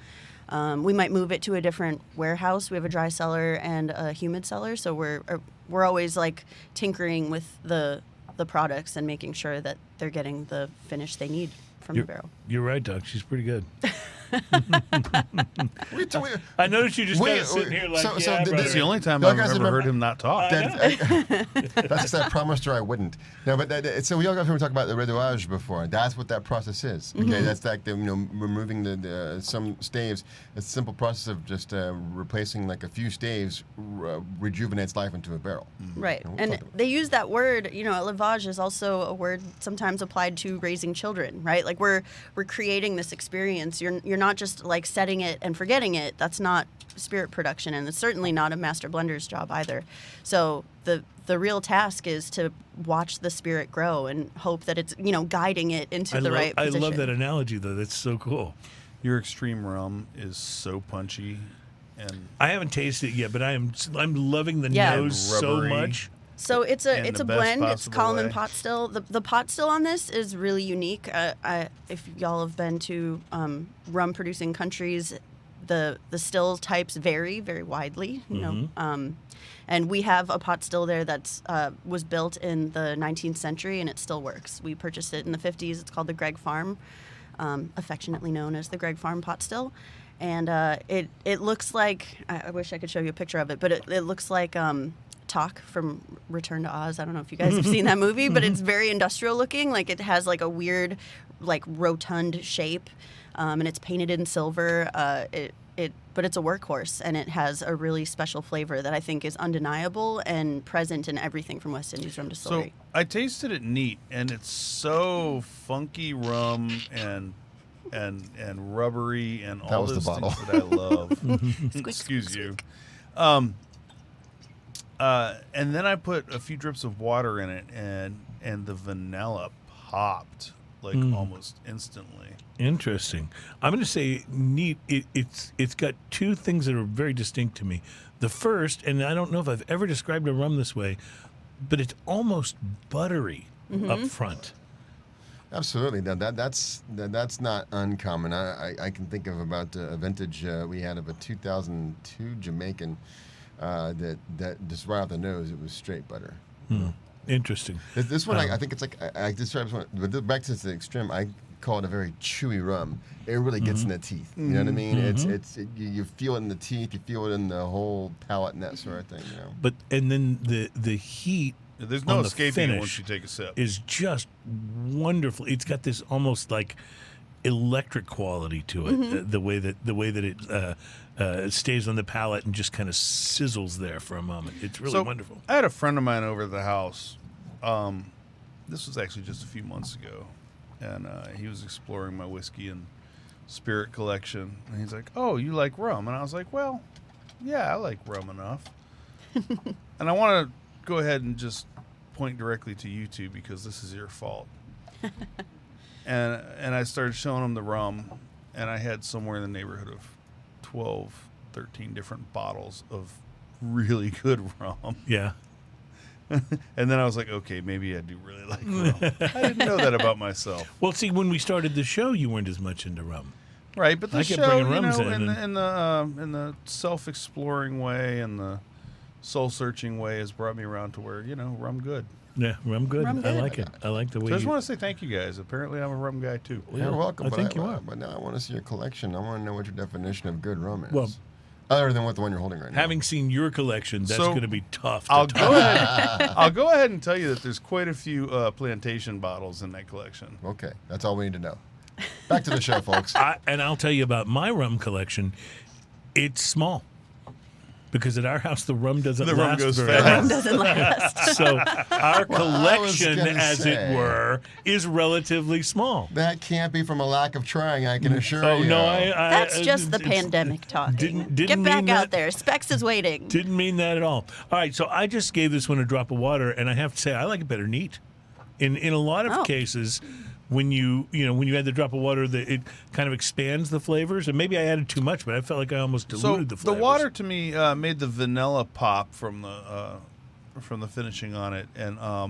[SPEAKER 5] We might move it to a different warehouse. We have a dry cellar and a humid cellar, so we're always like tinkering with the products and making sure that they're getting the finish they need from the barrel.
[SPEAKER 2] You're right, Doc. She's pretty good.
[SPEAKER 4] We- we-
[SPEAKER 2] I noticed you just
[SPEAKER 4] Wait,
[SPEAKER 2] kind of sitting here like,
[SPEAKER 4] so
[SPEAKER 2] yeah,
[SPEAKER 4] did
[SPEAKER 2] brother.
[SPEAKER 3] It's the only time
[SPEAKER 4] No,
[SPEAKER 3] I've
[SPEAKER 4] guys,
[SPEAKER 3] ever
[SPEAKER 4] remember-
[SPEAKER 3] heard him not talk.
[SPEAKER 4] That's because I promised her I wouldn't. No, but so we all got to talk about the redouage before. That's what that process is. Okay, that's like removing the some staves. It's a simple process of just replacing like a few staves rejuvenates life into a barrel.
[SPEAKER 5] Right.
[SPEAKER 4] we'll
[SPEAKER 5] And
[SPEAKER 4] talk about
[SPEAKER 5] they use that word, élevage is also a word sometimes applied to raising children, right? Like we're creating this experience. You're not just like setting it and forgetting it. That's not spirit production, and it's certainly not a master blender's job either. So the real task is to watch the spirit grow and hope that it's, guiding it into the right
[SPEAKER 2] I
[SPEAKER 5] position.
[SPEAKER 2] love that analogy, though. That's so cool.
[SPEAKER 3] Your extreme rum is so punchy, and
[SPEAKER 2] I haven't tasted it yet, but I'm loving the
[SPEAKER 5] Yeah.
[SPEAKER 2] nose so
[SPEAKER 3] Rubbery.
[SPEAKER 2] much.
[SPEAKER 5] So it's
[SPEAKER 3] in
[SPEAKER 5] a
[SPEAKER 3] the best
[SPEAKER 5] blend. It's
[SPEAKER 3] possible
[SPEAKER 5] column
[SPEAKER 3] way.
[SPEAKER 5] and pot still. The pot still on this is really unique. If y'all have been to rum producing countries, the still types vary very widely. And we have a pot still there that's was built in the 19th century and it still works. We purchased it in the 50s. It's called the GREG Farm, affectionately known as the GREG Farm pot still. And it looks like, I wish I could show you a picture of it, but it looks like Talk from Return to Oz. I don't know if you guys have seen that movie, but it's very industrial looking. Like it has like a weird, like rotund shape, and it's painted in silver. But it's a workhorse, and it has a really special flavor that I think is undeniable and present in everything from West Indies Rum
[SPEAKER 3] so
[SPEAKER 5] Distillery.
[SPEAKER 3] I tasted it neat, and it's so funky rum and rubbery and
[SPEAKER 4] That
[SPEAKER 3] all
[SPEAKER 4] was the
[SPEAKER 3] those
[SPEAKER 4] bottle.
[SPEAKER 3] things that I love. Excuse you. And then I put a few drips of water in it, and the vanilla popped like almost instantly.
[SPEAKER 2] Interesting. I'm going to say neat. It's got two things that are very distinct to me. The first, and I don't know if I've ever described a rum this way, but it's almost buttery up front.
[SPEAKER 4] Absolutely. Now that's not uncommon. I can think of about a vintage we had of a 2002 Jamaican that just right off the nose it was straight butter.
[SPEAKER 2] Interesting.
[SPEAKER 4] This one I think it's like I describe this one, but back to the extreme. I call it a very chewy rum. It really gets in the teeth. You know what I mean? You feel it in the teeth. You feel it in the whole palate and that sort of thing.
[SPEAKER 2] But and then the heat.
[SPEAKER 3] There's no
[SPEAKER 2] on the
[SPEAKER 3] escaping it
[SPEAKER 2] finish
[SPEAKER 3] once you take a sip.
[SPEAKER 2] is just wonderful. It's got this almost like electric quality to it. The way that it stays on the palate and just kind of sizzles there for a moment. It's really wonderful.
[SPEAKER 3] I had a friend of mine over at the house. This was actually just a few months ago, and he was exploring my whiskey and spirit collection. And he's like, "Oh, you like rum?" And I was like, "Well, yeah, I like rum enough." And I want to go ahead and just point directly to you two because this is your fault. And I started showing him the rum, and I had somewhere in the neighborhood of 12, 13 different bottles of really good rum.
[SPEAKER 2] Yeah.
[SPEAKER 3] And then I was like, okay, maybe I do really like rum. I didn't know that about myself.
[SPEAKER 2] Well, see, when we started the show, you weren't as much into rum.
[SPEAKER 3] Right, but the
[SPEAKER 2] I kept
[SPEAKER 3] show,
[SPEAKER 2] bringing rums
[SPEAKER 3] in the self-exploring way and the soul-searching way has brought me around to where, rum good.
[SPEAKER 2] Yeah, rum good.
[SPEAKER 5] Rum
[SPEAKER 2] I
[SPEAKER 5] good.
[SPEAKER 2] like it. I like the way
[SPEAKER 3] So I just
[SPEAKER 2] you...
[SPEAKER 3] want to say thank you guys. Apparently, I'm a rum guy too.
[SPEAKER 4] Well, you're welcome.
[SPEAKER 2] I
[SPEAKER 4] but
[SPEAKER 2] think you are.
[SPEAKER 4] But now I want to see your collection. I want to know what your definition of good rum is.
[SPEAKER 2] Well,
[SPEAKER 4] other than what the one you're holding right now.
[SPEAKER 2] Having seen your collection, that's
[SPEAKER 3] So,
[SPEAKER 2] going to be tough.
[SPEAKER 3] I'll
[SPEAKER 2] to
[SPEAKER 3] go ahead. I'll go ahead and tell you that there's quite a few Plantation bottles in that collection.
[SPEAKER 4] Okay, that's all we need to know. Back to the show, folks.
[SPEAKER 2] And I'll tell you about my rum collection. It's small. Because at our house, the rum doesn't
[SPEAKER 3] The rum
[SPEAKER 2] last
[SPEAKER 3] goes
[SPEAKER 2] very
[SPEAKER 3] fast.
[SPEAKER 2] long.
[SPEAKER 5] Rum doesn't last.
[SPEAKER 2] So our collection,
[SPEAKER 4] gonna
[SPEAKER 2] as
[SPEAKER 4] say.
[SPEAKER 2] it were, is relatively small.
[SPEAKER 4] That can't be from a lack of trying, I can assure
[SPEAKER 2] Oh,
[SPEAKER 4] you.
[SPEAKER 2] no,
[SPEAKER 5] That's just the
[SPEAKER 2] it's-
[SPEAKER 5] pandemic talking.
[SPEAKER 2] didn't
[SPEAKER 5] Get
[SPEAKER 2] mean
[SPEAKER 5] back
[SPEAKER 2] that.
[SPEAKER 5] out there. Specs is waiting.
[SPEAKER 2] Didn't mean that at all. All right, so I just gave this one a drop of water, and I have to say I like it better neat. In a lot of
[SPEAKER 5] Oh.
[SPEAKER 2] cases, when you add the drop of water, it kind of expands the flavors. And maybe I added too much, but I felt like I almost
[SPEAKER 3] So
[SPEAKER 2] diluted the
[SPEAKER 3] the
[SPEAKER 2] flavors.
[SPEAKER 3] water to me made the vanilla pop from the finishing on it, and I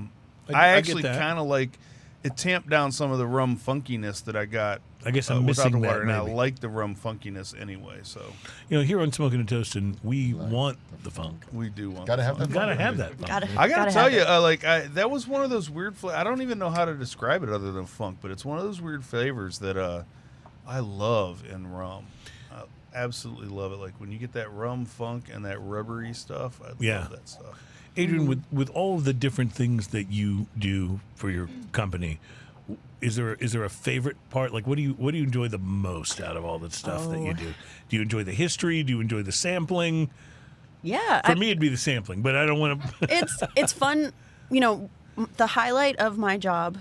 [SPEAKER 2] get
[SPEAKER 3] actually
[SPEAKER 2] that.
[SPEAKER 3] kind of like it tamped down some of the rum funkiness that I got.
[SPEAKER 2] I guess I'm
[SPEAKER 3] without
[SPEAKER 2] missing
[SPEAKER 3] the water,
[SPEAKER 2] that,
[SPEAKER 3] and I
[SPEAKER 2] maybe.
[SPEAKER 3] like the rum funkiness anyway. So
[SPEAKER 2] Here on Smoking and Toasting, we want the funk.
[SPEAKER 3] we do want.
[SPEAKER 4] Gotta
[SPEAKER 3] the
[SPEAKER 4] have
[SPEAKER 3] funk.
[SPEAKER 4] that.
[SPEAKER 2] Gotta have that funk.
[SPEAKER 3] I gotta tell
[SPEAKER 5] have
[SPEAKER 3] you,
[SPEAKER 5] it.
[SPEAKER 3] that was one of those weird. I don't even know how to describe it other than funk, but it's one of those weird flavors that I love in rum. I absolutely love it. Like when you get that rum funk and that rubbery stuff. I love that stuff.
[SPEAKER 2] Adrian, with all of the different things that you do for your company, is there a favorite part? Like, what do you enjoy the most out of all the stuff that you do? Do you enjoy the history? Do you enjoy the sampling?
[SPEAKER 5] Yeah.
[SPEAKER 2] For me, it'd be the sampling, but I don't want to.
[SPEAKER 5] It's fun. The highlight of my job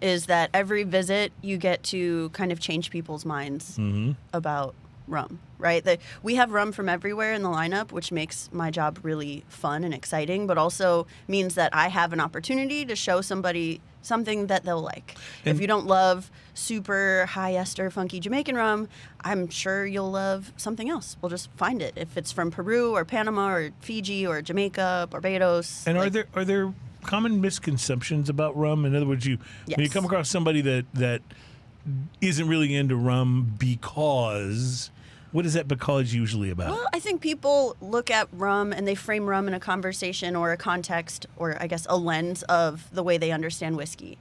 [SPEAKER 5] is that every visit you get to kind of change people's minds about rum, right? We have rum from everywhere in the lineup, which makes my job really fun and exciting, but also means that I have an opportunity to show somebody something that they'll like. If you don't love super high ester funky Jamaican rum, I'm sure you'll love something else. We'll just find it. If it's from Peru or Panama or Fiji or Jamaica, Barbados.
[SPEAKER 2] And are there common misconceptions about rum? In other words, when you
[SPEAKER 5] Yes.
[SPEAKER 2] come across somebody that isn't really into rum because, what is that because usually about?
[SPEAKER 5] Well, I think people look at rum and they frame rum in a conversation or a context or I guess a lens of the way they understand whiskey.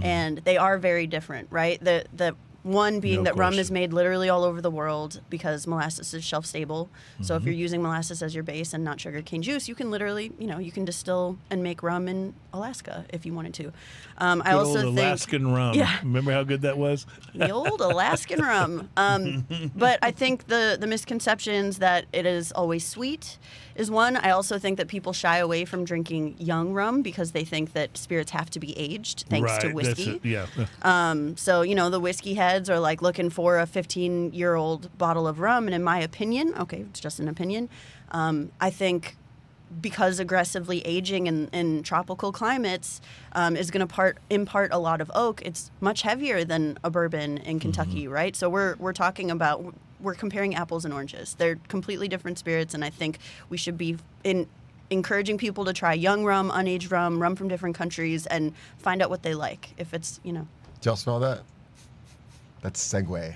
[SPEAKER 5] And they are very different, right? The one being
[SPEAKER 2] No
[SPEAKER 5] that rum
[SPEAKER 2] question.
[SPEAKER 5] is made literally all over the world because molasses is shelf stable. So if you're using molasses as your base and not sugarcane juice, you can literally, you can distill and make rum in Alaska if you wanted to. I
[SPEAKER 2] Good
[SPEAKER 5] also
[SPEAKER 2] old
[SPEAKER 5] think
[SPEAKER 2] Alaskan rum.
[SPEAKER 5] Yeah.
[SPEAKER 2] Remember how good that was?
[SPEAKER 5] the old Alaskan rum. But I think the misconceptions that it is always sweet is one. I also think that people shy away from drinking young rum because they think that spirits have to be aged thanks to
[SPEAKER 2] Right,
[SPEAKER 5] whiskey.
[SPEAKER 2] That's it, yeah.
[SPEAKER 5] So, the whiskey heads are like looking for a 15-year-old bottle of rum. And in my opinion, okay, it's just an opinion, I think because aggressively aging in tropical climates is going to impart a lot of oak, it's much heavier than a bourbon in Kentucky, right? So we're talking about, we're comparing apples and oranges. They're completely different spirits, and I think we should be encouraging people to try young rum, unaged rum from different countries, and find out what they like. If it's,
[SPEAKER 4] Did y'all smell that? That's segue.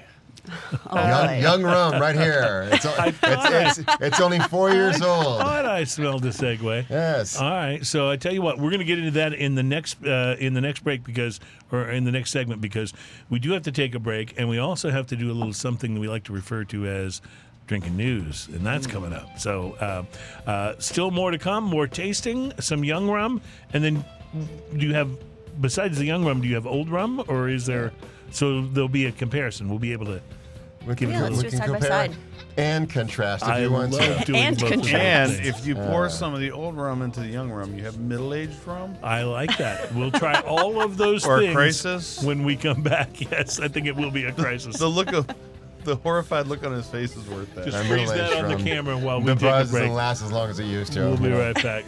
[SPEAKER 5] oh,
[SPEAKER 4] Young rum right here. It's only 4 years
[SPEAKER 2] I
[SPEAKER 4] old.
[SPEAKER 2] thought I smelled a segue.
[SPEAKER 4] Yes.
[SPEAKER 2] All right, so I tell you what, we're going to get into that in the next break in the next segment because we do have to take a break, and we also have to do a little something that we like to refer to as drinking news, and that's coming up. So still more to come, more tasting, some young rum, and then do you have, besides the young rum, do you have old rum, or is there? So there'll be a comparison. We'll be able to.
[SPEAKER 4] We can,
[SPEAKER 5] let's do it side by
[SPEAKER 4] compare
[SPEAKER 5] side.
[SPEAKER 4] and contrast if
[SPEAKER 2] I
[SPEAKER 4] you want
[SPEAKER 2] love
[SPEAKER 4] to.
[SPEAKER 2] doing
[SPEAKER 5] And
[SPEAKER 2] both of those
[SPEAKER 5] contrast.
[SPEAKER 3] And
[SPEAKER 2] things.
[SPEAKER 3] if you pour some of the old rum into the young rum, you have middle-aged rum.
[SPEAKER 2] I like that. We'll try all of those
[SPEAKER 3] Or a
[SPEAKER 2] things
[SPEAKER 3] crisis.
[SPEAKER 2] when we come back. Yes, I think it will be a crisis.
[SPEAKER 3] The horrified look on his face is worth that.
[SPEAKER 2] Just
[SPEAKER 4] I'm
[SPEAKER 2] freeze that
[SPEAKER 4] middle-aged
[SPEAKER 2] on the
[SPEAKER 4] rum.
[SPEAKER 2] camera while we
[SPEAKER 4] The
[SPEAKER 2] take a
[SPEAKER 4] buzz
[SPEAKER 2] break.
[SPEAKER 4] doesn't last as long as it used to.
[SPEAKER 2] We'll be right back.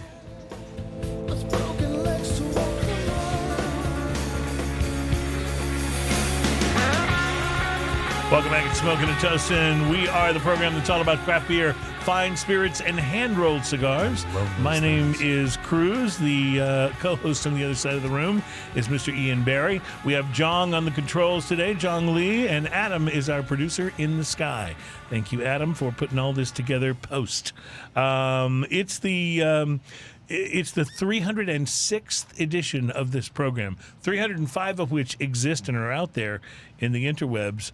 [SPEAKER 2] Welcome back to Smoking and Toasting. We are the program that's all about craft beer, fine spirits, and hand-rolled cigars. My name is Cruz. The co-host on the other side of the room is Mr. Ian Barry. We have Jong on the controls today, Jong Lee, and Adam is our producer in the sky. Thank you, Adam, for putting all this together post. It's the It's the 306th edition of this program, 305 of which exist and are out there in the interwebs,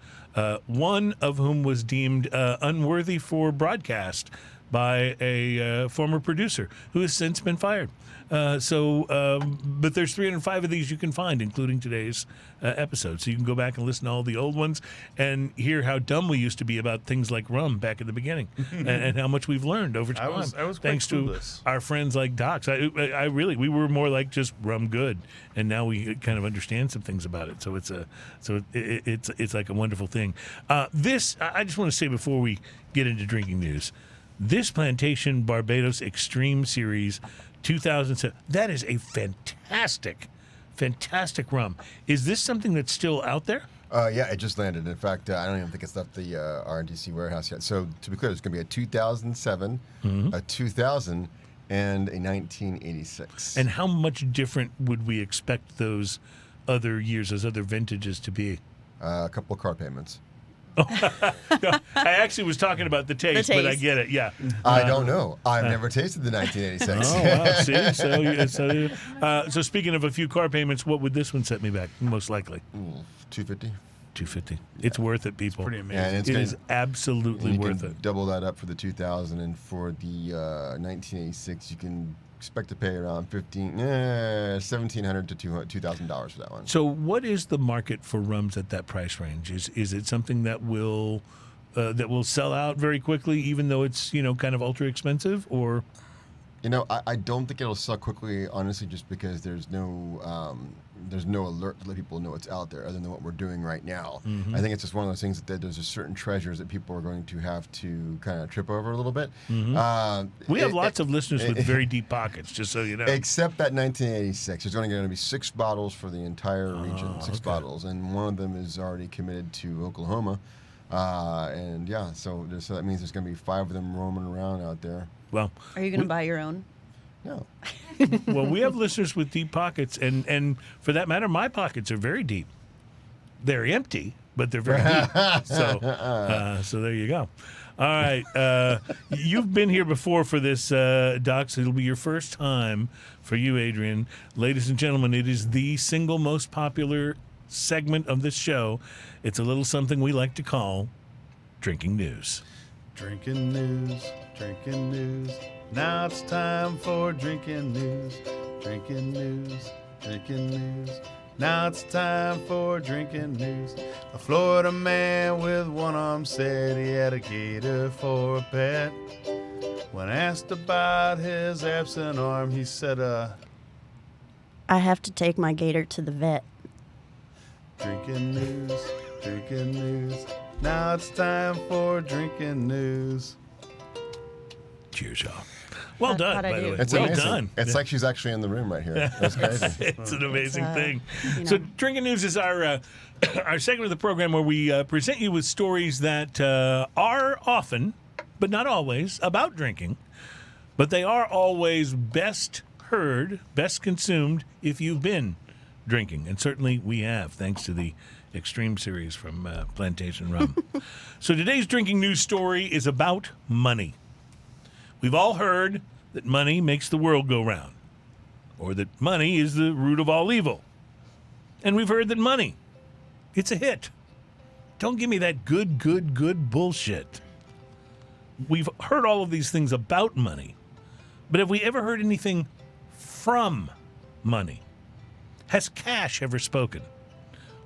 [SPEAKER 2] one of whom was deemed unworthy for broadcast by a former producer who has since been fired. But there's 305 of these you can find, including today's episode. So you can go back and listen to all the old ones and hear how dumb we used to be about things like rum back at the beginning and how much we've learned over time.
[SPEAKER 3] I was
[SPEAKER 2] thanks to
[SPEAKER 3] clueless.
[SPEAKER 2] our friends like Docs. We were more like just rum good, and now we kind of understand some things about it. So it's like a wonderful thing. I just want to say before we get into drinking news, this Plantation Barbados Extreme Series 2007, that is a fantastic rum. Is this something that's still out there?
[SPEAKER 4] Yeah, it just landed. In fact, I don't even think it's left the R&DC warehouse yet. So to be clear, there's going to be a 2007, a 2000, and a 1986.
[SPEAKER 2] And how much different would we expect those other years, those other vintages to be?
[SPEAKER 4] A couple of car payments.
[SPEAKER 2] I actually was talking about the taste, but I get it. Yeah,
[SPEAKER 4] I don't know. I've never tasted the 1986.
[SPEAKER 2] Oh, wow. See, so speaking of a few car payments, what would this one set me back? Most likely,
[SPEAKER 4] $250.
[SPEAKER 2] $250. It's worth it, people.
[SPEAKER 3] Pretty amazing.
[SPEAKER 4] And
[SPEAKER 2] It is absolutely worth it.
[SPEAKER 4] Double that up for the 2000, and for the 1986, you can expect to pay around $1,700 to $2,000 for that one.
[SPEAKER 2] So, what is the market for rums at that price range? Is it something that will sell out very quickly, even though it's kind of ultra expensive, or?
[SPEAKER 4] I don't think it'll sell quickly, honestly, just because there's no alert to let people know it's out there, other than what we're doing right now.
[SPEAKER 2] Mm-hmm.
[SPEAKER 4] I think it's just one of those things that there's just certain treasures that people are going to have to kind of trip over a little bit.
[SPEAKER 2] Mm-hmm. We have lots of listeners with very deep pockets, just so you know.
[SPEAKER 4] Except that 1986. There's only going to be 6 bottles for the entire region, 6 bottles, and one of them is already committed to Oklahoma. So that means there's going to be 5 of them roaming around out there.
[SPEAKER 2] Well,
[SPEAKER 5] Are you going to buy your own?
[SPEAKER 4] No.
[SPEAKER 2] well, we have listeners with deep pockets, and for that matter, my pockets are very deep. They're empty, but they're very deep. So there you go. All right, you've been here before for this, Docs. It'll be your first time for you, Adrian. Ladies and gentlemen, it is the single most popular segment of this show. It's a little something we like to call Drinking News.
[SPEAKER 3] Drinking news, drinking news. Now it's time for drinking news, drinking news, drinking news. Now it's time for drinking news. A Florida man with one arm said he had a gator for a pet. When asked about his absent arm, he said,
[SPEAKER 5] I have to take my gator to the vet.
[SPEAKER 3] drinking news, drinking news. Now it's time for drinking news.
[SPEAKER 2] Cheers, y'all. Well done,
[SPEAKER 5] How'd I
[SPEAKER 2] by the
[SPEAKER 5] do?
[SPEAKER 2] way.
[SPEAKER 4] It's
[SPEAKER 2] well
[SPEAKER 4] amazing.
[SPEAKER 2] done.
[SPEAKER 4] It's like she's actually in the room right here. That's crazy.
[SPEAKER 2] It's an amazing thing.
[SPEAKER 5] you
[SPEAKER 2] So,
[SPEAKER 5] know.
[SPEAKER 2] Drinking News is our our segment of the program where we present you with stories that are often, but not always, about drinking, but they are always best heard, best consumed if you've been drinking, and certainly we have, thanks to the Extreme series from Plantation Rum. So today's Drinking News story is about money. We've all heard that money makes the world go round, or that money is the root of all evil. And we've heard that money, it's a hit. Don't give me that good bullshit. We've heard all of these things about money, but have we ever heard anything from money? Has cash ever spoken?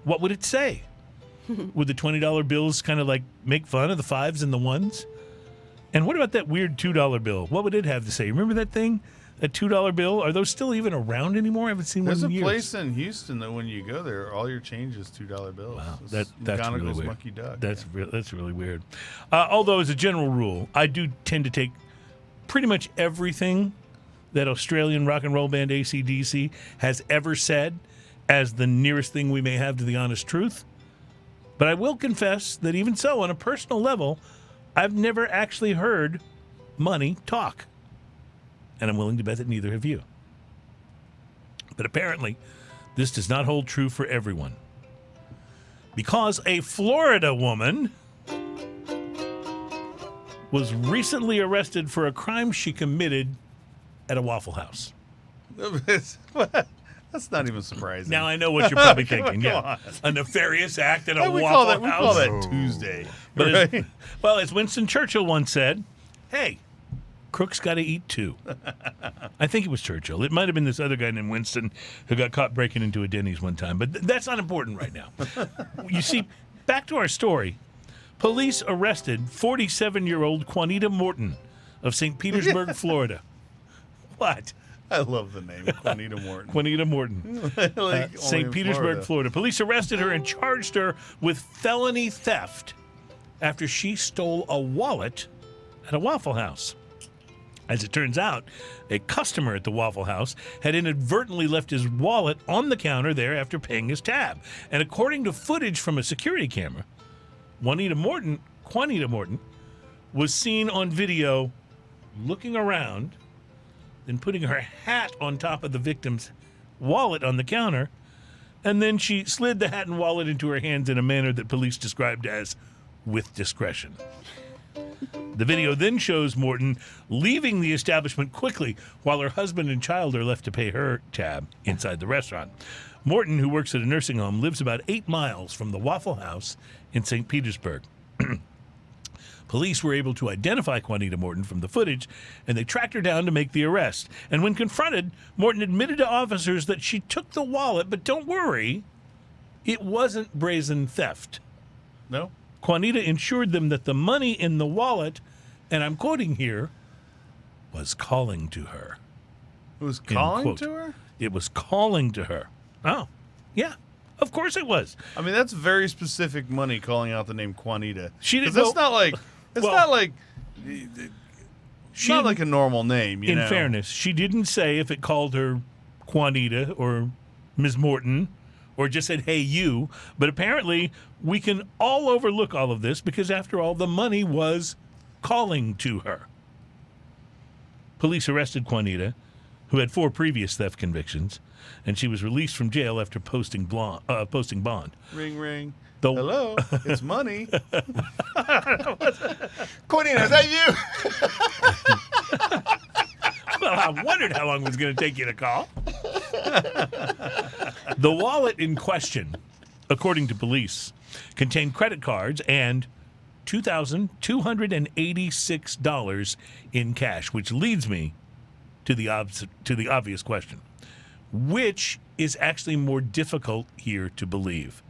[SPEAKER 2] What would it say? Would the $20 bills kind of like make fun of the 5s and the 1s? And what about that weird $2 bill? What would it have to say? Remember that thing? That $2 bill? Are those still even around anymore? I haven't seen
[SPEAKER 3] There's
[SPEAKER 2] one
[SPEAKER 3] a
[SPEAKER 2] in years.
[SPEAKER 3] place in Houston that when you go there, all your change is $2 bills.
[SPEAKER 2] Wow,
[SPEAKER 3] It's
[SPEAKER 2] that's really
[SPEAKER 3] McGonagall's
[SPEAKER 2] weird.
[SPEAKER 3] Monkey Duck.
[SPEAKER 2] That's really weird. Although, as a general rule, I do tend to take pretty much everything that Australian rock and roll band AC/DC has ever said as the nearest thing we may have to the honest truth. But I will confess that even so, on a personal level, I've never actually heard money talk. And I'm willing to bet that neither have you. But apparently, this does not hold true for everyone. Because a Florida woman was recently arrested for a crime she committed at a Waffle House.
[SPEAKER 3] That's not even surprising.
[SPEAKER 2] Now I know what you're probably thinking.
[SPEAKER 3] Come
[SPEAKER 2] Yeah, a nefarious act at a
[SPEAKER 3] we
[SPEAKER 2] Waffle
[SPEAKER 3] call
[SPEAKER 2] House.
[SPEAKER 3] that Tuesday.
[SPEAKER 2] But
[SPEAKER 3] right?
[SPEAKER 2] as Winston Churchill once said, "Hey, crooks got to eat too." I think it was Churchill. It might have been this other guy named Winston who got caught breaking into a Denny's one time. But that's not important right now. You see, back to our story. Police arrested 47-year-old Juanita Morton of St. Petersburg, Florida. What?
[SPEAKER 3] I love the name, Juanita Morton.
[SPEAKER 2] Juanita Morton.
[SPEAKER 3] Like,
[SPEAKER 2] St. Petersburg, Florida. Police arrested her and charged her with felony theft after she stole a wallet at a Waffle House. As it turns out, a customer at the Waffle House had inadvertently left his wallet on the counter there after paying his tab. And according to footage from a security camera, Juanita Morton was seen on video looking around, then putting her hat on top of the victim's wallet on the counter, and then she slid the hat and wallet into her hands in a manner that police described as with discretion. The video then shows Morton leaving the establishment quickly while her husband and child are left to pay her tab inside the restaurant. Morton, who works at a nursing home, lives about 8 miles from the Waffle House in St. Petersburg. Police were able to identify Juanita Morton from the footage, and they tracked her down to make the arrest. And when confronted, Morton admitted to officers that she took the wallet, but don't worry, it wasn't brazen theft.
[SPEAKER 3] No?
[SPEAKER 2] Juanita assured them that the money in the wallet, and I'm quoting here, was calling to her.
[SPEAKER 3] It was
[SPEAKER 2] End
[SPEAKER 3] calling
[SPEAKER 2] quote.
[SPEAKER 3] to her?
[SPEAKER 2] It was calling to her. Oh, yeah. Of course it was.
[SPEAKER 3] I mean, that's very specific money calling out the name Juanita.
[SPEAKER 2] She didn't.
[SPEAKER 3] 'Cause that's not like it's
[SPEAKER 2] well,
[SPEAKER 3] not like
[SPEAKER 2] she
[SPEAKER 3] not
[SPEAKER 2] didn't-
[SPEAKER 3] like a normal name. You
[SPEAKER 2] in
[SPEAKER 3] know?
[SPEAKER 2] fairness, she didn't say if it called her Juanita or Ms. Morton or just said, "Hey, you." But apparently, we can all overlook all of this because, after all, the money was calling to her. Police arrested Juanita, who had 4 previous theft convictions, and she was released from jail after posting bond.
[SPEAKER 3] Ring, ring.
[SPEAKER 2] The-
[SPEAKER 3] Hello, it's money.
[SPEAKER 4] Juanita, is that you?
[SPEAKER 2] Well, I wondered how long it was going to take you to call. The wallet in question, according to police, contained credit cards and $2,286 in cash, which leads me to the obvious question. Which is actually more difficult here to believe?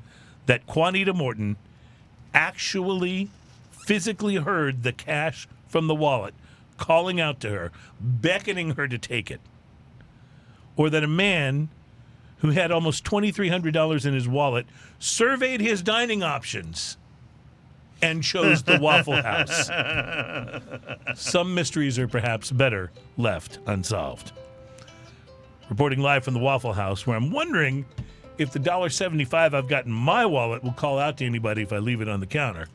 [SPEAKER 2] That Juanita Morton actually physically heard the cash from the wallet calling out to her, beckoning her to take it? Or that a man who had almost $2,300 in his wallet surveyed his dining options and chose the Waffle House? Some mysteries are perhaps better left unsolved. Reporting live from the Waffle House, where I'm wondering if the $1.75 I've got in my wallet will call out to anybody if I leave it on the counter.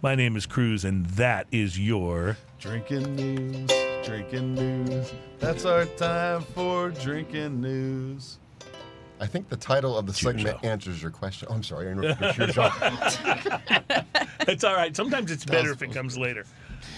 [SPEAKER 2] My name is Cruz, and that is your
[SPEAKER 3] Drinking news, drinking news. That's our time for drinking news.
[SPEAKER 4] I think the title of the
[SPEAKER 2] It's your
[SPEAKER 4] segment
[SPEAKER 2] show.
[SPEAKER 4] answers your question. Oh, I'm sorry. I interrupted your show.
[SPEAKER 2] It's all right. Sometimes it's better if it comes later.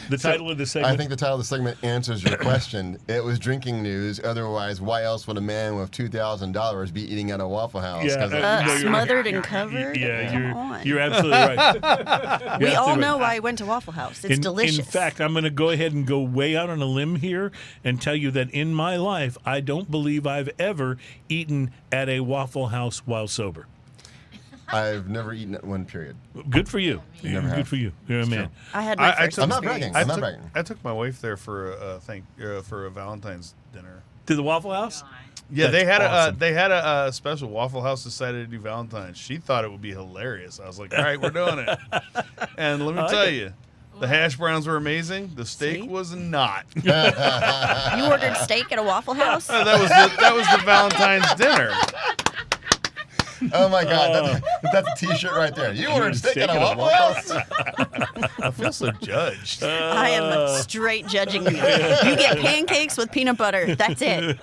[SPEAKER 2] The title of the segment.
[SPEAKER 4] I think the title of the segment answers your question. It was drinking news. Otherwise, why else would a man with $2,000 be eating at a Waffle House?
[SPEAKER 2] Yeah,
[SPEAKER 4] 'Cause
[SPEAKER 2] no, you're
[SPEAKER 5] Smothered
[SPEAKER 2] right.
[SPEAKER 5] and covered?
[SPEAKER 2] Yeah,
[SPEAKER 5] Come on.
[SPEAKER 2] you're absolutely right.
[SPEAKER 5] We
[SPEAKER 2] You're
[SPEAKER 5] all
[SPEAKER 2] absolutely
[SPEAKER 5] know
[SPEAKER 2] right.
[SPEAKER 5] why I went to Waffle House. It's delicious.
[SPEAKER 2] In fact, I'm going to go ahead and go way out on a limb here and tell you that in my life, I don't believe I've ever eaten at a Waffle House while sober.
[SPEAKER 4] I've never eaten at one, period.
[SPEAKER 2] Good for you.
[SPEAKER 4] never
[SPEAKER 2] Good
[SPEAKER 4] have.
[SPEAKER 2] for you. You're a man.
[SPEAKER 5] I had my
[SPEAKER 3] I
[SPEAKER 5] first
[SPEAKER 3] took-
[SPEAKER 4] I'm not
[SPEAKER 5] experience.
[SPEAKER 4] bragging. I'm not bragging.
[SPEAKER 3] I took my wife there for for a Valentine's dinner.
[SPEAKER 2] To the Waffle House?
[SPEAKER 3] Yeah,
[SPEAKER 2] That's awesome.
[SPEAKER 3] they had a special. Waffle House decided to do Valentine's. She thought it would be hilarious. I was like, all right, we're doing it. And let me
[SPEAKER 2] like
[SPEAKER 3] tell
[SPEAKER 2] it.
[SPEAKER 3] you, the hash browns were amazing. The steak
[SPEAKER 5] See?
[SPEAKER 3] was not.
[SPEAKER 5] You ordered steak at a Waffle House?
[SPEAKER 3] That was the Valentine's dinner.
[SPEAKER 4] Oh my God, that's a T-shirt right there. You ordered steak at a Waffle House?
[SPEAKER 3] I feel so judged.
[SPEAKER 5] I am straight judging you. You get pancakes with peanut butter. That's it.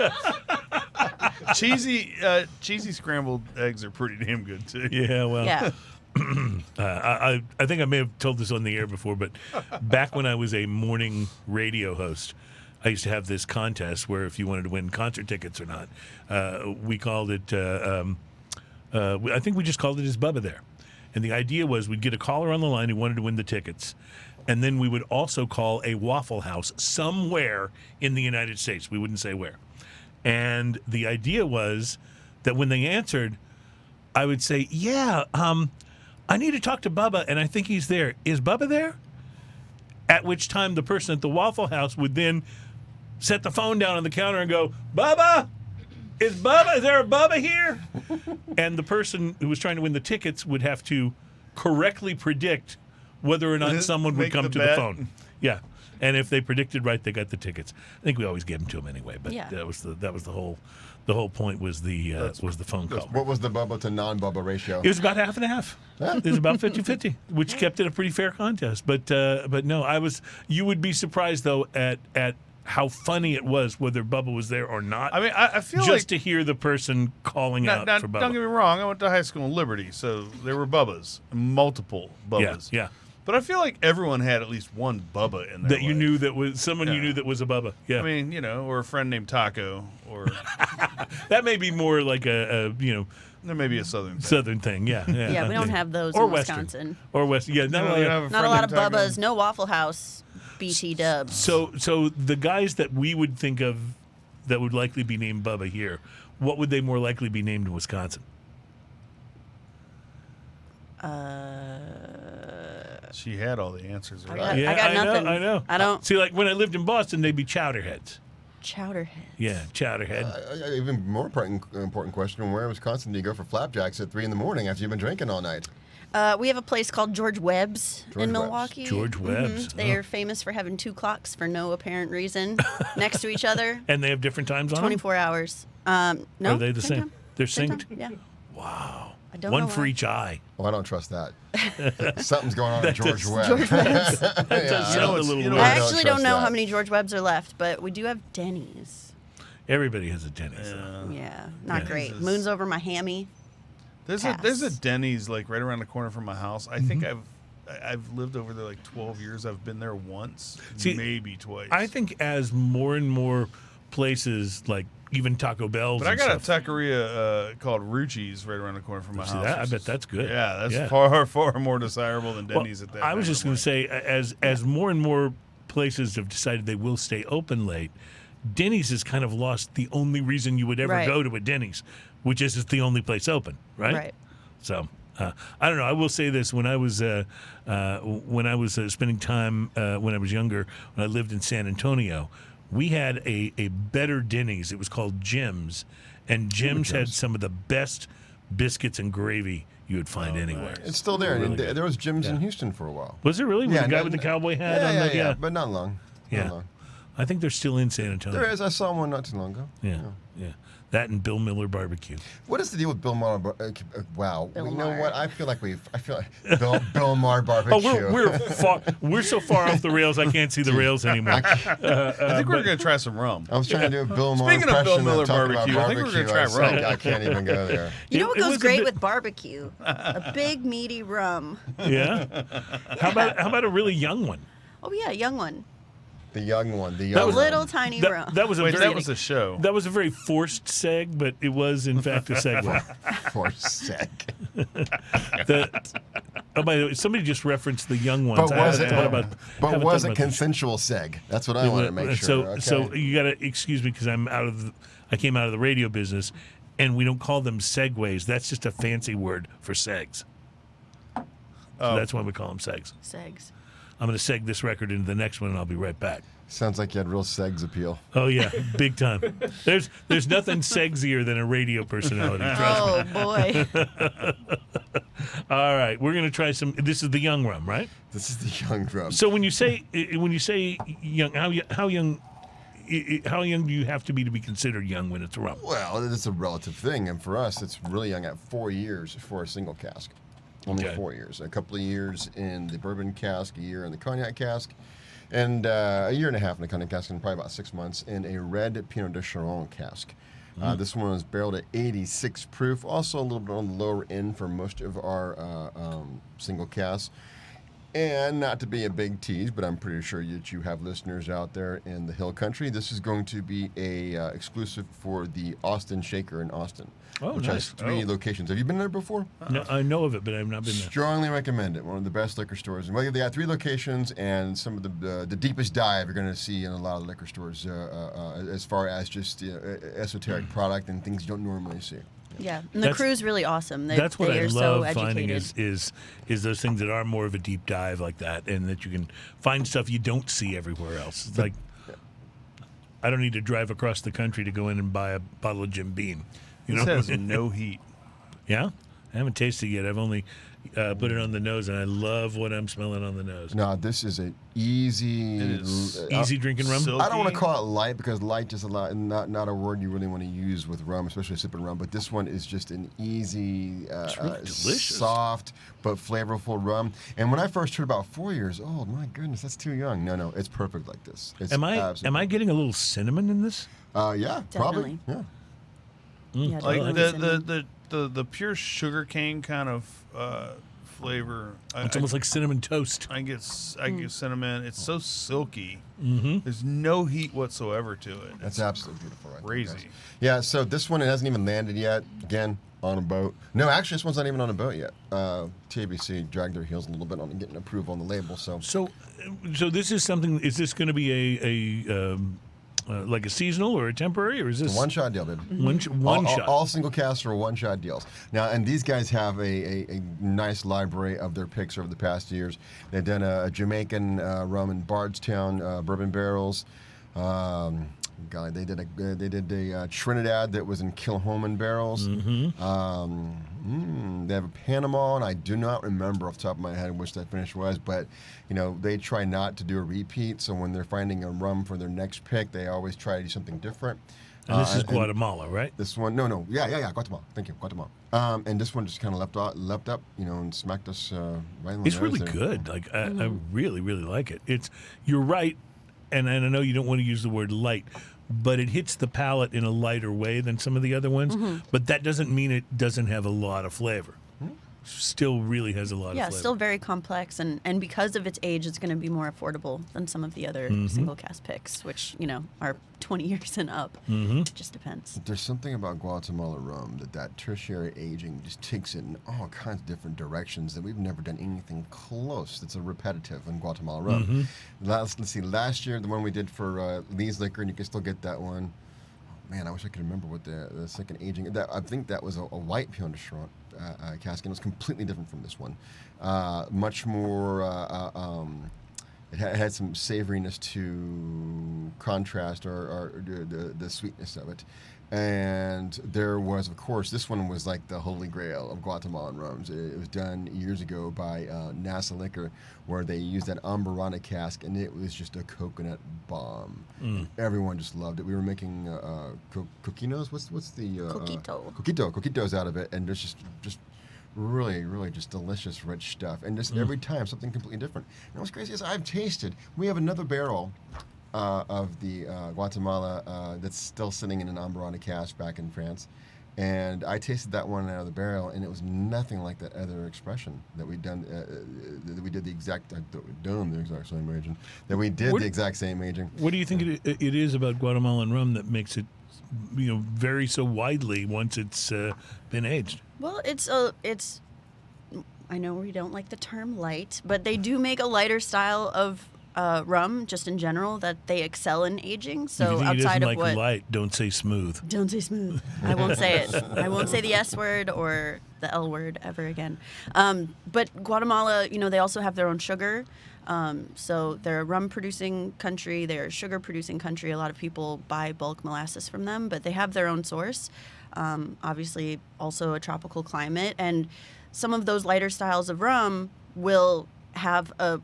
[SPEAKER 3] Cheesy scrambled eggs are pretty damn good too.
[SPEAKER 2] Yeah, well.
[SPEAKER 5] Yeah.
[SPEAKER 2] I think I may have told this on the air before, but back when I was a morning radio host, I used to have this contest where if you wanted to win concert tickets or not, we called it. I think we just called it "Is Bubba There?" And the idea was we'd get a caller on the line who wanted to win the tickets, and then we would also call a Waffle House somewhere in the United States. We wouldn't say where. And the idea was that when they answered, I would say, "Yeah, I need to talk to Bubba, and I think he's there. Is Bubba there?" At which time the person at the Waffle House would then set the phone down on the counter and go, "Bubba, is there a Bubba here?" And the person who was trying to win the tickets would have to correctly predict whether or not someone would
[SPEAKER 3] Make
[SPEAKER 2] come
[SPEAKER 3] the
[SPEAKER 2] to
[SPEAKER 3] bet.
[SPEAKER 2] the phone. Yeah. And if they predicted right, they got the tickets. I think we always gave them to them anyway, but
[SPEAKER 5] Yeah.
[SPEAKER 2] that was the whole point was the phone call.
[SPEAKER 4] What was the Bubba to non-Bubba ratio?
[SPEAKER 2] It was about half and half. It was about 50-50, which kept it a pretty fair contest. But no, you would be surprised though at how funny it was whether Bubba was there or not.
[SPEAKER 3] I mean, I feel
[SPEAKER 2] just
[SPEAKER 3] like
[SPEAKER 2] to hear the person calling out for Bubba.
[SPEAKER 3] don't get me wrong. I went to high school in Liberty, so there were Bubbas, multiple Bubbas.
[SPEAKER 2] Yeah.
[SPEAKER 3] But I feel like everyone had at least one Bubba in their
[SPEAKER 2] That you
[SPEAKER 3] life.
[SPEAKER 2] knew that was someone you knew that was a Bubba. Yeah.
[SPEAKER 3] I mean, or a friend named Taco, or
[SPEAKER 2] that may be more like a
[SPEAKER 3] there may be a Southern thing.
[SPEAKER 2] Southern thing. Yeah.
[SPEAKER 5] Yeah, we don't have those
[SPEAKER 2] or
[SPEAKER 5] in
[SPEAKER 2] Western.
[SPEAKER 5] Wisconsin.
[SPEAKER 2] Or West. Yeah.
[SPEAKER 3] You don't have
[SPEAKER 5] Not a
[SPEAKER 3] friend
[SPEAKER 5] lot of
[SPEAKER 3] named Taco?
[SPEAKER 5] Bubbas, no Waffle House, BT Dubs.
[SPEAKER 2] So the guys that we would think of that would likely be named Bubba here, what would they more likely be named in Wisconsin?
[SPEAKER 3] She had all the answers
[SPEAKER 5] I
[SPEAKER 3] right.
[SPEAKER 5] got, I got nothing.
[SPEAKER 2] I know.
[SPEAKER 5] I don't.
[SPEAKER 2] See, like when I lived in Boston, they'd be Chowderheads.
[SPEAKER 5] Chowderhead.
[SPEAKER 2] Yeah, Chowderhead.
[SPEAKER 4] Even more important question: where in Wisconsin do you go for flapjacks at 3 a.m. after you've been drinking all night?
[SPEAKER 5] We have a place called George Webb's
[SPEAKER 4] George
[SPEAKER 5] in
[SPEAKER 4] Webb's.
[SPEAKER 5] Milwaukee.
[SPEAKER 2] George Webb's.
[SPEAKER 5] They are famous for having 2 clocks for no apparent reason next to each other,
[SPEAKER 2] And they have different times on
[SPEAKER 5] 24 hours. No,
[SPEAKER 2] Are they the same?
[SPEAKER 5] time.
[SPEAKER 2] They're
[SPEAKER 5] Same
[SPEAKER 2] synced?
[SPEAKER 5] time, Yeah.
[SPEAKER 2] Wow.
[SPEAKER 5] I don't
[SPEAKER 2] One
[SPEAKER 5] know
[SPEAKER 2] for
[SPEAKER 5] why.
[SPEAKER 2] each eye.
[SPEAKER 4] Well, I don't trust that. Something's going on at George
[SPEAKER 2] does-
[SPEAKER 4] Webb.
[SPEAKER 5] George Webb's.
[SPEAKER 2] That does sound a little
[SPEAKER 3] you know
[SPEAKER 2] weird.
[SPEAKER 5] I
[SPEAKER 4] I don't
[SPEAKER 5] actually don't
[SPEAKER 4] trust
[SPEAKER 5] know
[SPEAKER 4] that.
[SPEAKER 5] how many George Webb's are left, but we do have Denny's.
[SPEAKER 2] Everybody has a Denny's.
[SPEAKER 5] Yeah, not
[SPEAKER 2] Yeah.
[SPEAKER 5] great.
[SPEAKER 3] Jesus.
[SPEAKER 5] Moon's over my hammy.
[SPEAKER 3] There's a Denny's like right around the corner from my house. I think I've lived over there like 12 years. I've been there once,
[SPEAKER 2] See,
[SPEAKER 3] maybe twice.
[SPEAKER 2] I think as more and more places, like even Taco Bell's
[SPEAKER 3] But I
[SPEAKER 2] and
[SPEAKER 3] got
[SPEAKER 2] stuff,
[SPEAKER 3] a taqueria called Ruchi's right around the corner from my
[SPEAKER 2] See
[SPEAKER 3] house.
[SPEAKER 2] that? I
[SPEAKER 3] which
[SPEAKER 2] bet
[SPEAKER 3] is-
[SPEAKER 2] that's good.
[SPEAKER 3] Yeah, that's far more desirable than
[SPEAKER 2] Well,
[SPEAKER 3] Denny's at that.
[SPEAKER 2] I was
[SPEAKER 3] time
[SPEAKER 2] just
[SPEAKER 3] of the
[SPEAKER 2] going to
[SPEAKER 3] morning.
[SPEAKER 2] say, as more and more places have decided they will stay open late, Denny's has kind of lost the only reason you would ever
[SPEAKER 5] Right.
[SPEAKER 2] go to a Denny's, which is it's the only place open, right?
[SPEAKER 5] Right.
[SPEAKER 2] So I don't know. I will say this: when I was spending time when I was younger, when I lived in San Antonio, we had a better Denny's. It was called Jim's, and Jim's had some of the best biscuits and gravy you would find anywhere.
[SPEAKER 4] It's still there.
[SPEAKER 2] Really
[SPEAKER 4] and
[SPEAKER 2] good.
[SPEAKER 4] there was gyms in
[SPEAKER 2] Yeah.
[SPEAKER 4] Houston for a while.
[SPEAKER 2] Was it really? With
[SPEAKER 4] Yeah,
[SPEAKER 2] the guy
[SPEAKER 4] no,
[SPEAKER 2] with the
[SPEAKER 4] no.
[SPEAKER 2] cowboy hat on?
[SPEAKER 4] Yeah, but not long.
[SPEAKER 2] Yeah.
[SPEAKER 4] Not long.
[SPEAKER 2] I think they're still in San Antonio.
[SPEAKER 4] There is. I saw one not too long ago.
[SPEAKER 2] Yeah. That and Bill Miller Barbecue.
[SPEAKER 4] What is the deal with Bill Maher? Wow.
[SPEAKER 5] Bill
[SPEAKER 4] You know
[SPEAKER 5] Maher.
[SPEAKER 4] what? I feel like Bill Maher barbecue.
[SPEAKER 2] Oh, we're so far off the rails. I can't see the rails anymore.
[SPEAKER 3] I think we're gonna try some rum.
[SPEAKER 4] I was trying to do a Bill Maher
[SPEAKER 3] Speaking of Bill
[SPEAKER 4] impression
[SPEAKER 3] Miller
[SPEAKER 4] and talk about
[SPEAKER 3] barbecue, I think we're gonna
[SPEAKER 4] barbecue.
[SPEAKER 3] try
[SPEAKER 4] I was like,
[SPEAKER 3] rum.
[SPEAKER 4] I can't even go there.
[SPEAKER 5] You know what
[SPEAKER 2] It
[SPEAKER 5] goes
[SPEAKER 2] was a
[SPEAKER 5] great
[SPEAKER 2] bit-
[SPEAKER 5] with barbecue? A big meaty rum.
[SPEAKER 2] Yeah. How about a really young one?
[SPEAKER 5] Oh yeah, young one.
[SPEAKER 4] The young one. The
[SPEAKER 2] That
[SPEAKER 4] young
[SPEAKER 2] was-
[SPEAKER 5] A little tiny rum.
[SPEAKER 2] That was a
[SPEAKER 3] Wait,
[SPEAKER 2] very
[SPEAKER 3] that was a show.
[SPEAKER 2] that was a very forced seg, but it was in fact a segue.
[SPEAKER 4] for a sec.
[SPEAKER 2] Oh, by the way, somebody just referenced the young ones.
[SPEAKER 4] But
[SPEAKER 2] I
[SPEAKER 4] was
[SPEAKER 2] haven't
[SPEAKER 4] it?
[SPEAKER 2] thought about-
[SPEAKER 4] But
[SPEAKER 2] haven't
[SPEAKER 4] was
[SPEAKER 2] thought
[SPEAKER 4] it
[SPEAKER 2] about this.
[SPEAKER 4] consensual seg? That's what I want to make sure.
[SPEAKER 2] So you got to excuse me because I came out of the radio business, and we don't call them segways. That's just a fancy word for segs. So that's why we call them segs.
[SPEAKER 5] Segs.
[SPEAKER 2] I'm going to seg this record into the next one, and I'll be right back.
[SPEAKER 4] Sounds like you had real segs appeal.
[SPEAKER 2] Oh yeah, big time. There's nothing sexier than a radio personality. Trust me.
[SPEAKER 5] Oh boy.
[SPEAKER 2] All right, we're gonna try some. This is the young rum, right?
[SPEAKER 4] This is the young rum.
[SPEAKER 2] So when you say young, how young do you have to be considered young when it's a rum?
[SPEAKER 4] Well, it's a relative thing, and for us, it's really young at 4 years for a single cask. Only
[SPEAKER 2] Okay.
[SPEAKER 4] 4 years. A couple of years in the bourbon cask, a year in the cognac cask, and a year and a half in the cognac cask, and probably about 6 months in a red Pinot de Charon cask. This one was barreled at 86 proof, also a little bit on the lower end for most of our single casks. And not to be a big tease, but I'm pretty sure that you have listeners out there in the Hill Country. This is going to be a exclusive for the Austin Shaker in Austin, which has 3 locations. Have you been there before?
[SPEAKER 2] No, I know of it, but I've not been there.
[SPEAKER 4] Strongly recommend it. One of the best liquor stores. And they got 3 locations, and some of the deepest dive you're going to see in a lot of liquor stores as far as just esoteric product and things you don't normally see.
[SPEAKER 5] Yeah, and the crew's really awesome.
[SPEAKER 2] That's what I love finding
[SPEAKER 5] educated.
[SPEAKER 2] is those things that are more of a deep dive like that, and that you can find stuff you don't see everywhere else. It's like I don't need to drive across the country to go in and buy a bottle of Jim Beam. You know,
[SPEAKER 3] This has no heat.
[SPEAKER 2] Yeah, I haven't tasted it yet. I've only put it on the nose, and I love what I'm smelling on the nose.
[SPEAKER 4] No, this is an easy,
[SPEAKER 2] Easy drinking rum.
[SPEAKER 3] silky.
[SPEAKER 4] I don't want to call it light because light is not a word you really want to use with rum, especially sipping rum. But this one is just an easy,
[SPEAKER 2] really delicious.
[SPEAKER 4] soft but flavorful rum. And when I first heard about 4 years old, my goodness, that's too young. No, it's perfect like this. It's
[SPEAKER 2] Am I
[SPEAKER 4] absolutely-
[SPEAKER 2] getting a little cinnamon in this?
[SPEAKER 4] Yeah, probably.
[SPEAKER 5] Definitely.
[SPEAKER 4] Yeah.
[SPEAKER 5] Yeah,
[SPEAKER 3] Like
[SPEAKER 5] definitely.
[SPEAKER 3] the pure sugarcane kind of flavor.
[SPEAKER 2] It's almost like cinnamon toast.
[SPEAKER 3] I get cinnamon. It's so silky.
[SPEAKER 2] Mm-hmm.
[SPEAKER 3] There's no heat whatsoever to it.
[SPEAKER 4] That's absolutely beautiful, right?
[SPEAKER 3] crazy.
[SPEAKER 4] There, guys. Yeah. So this one, it hasn't even landed yet. Again, on a boat. No, actually, this one's not even on a boat yet. TABC dragged their heels a little bit on getting approval on the label. So
[SPEAKER 2] this is something. Is this going to be a like a seasonal or a temporary, or is this
[SPEAKER 4] it's a one-shot deal, baby.
[SPEAKER 2] one shot?
[SPEAKER 4] All single casts are one-shot deals. Now, and these guys have a nice library of their picks over the past years. They've done a Jamaican rum in Bardstown, bourbon barrels. God, they did a Trinidad that was in Kilhoman barrels. They have a Panama, and I do not remember off the top of my head which that finish was, but they try not to do a repeat. So when they're finding a rum for their next pick, they always try to do something different.
[SPEAKER 2] And this is Guatemala, right?
[SPEAKER 4] This one, no, yeah, Guatemala. Thank you, Guatemala. And this one just kind of leapt up, and smacked us right in the
[SPEAKER 2] It's
[SPEAKER 4] nose
[SPEAKER 2] really
[SPEAKER 4] there.
[SPEAKER 2] good. Like I really, really like it. You're right, and I know you don't want to use the word light, but it hits the palate in a lighter way than some of the other ones. But that doesn't mean it doesn't have a lot of flavor. Still really has a lot of flavor.
[SPEAKER 5] Yeah, still very complex, and because of its age, it's going to be more affordable than some of the other single cast picks, which are 20 years and up. It just depends.
[SPEAKER 4] There's something about Guatemala rum that tertiary aging just takes it in all kinds of different directions that we've never done anything close. That's a repetitive in Guatemala rum. Let's see. Last year, the one we did for Lee's Liquor, and you can still get that one. Oh, man, I wish I could remember what the second aging. I think that was a white Pinot Noir cask, and it was completely different from this one. Much more. It had some savoriness to contrast or the sweetness of it. And there was, of course, this one was like the holy grail of Guatemalan rums. It was done years ago by NASA Liquor, where they used that Ambarana cask, and it was just a coconut bomb. Everyone just loved it. We were making coquinos. What's the coquitos out of it, and there's just really, really just delicious, rich stuff. And just every time something completely different. And what's crazy is I've tasted. We have another barrel of the Guatemala that's still sitting in an Ambarana cask back in France. And I tasted that one out of the barrel, and it was nothing like that other expression that we'd done. That we did the exact same aging. That we did the exact same aging.
[SPEAKER 2] What do you think it is about Guatemalan rum that makes it, vary so widely once it's been aged?
[SPEAKER 5] Well, it's I know we don't like the term light, but they do make a lighter style of rum, just in general, that they excel in aging. So
[SPEAKER 2] if you think
[SPEAKER 5] outside
[SPEAKER 2] it
[SPEAKER 5] of
[SPEAKER 2] isn't like light, don't say smooth.
[SPEAKER 5] Don't say smooth. I won't say it. I won't say the S word or the L word ever again. But Guatemala, they also have their own sugar. So they're a rum-producing country. They're a sugar-producing country. A lot of people buy bulk molasses from them, but they have their own source. Obviously, also a tropical climate. And some of those lighter styles of rum will have a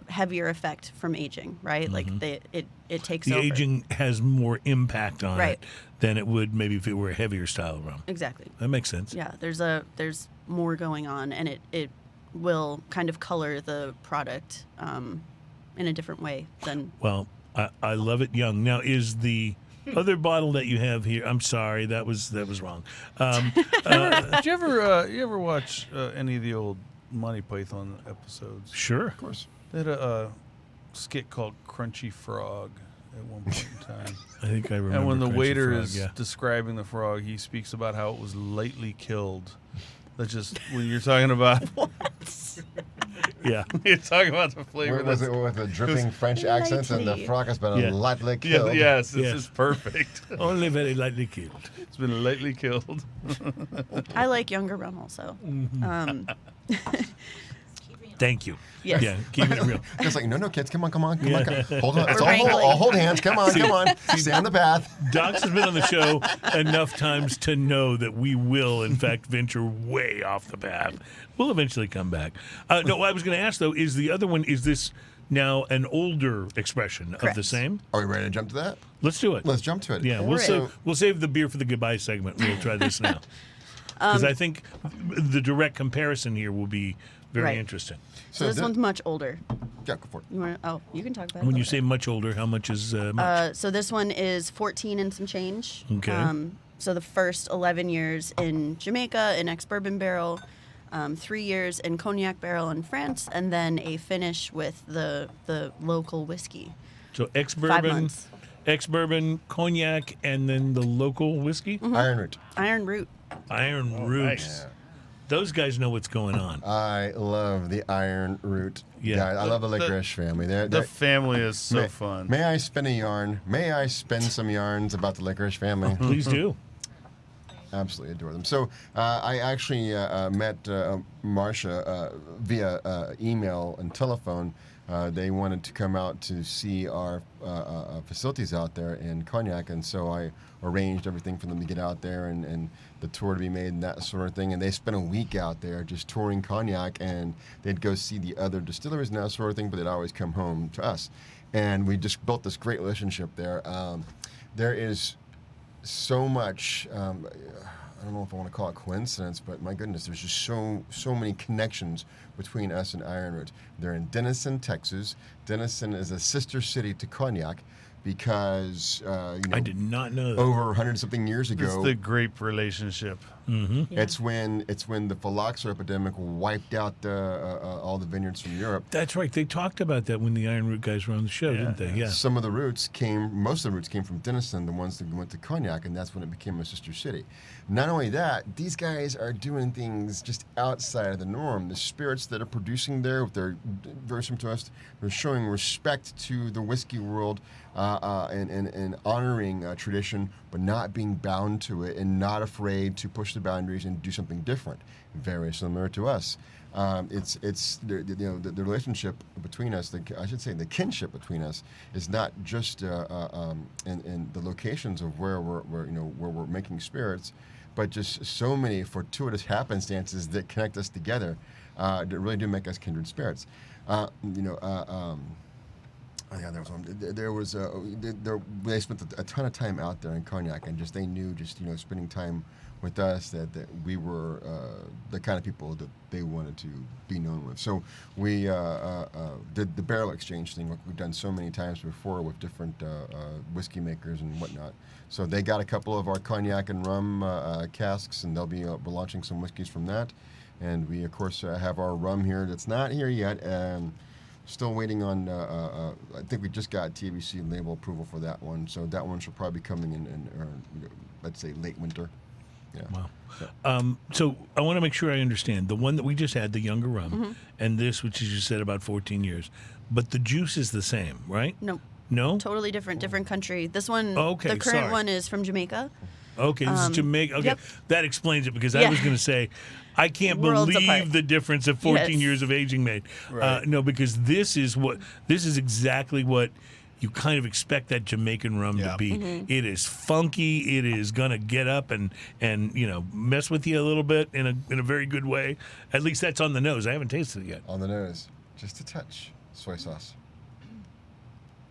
[SPEAKER 5] heavier effect from aging, right? Like it takes
[SPEAKER 2] the
[SPEAKER 5] over.
[SPEAKER 2] aging has more impact on
[SPEAKER 5] Right.
[SPEAKER 2] it than it would maybe if it were a heavier style of rum.
[SPEAKER 5] Exactly.
[SPEAKER 2] That makes sense.
[SPEAKER 5] Yeah, there's more going on, and it will kind of color the product in a different way than.
[SPEAKER 2] Well, I love it young. Now, is the other bottle that you have here? I'm sorry, that was wrong.
[SPEAKER 3] Did you ever watch any of the old Monty Python episodes.
[SPEAKER 2] Sure.
[SPEAKER 4] Of course.
[SPEAKER 3] They had a skit called Crunchy Frog at one point in time.
[SPEAKER 2] I think I remember.
[SPEAKER 3] And when the
[SPEAKER 2] Crunchy
[SPEAKER 3] waiter
[SPEAKER 2] Frog,
[SPEAKER 3] is
[SPEAKER 2] yeah.
[SPEAKER 3] describing the frog, he speaks about how it was lightly killed. That's just when you're talking about.
[SPEAKER 2] Yeah.
[SPEAKER 3] You're talking about the flavor.
[SPEAKER 4] Where was it with a dripping French accent and the
[SPEAKER 5] Lightly.
[SPEAKER 4] frog has been
[SPEAKER 2] Yeah.
[SPEAKER 4] lightly
[SPEAKER 3] Yeah,
[SPEAKER 4] killed?
[SPEAKER 3] yes, this
[SPEAKER 2] Yeah.
[SPEAKER 3] is perfect.
[SPEAKER 2] Only very lightly killed.
[SPEAKER 3] It's been lightly killed.
[SPEAKER 5] I like younger rum also.
[SPEAKER 2] Thank you.
[SPEAKER 5] Yes.
[SPEAKER 2] Yeah, keeping it real.
[SPEAKER 4] Just like, no, kids, come on. Hold on. It's
[SPEAKER 5] We're
[SPEAKER 4] all
[SPEAKER 5] wrangling.
[SPEAKER 4] hold hands. Come on. Stay on the path.
[SPEAKER 2] Docs has been on the show enough times to know that we will, in fact, venture way off the path. We'll eventually come back. No, what I was going to ask, though, is the other one, is this now an older expression of the
[SPEAKER 5] Correct.
[SPEAKER 2] same?
[SPEAKER 4] Are we ready to jump to that?
[SPEAKER 2] Let's do it.
[SPEAKER 4] Let's jump to it.
[SPEAKER 2] Yeah, we'll save the beer for the goodbye segment. We'll try this now. Because I think the direct comparison here will be very
[SPEAKER 5] Right.
[SPEAKER 2] interesting.
[SPEAKER 5] So this one's much older.
[SPEAKER 4] Yeah, go for it.
[SPEAKER 5] You can talk about it.
[SPEAKER 2] When you say much older, how much is much?
[SPEAKER 5] So this one is 14 and some change.
[SPEAKER 2] Okay.
[SPEAKER 5] So the first 11 years in Jamaica in ex-bourbon barrel, 3 years in cognac barrel in France, and then a finish with the local whiskey.
[SPEAKER 2] So
[SPEAKER 5] 5
[SPEAKER 2] ex-bourbon,
[SPEAKER 5] months.
[SPEAKER 2] ex-bourbon, cognac, and then the local whiskey?
[SPEAKER 4] Iron root.
[SPEAKER 5] Iron root.
[SPEAKER 2] Iron Roots.
[SPEAKER 3] nice.
[SPEAKER 2] Those guys know what's going on.
[SPEAKER 4] I love the iron root.
[SPEAKER 2] Yeah.
[SPEAKER 4] Guys. I love the licorice family.
[SPEAKER 3] The family is so fun.
[SPEAKER 4] May I spin a yarn? May I spin some yarns about the licorice family?
[SPEAKER 2] Please do.
[SPEAKER 4] Absolutely adore them. So I actually met Marcia via email and telephone. They wanted to come out to see our facilities out there in Cognac, and so I arranged everything for them to get out there and the tour to be made and that sort of thing. And they spent a week out there just touring Cognac, and they'd go see the other distilleries and that sort of thing, but they'd always come home to us. And we just built this great relationship there. There is so much, I don't know if I want to call it coincidence, but my goodness, there's just so many connections between us and Iron Root. They're in Denison, Texas. Denison is a sister city to Cognac because,
[SPEAKER 2] I did not know that.
[SPEAKER 4] over 100-something years
[SPEAKER 3] It's
[SPEAKER 4] ago,
[SPEAKER 3] the grape relationship.
[SPEAKER 5] Yeah.
[SPEAKER 4] it's when the phylloxera epidemic wiped out all the vineyards from Europe.
[SPEAKER 2] That's right. They talked about that when the Iron Root guys were on the show, didn't they? Yeah.
[SPEAKER 4] Some of the roots most of the roots came from Denison, the ones that went to Cognac, and that's when it became a sister city. Not only that, these guys are doing things just outside of the norm. The spirits that are producing there, they're very similar to us. They're showing respect to the whiskey world and honoring tradition, but not being bound to it and not afraid to push the boundaries and do something different. Very similar to us. It's the relationship between us. I should say the kinship between us is not just in the locations of where we're making spirits, but just so many fortuitous happenstances that connect us together that really do make us kindred spirits. Yeah, there was one. They spent a ton of time out there in Cognac, and they knew spending time with us that we were the kind of people that they wanted to be known with. So we did the barrel exchange thing, like we've done so many times before with different whiskey makers and whatnot. So they got a couple of our cognac and rum casks, and we're launching some whiskeys from that. And we, of course, have our rum here that's not here yet. Still waiting on, I think we just got TBC label approval for that one. So that one should probably be coming in let's say, late winter. Yeah.
[SPEAKER 2] Wow. So I want to make sure I understand. The one that we just had, the younger rum, and this, which you said about 14 years, but the juice is the same, right? No?
[SPEAKER 5] Totally different country. This one,
[SPEAKER 2] Okay,
[SPEAKER 5] the current
[SPEAKER 2] sorry.
[SPEAKER 5] one is from Jamaica.
[SPEAKER 2] Okay, this is Jamaica. Okay,
[SPEAKER 5] Yep.
[SPEAKER 2] that explains it, because I
[SPEAKER 5] Yeah.
[SPEAKER 2] was going to say, I can't
[SPEAKER 5] Worlds
[SPEAKER 2] believe
[SPEAKER 5] apart.
[SPEAKER 2] the difference of 14
[SPEAKER 5] Yes.
[SPEAKER 2] years of aging made.
[SPEAKER 3] Right.
[SPEAKER 2] No, because this is exactly what you kind of expect that Jamaican rum to
[SPEAKER 3] Yeah.
[SPEAKER 2] be. It is funky. It is going to get up and mess with you a little bit in a very good way. At least that's on the nose. I haven't tasted it yet.
[SPEAKER 4] On the nose, just a touch, soy sauce.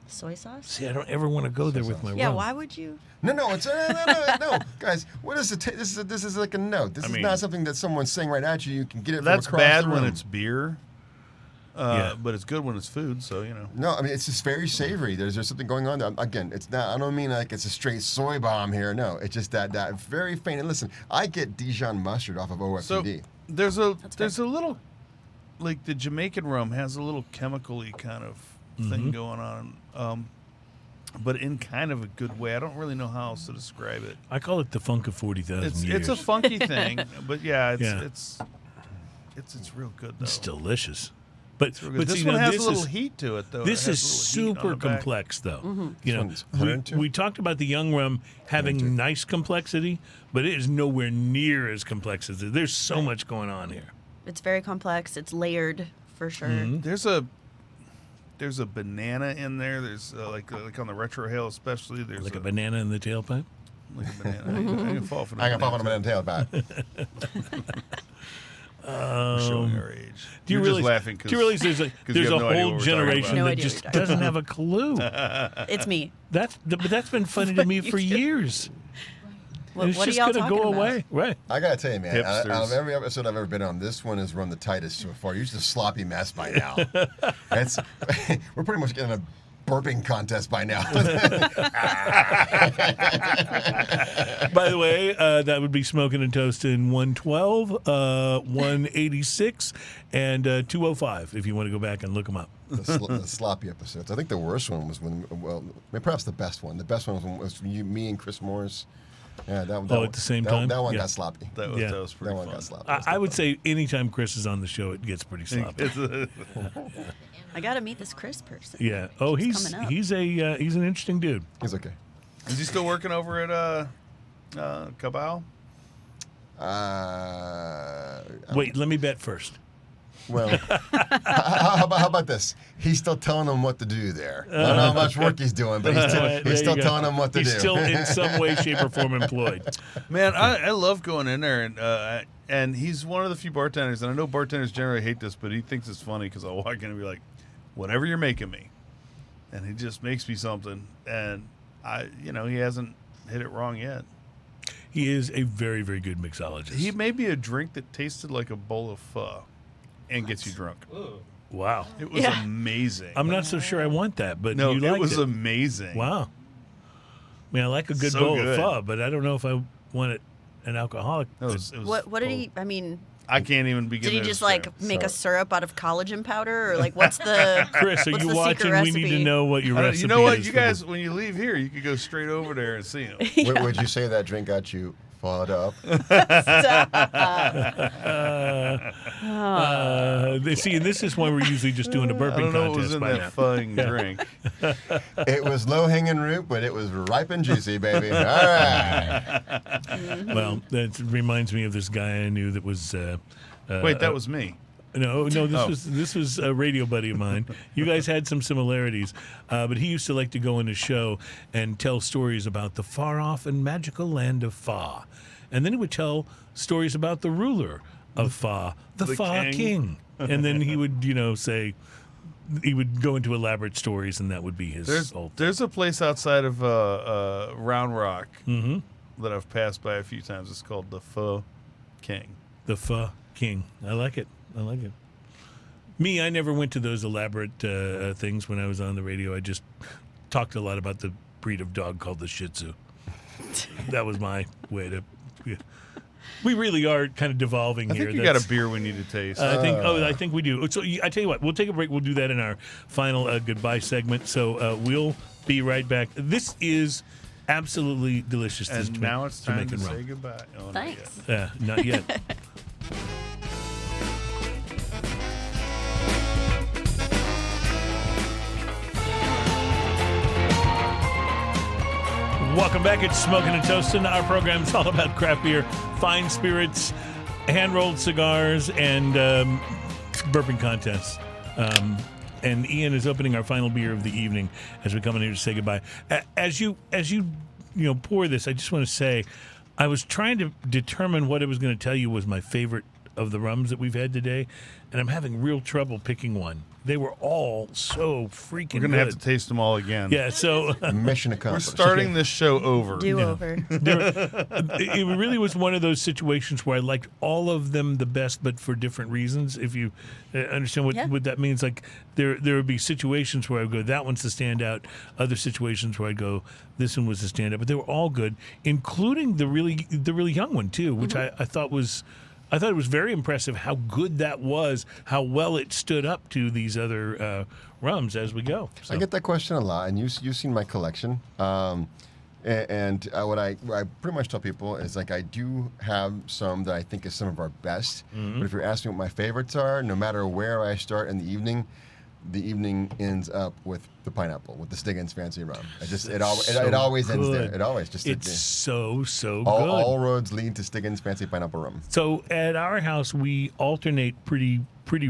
[SPEAKER 5] Soy sauce?
[SPEAKER 2] See, I don't ever want to go there with my
[SPEAKER 5] Yeah,
[SPEAKER 2] rum.
[SPEAKER 5] why would you?
[SPEAKER 4] No, it's no, guys. What is it? This is like a note. This is
[SPEAKER 3] mean-
[SPEAKER 4] not something that someone's saying right at you. You can get it.
[SPEAKER 3] That's
[SPEAKER 4] from across
[SPEAKER 3] bad
[SPEAKER 4] the
[SPEAKER 3] when
[SPEAKER 4] room.
[SPEAKER 3] it's beer,
[SPEAKER 2] Yeah.
[SPEAKER 3] but it's good when it's food. So
[SPEAKER 4] No, I mean it's just very savory. There's something going on there. Again, it's not. I don't mean like it's a straight soy bomb here. No, it's just that very faint. And listen, I get Dijon mustard off of
[SPEAKER 3] So
[SPEAKER 4] OFD.
[SPEAKER 3] there's a little like the Jamaican rum has a little chemical-y kind of thing going on, but in kind of a good way. I don't really know how else to describe it.
[SPEAKER 2] I call it the funk of 40,000 years.
[SPEAKER 3] It's a funky thing, but it's real good though.
[SPEAKER 2] It's delicious. But
[SPEAKER 3] this
[SPEAKER 2] see,
[SPEAKER 3] one
[SPEAKER 2] now,
[SPEAKER 3] has
[SPEAKER 2] this
[SPEAKER 3] a little
[SPEAKER 2] is,
[SPEAKER 3] heat to it, though.
[SPEAKER 2] This
[SPEAKER 3] It
[SPEAKER 2] is
[SPEAKER 3] has a little heat on
[SPEAKER 2] super
[SPEAKER 3] the back.
[SPEAKER 2] complex, though. You
[SPEAKER 4] This
[SPEAKER 2] know,
[SPEAKER 4] one's 102.
[SPEAKER 2] we talked about the young rum having nice complexity, but it is nowhere near as complex as it. There's so much going on here.
[SPEAKER 5] It's very complex. It's layered for sure.
[SPEAKER 3] There's a banana in there. There's like on the retro hail especially. There's
[SPEAKER 2] Like a banana in the tailpipe.
[SPEAKER 3] like a banana. I can fall for
[SPEAKER 4] I got pop on a banana tailpipe.
[SPEAKER 3] We're showing our age.
[SPEAKER 2] Do you
[SPEAKER 3] You're
[SPEAKER 2] realize?
[SPEAKER 3] just laughing
[SPEAKER 2] Do you realize there's a
[SPEAKER 3] you have no idea what
[SPEAKER 2] whole
[SPEAKER 3] we're talking
[SPEAKER 2] generation
[SPEAKER 3] about.
[SPEAKER 5] No
[SPEAKER 2] that
[SPEAKER 5] idea
[SPEAKER 2] just
[SPEAKER 5] what you're
[SPEAKER 2] doesn't have a clue?
[SPEAKER 5] It's me.
[SPEAKER 2] But that's been funny to me for years.
[SPEAKER 5] What,
[SPEAKER 2] It's
[SPEAKER 5] what are
[SPEAKER 2] just
[SPEAKER 5] y'all
[SPEAKER 2] gonna
[SPEAKER 5] talking
[SPEAKER 2] go
[SPEAKER 5] about?
[SPEAKER 2] away, right?
[SPEAKER 4] I gotta tell you, man, out
[SPEAKER 3] Hipsters.
[SPEAKER 4] of every episode I've ever been on, this one has run the tightest so far. You're just a sloppy mess by now. We're pretty much getting a burping contest by now.
[SPEAKER 2] By the way, that would be Smoking and Toasting 112, 186, and 205 if you want to go back and look them up.
[SPEAKER 4] The sloppy episodes. I think the worst one was when, well, maybe perhaps the best one. The best one was when it was you, me, and Chris Morris. Yeah, that
[SPEAKER 2] Oh, at the same time?
[SPEAKER 4] That one
[SPEAKER 2] Yeah.
[SPEAKER 4] got sloppy.
[SPEAKER 3] That
[SPEAKER 2] Yeah.
[SPEAKER 3] was pretty
[SPEAKER 4] That one
[SPEAKER 3] fun.
[SPEAKER 4] got sloppy.
[SPEAKER 2] I would say anytime Chris is on the show, it gets pretty sloppy.
[SPEAKER 5] I got to meet this Chris person.
[SPEAKER 2] Yeah. Oh,
[SPEAKER 5] He's
[SPEAKER 2] he's
[SPEAKER 5] coming up.
[SPEAKER 2] he's an interesting dude.
[SPEAKER 4] He's okay.
[SPEAKER 3] Is he still working over at Cabal?
[SPEAKER 2] Wait, let me bet first.
[SPEAKER 4] Well, how about this? He's still telling them what to do there. I don't know how much work he's doing, but
[SPEAKER 2] There
[SPEAKER 4] he's still
[SPEAKER 2] you go.
[SPEAKER 4] telling them what to
[SPEAKER 2] He's
[SPEAKER 4] do.
[SPEAKER 2] still in some way, shape, or form employed.
[SPEAKER 3] Man, I love going in there, and he's one of the few bartenders, and I know bartenders generally hate this, but he thinks it's funny because I'll walk in and be like, whatever you're making me. And he just makes me something, and he hasn't hit it wrong yet.
[SPEAKER 2] He is a very, very good mixologist.
[SPEAKER 3] He made me a drink that tasted like a bowl of pho and gets you drunk.
[SPEAKER 2] Wow.
[SPEAKER 3] It was
[SPEAKER 5] Yeah.
[SPEAKER 3] amazing.
[SPEAKER 2] I'm not so sure I want that, but
[SPEAKER 3] no,
[SPEAKER 2] you
[SPEAKER 3] it
[SPEAKER 2] liked
[SPEAKER 3] was
[SPEAKER 2] it.
[SPEAKER 3] amazing.
[SPEAKER 2] Wow. I mean, I like a good
[SPEAKER 3] So
[SPEAKER 2] bowl
[SPEAKER 3] good.
[SPEAKER 2] of pho, but I don't know if I want it an alcoholic.
[SPEAKER 3] It was
[SPEAKER 5] What did he? I mean,
[SPEAKER 3] I can't even begin
[SPEAKER 5] did he
[SPEAKER 3] to
[SPEAKER 5] just
[SPEAKER 3] describe.
[SPEAKER 5] like make a syrup out of collagen powder, or like what's the?
[SPEAKER 2] Chris, are
[SPEAKER 5] what's
[SPEAKER 2] you
[SPEAKER 5] the
[SPEAKER 2] watching?
[SPEAKER 5] secret
[SPEAKER 2] We
[SPEAKER 5] recipe?
[SPEAKER 2] need to know what your
[SPEAKER 3] I don't-
[SPEAKER 2] recipe
[SPEAKER 3] you know what?
[SPEAKER 2] is
[SPEAKER 3] You
[SPEAKER 2] for
[SPEAKER 3] guys,
[SPEAKER 2] the-
[SPEAKER 3] when you leave here, you could go straight over there and see him.
[SPEAKER 4] Would you say that drink got you followed up?
[SPEAKER 2] See, this is why we're usually just doing a
[SPEAKER 3] I
[SPEAKER 2] burping
[SPEAKER 3] don't know what was
[SPEAKER 2] contest
[SPEAKER 3] in
[SPEAKER 2] by
[SPEAKER 3] that
[SPEAKER 2] now.
[SPEAKER 3] fucking drink.
[SPEAKER 4] It was low-hanging fruit, but it was ripe and juicy, baby. All right.
[SPEAKER 2] Well, that reminds me of this guy I knew that was.
[SPEAKER 3] Wait, that was me.
[SPEAKER 2] No,
[SPEAKER 3] Oh.
[SPEAKER 2] this was a radio buddy of mine. You guys had some similarities, but he used to like to go in a show and tell stories about the far off and magical land of Fa, and then he would tell stories about the ruler of Fa, the Fa king, and then he would, say. He would go into elaborate stories, and that would be his whole thing.
[SPEAKER 3] There's a place outside of Round Rock that I've passed by a few times. It's called the Pho King.
[SPEAKER 2] The Fa king. I like it. Me, I never went to those elaborate things when I was on the radio. I just talked a lot about the breed of dog called the Shih Tzu. That was my way to. Yeah. We really are kind of devolving
[SPEAKER 3] I
[SPEAKER 2] here.
[SPEAKER 3] think you got a beer we need to taste.
[SPEAKER 2] I think we do. So I tell you what, we'll take a break. We'll do that in our final goodbye segment. So we'll be right back. This is absolutely delicious. this
[SPEAKER 3] and now it's time to
[SPEAKER 2] Jamaican
[SPEAKER 3] say
[SPEAKER 2] rum.
[SPEAKER 3] goodbye. Oh,
[SPEAKER 5] Thanks.
[SPEAKER 2] Not yet. Welcome back. It's Smoking and Toasting. Our program's all about craft beer, fine spirits, hand-rolled cigars, and burping contests. And Ian is opening our final beer of the evening as we come in here to say goodbye. As you pour this, I just want to say, I was trying to determine what I was going to tell you was my favorite of the rums that we've had today, and I'm having real trouble picking one. They were all so freaking
[SPEAKER 3] We're going to
[SPEAKER 2] good.
[SPEAKER 3] have to taste them all again.
[SPEAKER 2] Yeah, so
[SPEAKER 4] Mission
[SPEAKER 3] We're
[SPEAKER 4] accomplished.
[SPEAKER 3] starting this show over.
[SPEAKER 5] Do over.
[SPEAKER 2] it really was one of those situations where I liked all of them the best, but for different reasons. If you understand what that means, like there would be situations where I would go, that one's the standout. Other situations where I'd go, this one was the standout. But they were all good, including the really young one too, which I thought was I thought it was very impressive how good that was, how well it stood up to these other rums as we go. So.
[SPEAKER 4] I get that question a lot, and you've seen my collection. And what I pretty much tell people is like I do have some that I think is some of our best. But if you're asking what my favorites are, no matter where I start in the evening ends up with the pineapple, with the Stiggins Fancy Rum. It always ends there. It always just
[SPEAKER 2] it's so good.
[SPEAKER 4] All roads lead to Stiggins Fancy Pineapple Rum.
[SPEAKER 2] So at our house, we alternate pretty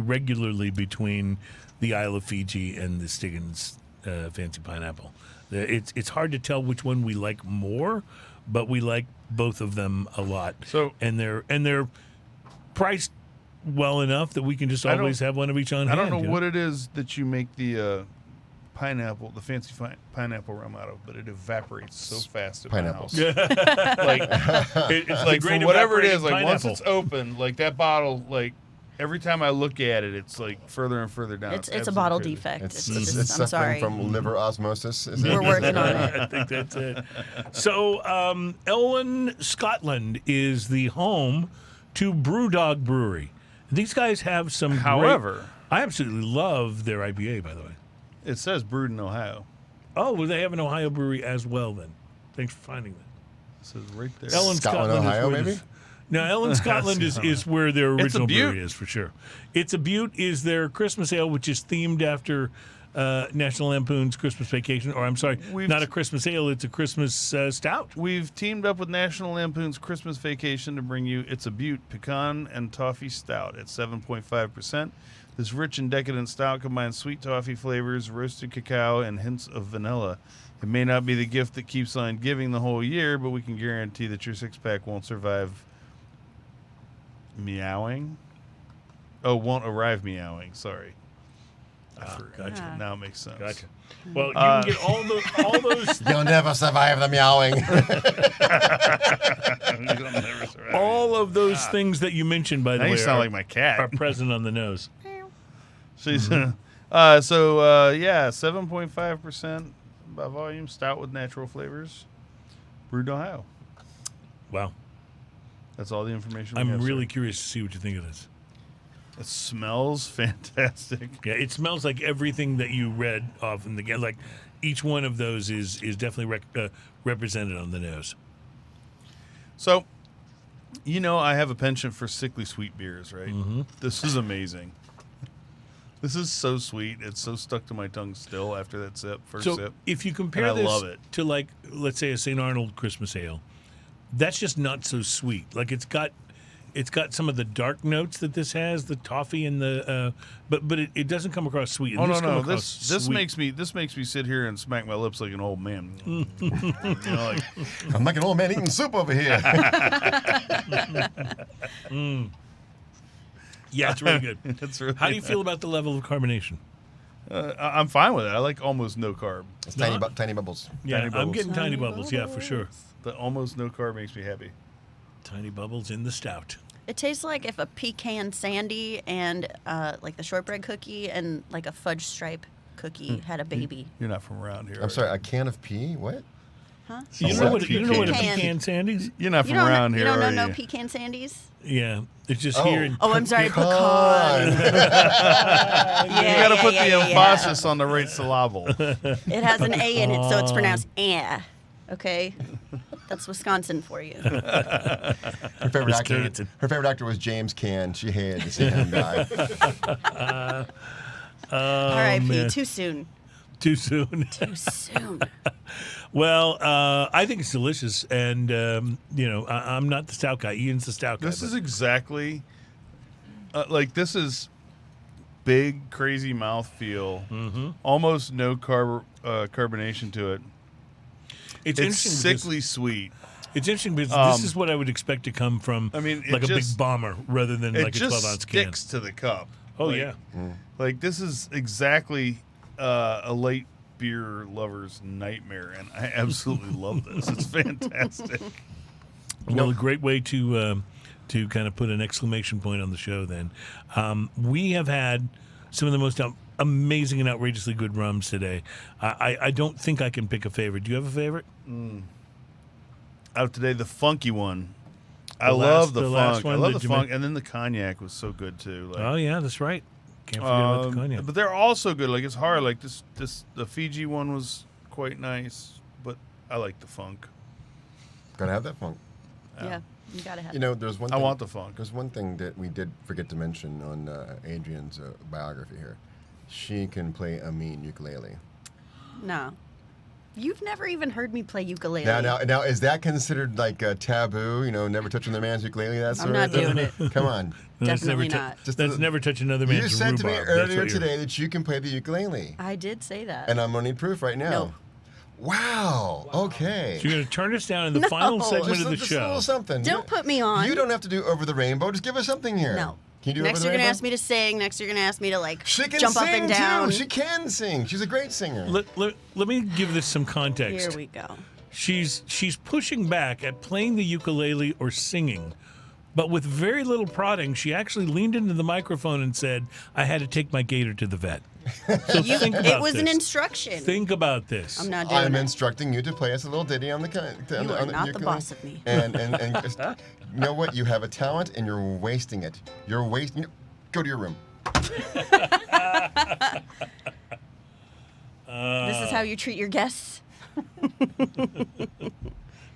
[SPEAKER 2] regularly between the Isle of Fiji and the Stiggins Fancy Pineapple. It's hard to tell which one we like more, but we like both of them a lot.
[SPEAKER 3] So
[SPEAKER 2] and they're priced well enough that we can just always have one of each on hand.
[SPEAKER 3] I don't know what it is that you make the pineapple, the fancy pineapple rum out of, but it evaporates so fast at
[SPEAKER 4] Pineapples.
[SPEAKER 3] my house. Like,
[SPEAKER 2] It's
[SPEAKER 3] like
[SPEAKER 2] great
[SPEAKER 3] for whatever it
[SPEAKER 2] evaporating
[SPEAKER 3] is, like once
[SPEAKER 2] pineapple.
[SPEAKER 3] it's open, like that bottle, like every time I look at it, it's like further and further down.
[SPEAKER 5] It's a
[SPEAKER 3] absolutely
[SPEAKER 5] bottle
[SPEAKER 3] crazy.
[SPEAKER 5] defect.
[SPEAKER 4] It's
[SPEAKER 5] I'm
[SPEAKER 4] suffering
[SPEAKER 5] sorry.
[SPEAKER 4] from liver osmosis. Is it?
[SPEAKER 5] We're working on it.
[SPEAKER 2] I think that's it. So, Ellon, Scotland is the home to Brewdog Brewery. These guys have some.
[SPEAKER 3] However,
[SPEAKER 2] I absolutely love their IPA. By the way,
[SPEAKER 3] it says brewed in Ohio.
[SPEAKER 2] oh, well, they have an Ohio brewery as well. Then, thanks for finding that.
[SPEAKER 3] It says right there.
[SPEAKER 2] Ellon,
[SPEAKER 4] Scotland,
[SPEAKER 2] is
[SPEAKER 4] Ohio,
[SPEAKER 2] where
[SPEAKER 4] maybe?
[SPEAKER 2] this- No, Ellon, Scotland is where their
[SPEAKER 3] It's a
[SPEAKER 2] original
[SPEAKER 3] Beaut.
[SPEAKER 2] brewery is for sure. It's a Beaut is their Christmas ale, which is themed after National Lampoon's Christmas Vacation. Or I'm sorry, not a Christmas ale; it's a Christmas stout.
[SPEAKER 3] We've teamed up with National Lampoon's Christmas Vacation to bring you It's a Beaut Pecan and Toffee Stout at 7.5%. This rich and decadent stout combines sweet toffee flavors, roasted cacao, and hints of vanilla. It may not be the gift that keeps on giving the whole year, but we can guarantee that your six-pack won't survive meowing. Oh, won't arrive meowing. Sorry. I forgot.
[SPEAKER 2] gotcha.
[SPEAKER 3] Now it makes sense.
[SPEAKER 2] Gotcha. Well, you can get all those
[SPEAKER 4] You'll never survive the meowing.
[SPEAKER 3] You'll never survive.
[SPEAKER 2] all of those things that you mentioned. By the
[SPEAKER 3] Now
[SPEAKER 2] way,
[SPEAKER 3] you sound
[SPEAKER 2] are,
[SPEAKER 3] like my cat.
[SPEAKER 2] are present on the nose.
[SPEAKER 3] She's yeah, 7.5% by volume, stout with natural flavors, brewed in Ohio.
[SPEAKER 2] Wow,
[SPEAKER 3] That's all the information we
[SPEAKER 2] I'm
[SPEAKER 3] have,
[SPEAKER 2] really
[SPEAKER 3] sir.
[SPEAKER 2] curious to see what you think of this.
[SPEAKER 3] It smells fantastic.
[SPEAKER 2] Yeah, it smells like everything that you read off in the like. Each one of those is definitely represented on the nose.
[SPEAKER 3] So, I have a penchant for sickly sweet beers, right?
[SPEAKER 2] Mm-hmm.
[SPEAKER 3] This is amazing. This is so sweet. It's so stuck to my tongue still after that first
[SPEAKER 2] So
[SPEAKER 3] sip.
[SPEAKER 2] if you compare
[SPEAKER 3] And I
[SPEAKER 2] this
[SPEAKER 3] love it.
[SPEAKER 2] to like, let's say a St. Arnold Christmas ale, that's just not so sweet. Like it's got some of the dark notes that this has, the toffee and the, but it doesn't come across sweet. And
[SPEAKER 3] Oh
[SPEAKER 2] this come
[SPEAKER 3] no!
[SPEAKER 2] across
[SPEAKER 3] This
[SPEAKER 2] sweet.
[SPEAKER 3] makes me sit here and smack my lips like an old man. Like,
[SPEAKER 4] I'm like an old man eating soup over here.
[SPEAKER 2] Yeah, it's really good.
[SPEAKER 3] it's really
[SPEAKER 2] How do you feel about the level of carbonation?
[SPEAKER 3] I'm fine with it. I like almost no carb.
[SPEAKER 4] It's tiny bubbles.
[SPEAKER 2] Yeah,
[SPEAKER 3] Tiny
[SPEAKER 2] I'm
[SPEAKER 3] bubbles.
[SPEAKER 2] getting tiny bubbles. Yeah, for sure.
[SPEAKER 3] The almost no carb makes me happy.
[SPEAKER 2] Tiny bubbles in the stout.
[SPEAKER 5] It tastes like if a pecan sandy and like the shortbread cookie and like a fudge stripe cookie had a baby.
[SPEAKER 3] You're not from around here.
[SPEAKER 4] I'm sorry, a can of pea? What?
[SPEAKER 5] Huh?
[SPEAKER 2] You know what a
[SPEAKER 5] Pecan.
[SPEAKER 2] pecan sandies?
[SPEAKER 3] You're not
[SPEAKER 5] You
[SPEAKER 3] from around here,
[SPEAKER 5] don't
[SPEAKER 3] are
[SPEAKER 5] know
[SPEAKER 3] you?
[SPEAKER 5] pecan sandies?
[SPEAKER 2] Yeah, it's just
[SPEAKER 4] Oh.
[SPEAKER 2] here. In,
[SPEAKER 5] Oh, I'm sorry, pecan.
[SPEAKER 3] You got to put the emphasis on the right syllable.
[SPEAKER 5] It has an A in it, so it's pronounced eh. Okay? That's Wisconsin for you.
[SPEAKER 4] Her favorite actor.
[SPEAKER 2] Wisconsin.
[SPEAKER 4] Her favorite actor was James Caan. She hated to see him die.
[SPEAKER 5] R.I.P.
[SPEAKER 2] man.
[SPEAKER 5] Too soon.
[SPEAKER 2] Too soon.
[SPEAKER 5] Too soon.
[SPEAKER 2] Well, I think it's delicious, and I'm not the stout guy. Ian's the stout guy.
[SPEAKER 3] This
[SPEAKER 2] but-
[SPEAKER 3] is exactly this is big, crazy mouthfeel. Almost no carbonation to it.
[SPEAKER 2] it's
[SPEAKER 3] It's
[SPEAKER 2] interesting.
[SPEAKER 3] sickly sweet.
[SPEAKER 2] It's interesting because this is what I would expect to come from.
[SPEAKER 3] I mean, it
[SPEAKER 2] like a big
[SPEAKER 3] just-
[SPEAKER 2] bomber rather than
[SPEAKER 3] It
[SPEAKER 2] like a
[SPEAKER 3] just
[SPEAKER 2] 12-ounce can.
[SPEAKER 3] sticks to the cup.
[SPEAKER 2] Oh
[SPEAKER 3] Like-
[SPEAKER 2] yeah.
[SPEAKER 3] Like this is exactly a light beer lover's nightmare, and I absolutely love this. It's fantastic.
[SPEAKER 2] Well, a great way to kind of put an exclamation point on the show. Then we have had some of the most amazing and outrageously good rums today. I don't think I can pick a favorite. Do you have a favorite?
[SPEAKER 3] Out today, the funky one I love the
[SPEAKER 2] last
[SPEAKER 3] funk. I
[SPEAKER 2] one
[SPEAKER 3] love
[SPEAKER 2] that
[SPEAKER 3] the
[SPEAKER 2] you
[SPEAKER 3] funk,
[SPEAKER 2] made?
[SPEAKER 3] and then the cognac was so good too. Like,
[SPEAKER 2] Oh yeah, that's right. Can't forget about the cognac.
[SPEAKER 3] But they're also good. Like it's hard. Like the Fiji one was quite nice, but I like the funk.
[SPEAKER 4] Gotta have that funk.
[SPEAKER 5] Yeah, you gotta have.
[SPEAKER 4] You know, there's one.
[SPEAKER 3] I
[SPEAKER 4] thing,
[SPEAKER 3] want the funk.
[SPEAKER 4] There's one thing that we did forget to mention on Adrian's biography here. She can play a mean ukulele.
[SPEAKER 5] No. You've never even heard me play ukulele.
[SPEAKER 4] Now, is that considered like a taboo? You know, never touching the man's ukulele. That sort
[SPEAKER 5] I'm not
[SPEAKER 4] of thing?
[SPEAKER 5] doing it.
[SPEAKER 4] Come on.
[SPEAKER 5] Definitely not.
[SPEAKER 2] Let's never touch another man's
[SPEAKER 4] You said to me
[SPEAKER 2] rhubarb. That's
[SPEAKER 4] earlier
[SPEAKER 2] what you're-
[SPEAKER 4] today that you can play the ukulele,
[SPEAKER 5] I did say that.
[SPEAKER 4] and I'm gonna need proof right now.
[SPEAKER 5] No.
[SPEAKER 4] Wow. Okay.
[SPEAKER 2] So you're going to turn us down in the
[SPEAKER 5] No.
[SPEAKER 2] final segment
[SPEAKER 4] Just
[SPEAKER 2] of the
[SPEAKER 4] just a
[SPEAKER 2] show.
[SPEAKER 4] little something.
[SPEAKER 5] Don't put me on.
[SPEAKER 4] You don't have to do Over the Rainbow. Just give us something here.
[SPEAKER 5] No.
[SPEAKER 4] Can you do
[SPEAKER 5] Next,
[SPEAKER 4] Over
[SPEAKER 5] you're
[SPEAKER 4] the
[SPEAKER 5] gonna
[SPEAKER 4] Rainbow?
[SPEAKER 5] ask me to sing. Next, you're gonna ask me to like
[SPEAKER 4] She can
[SPEAKER 5] jump
[SPEAKER 4] sing
[SPEAKER 5] up and down.
[SPEAKER 4] too. She can sing. She's a great singer.
[SPEAKER 2] Let me give this some context.
[SPEAKER 5] Here we go.
[SPEAKER 2] She's pushing back at playing the ukulele or singing, but with very little prodding, she actually leaned into the microphone and said, "I had to take my gator to the vet." So think about
[SPEAKER 5] It was
[SPEAKER 2] this.
[SPEAKER 5] an instruction.
[SPEAKER 2] Think about this.
[SPEAKER 5] I'm not doing
[SPEAKER 4] I'm
[SPEAKER 5] it.
[SPEAKER 4] instructing you to play us a little ditty on the on
[SPEAKER 5] You
[SPEAKER 4] the,
[SPEAKER 5] are
[SPEAKER 4] on the
[SPEAKER 5] not the
[SPEAKER 4] ukulele.
[SPEAKER 5] boss of me.
[SPEAKER 4] And just, you know what? You have a talent, and you're wasting it. You're wasting. Go to your room.
[SPEAKER 5] This is how you treat your guests.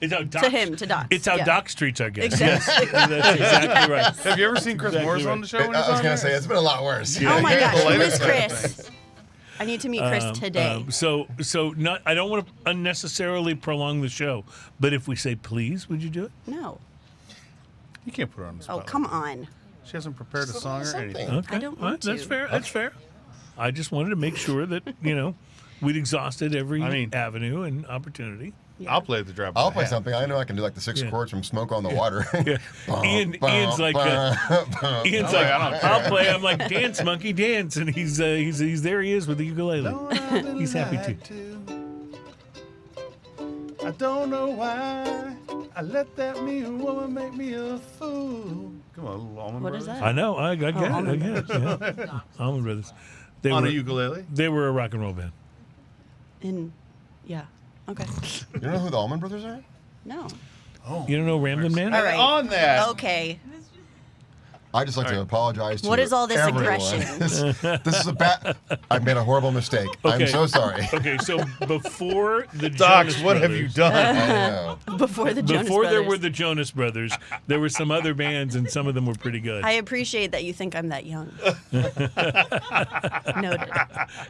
[SPEAKER 2] It's how Doc,
[SPEAKER 5] To him, to Doc.
[SPEAKER 2] It's how
[SPEAKER 5] Yeah.
[SPEAKER 2] Doc treats our guests.
[SPEAKER 5] Exactly.
[SPEAKER 2] Yes, that's exactly right.
[SPEAKER 3] Have you ever seen Chris
[SPEAKER 2] Exactly
[SPEAKER 3] Morris
[SPEAKER 2] right.
[SPEAKER 3] on the show? When he's
[SPEAKER 4] I was
[SPEAKER 3] on
[SPEAKER 4] gonna
[SPEAKER 3] there?
[SPEAKER 4] say it's been a lot worse.
[SPEAKER 5] Oh my gosh,
[SPEAKER 3] The
[SPEAKER 5] who
[SPEAKER 3] latest
[SPEAKER 5] is
[SPEAKER 3] side of
[SPEAKER 5] Chris?
[SPEAKER 3] things.
[SPEAKER 5] I need to meet Chris today.
[SPEAKER 2] So not. I don't want to unnecessarily prolong the show, but if we say please, would you do it?
[SPEAKER 5] No.
[SPEAKER 3] You can't put her on the
[SPEAKER 5] Oh,
[SPEAKER 3] spot.
[SPEAKER 5] come on.
[SPEAKER 3] She hasn't prepared a
[SPEAKER 4] Just a
[SPEAKER 3] song or
[SPEAKER 4] little
[SPEAKER 3] anything.
[SPEAKER 4] something.
[SPEAKER 2] Okay,
[SPEAKER 5] don't
[SPEAKER 2] all right,
[SPEAKER 5] want
[SPEAKER 2] that's
[SPEAKER 5] to.
[SPEAKER 2] fair. That's fair. I just wanted to make sure that we'd exhausted every avenue and opportunity.
[SPEAKER 3] I'll play at the drop.
[SPEAKER 4] I'll
[SPEAKER 3] of a
[SPEAKER 4] play
[SPEAKER 3] hat.
[SPEAKER 4] something. I know I can do like the 6 chords from Smoke on the Water.
[SPEAKER 2] Yeah. Ian's like, Ian's like, I'll play. I'm like, dance, monkey, dance, and he's there. He is with the ukulele. He's happy to.
[SPEAKER 3] I don't know why I let that mean woman make me a fool. Come on, little Almond
[SPEAKER 5] What
[SPEAKER 3] Brothers.
[SPEAKER 5] is that?
[SPEAKER 2] I know. I get it. I
[SPEAKER 5] Almond
[SPEAKER 2] get it. Yeah. Almond Brothers. They
[SPEAKER 3] On
[SPEAKER 2] were
[SPEAKER 3] a ukulele.
[SPEAKER 2] They were a rock and roll band.
[SPEAKER 5] Yeah. Okay.
[SPEAKER 4] You don't know who the Allman Brothers are?
[SPEAKER 5] No.
[SPEAKER 2] You don't know Ramblin' Man?
[SPEAKER 5] All right.
[SPEAKER 3] On that.
[SPEAKER 5] Okay.
[SPEAKER 4] I just like to apologize to
[SPEAKER 5] What is all this
[SPEAKER 4] everyone.
[SPEAKER 5] aggression?
[SPEAKER 4] this is a bad. I made a horrible mistake.
[SPEAKER 2] Okay.
[SPEAKER 4] I'm so sorry.
[SPEAKER 2] Okay, so before the
[SPEAKER 3] Docs,
[SPEAKER 2] Jonas
[SPEAKER 3] what have
[SPEAKER 2] Brothers-
[SPEAKER 3] you done?
[SPEAKER 4] I know.
[SPEAKER 5] Before the Jonas
[SPEAKER 2] Before there
[SPEAKER 5] Brothers.
[SPEAKER 2] were the Jonas Brothers, there were some other bands, and some of them were pretty good.
[SPEAKER 5] I appreciate that you think I'm that young. Noted.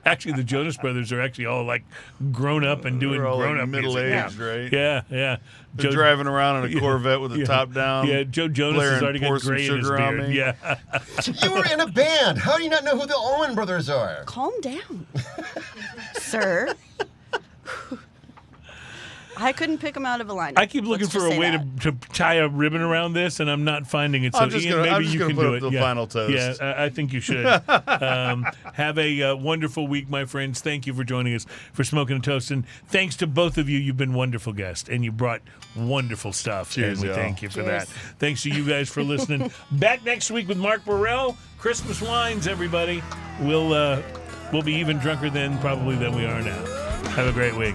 [SPEAKER 2] Actually, the Jonas Brothers are actually all like grown up and doing
[SPEAKER 3] They're all, like,
[SPEAKER 2] grown up
[SPEAKER 3] middle-aged, right?
[SPEAKER 2] Yeah.
[SPEAKER 3] They're driving around in a Corvette with the top down.
[SPEAKER 2] Yeah, Joe Jonas has
[SPEAKER 3] blaring,
[SPEAKER 2] already
[SPEAKER 3] pour
[SPEAKER 2] got
[SPEAKER 3] some
[SPEAKER 2] gray in his
[SPEAKER 3] sugar on
[SPEAKER 2] beard.
[SPEAKER 3] me.
[SPEAKER 2] Yeah.
[SPEAKER 4] You were in a band. How do you not know who the Allman Brothers are?
[SPEAKER 5] Calm down, sir. I couldn't pick him out of a lineup.
[SPEAKER 2] I keep looking
[SPEAKER 5] Let's
[SPEAKER 2] for
[SPEAKER 5] just
[SPEAKER 2] a
[SPEAKER 5] say
[SPEAKER 2] way
[SPEAKER 5] that.
[SPEAKER 2] to tie a ribbon around this, and I'm not finding it. So
[SPEAKER 3] I'm just
[SPEAKER 2] Ian,
[SPEAKER 3] gonna-
[SPEAKER 2] maybe
[SPEAKER 3] I'm just
[SPEAKER 2] you
[SPEAKER 3] gonna
[SPEAKER 2] can
[SPEAKER 3] put
[SPEAKER 2] do
[SPEAKER 3] up
[SPEAKER 2] it.
[SPEAKER 3] the
[SPEAKER 2] Yeah.
[SPEAKER 3] final toast.
[SPEAKER 2] Yeah, I think you should. Have a wonderful week, my friends. Thank you for joining us for Smoking and Toast, and thanks to both of you. You've been wonderful guests, and you brought wonderful stuff.
[SPEAKER 3] Cheers,
[SPEAKER 2] and we
[SPEAKER 3] y'all.
[SPEAKER 2] thank you for
[SPEAKER 5] Cheers.
[SPEAKER 2] that. Thanks to you guys for listening. Back next week with Mark Burrell. Christmas wines, everybody. We'll be even drunker then, probably, than we are now. Have a great week.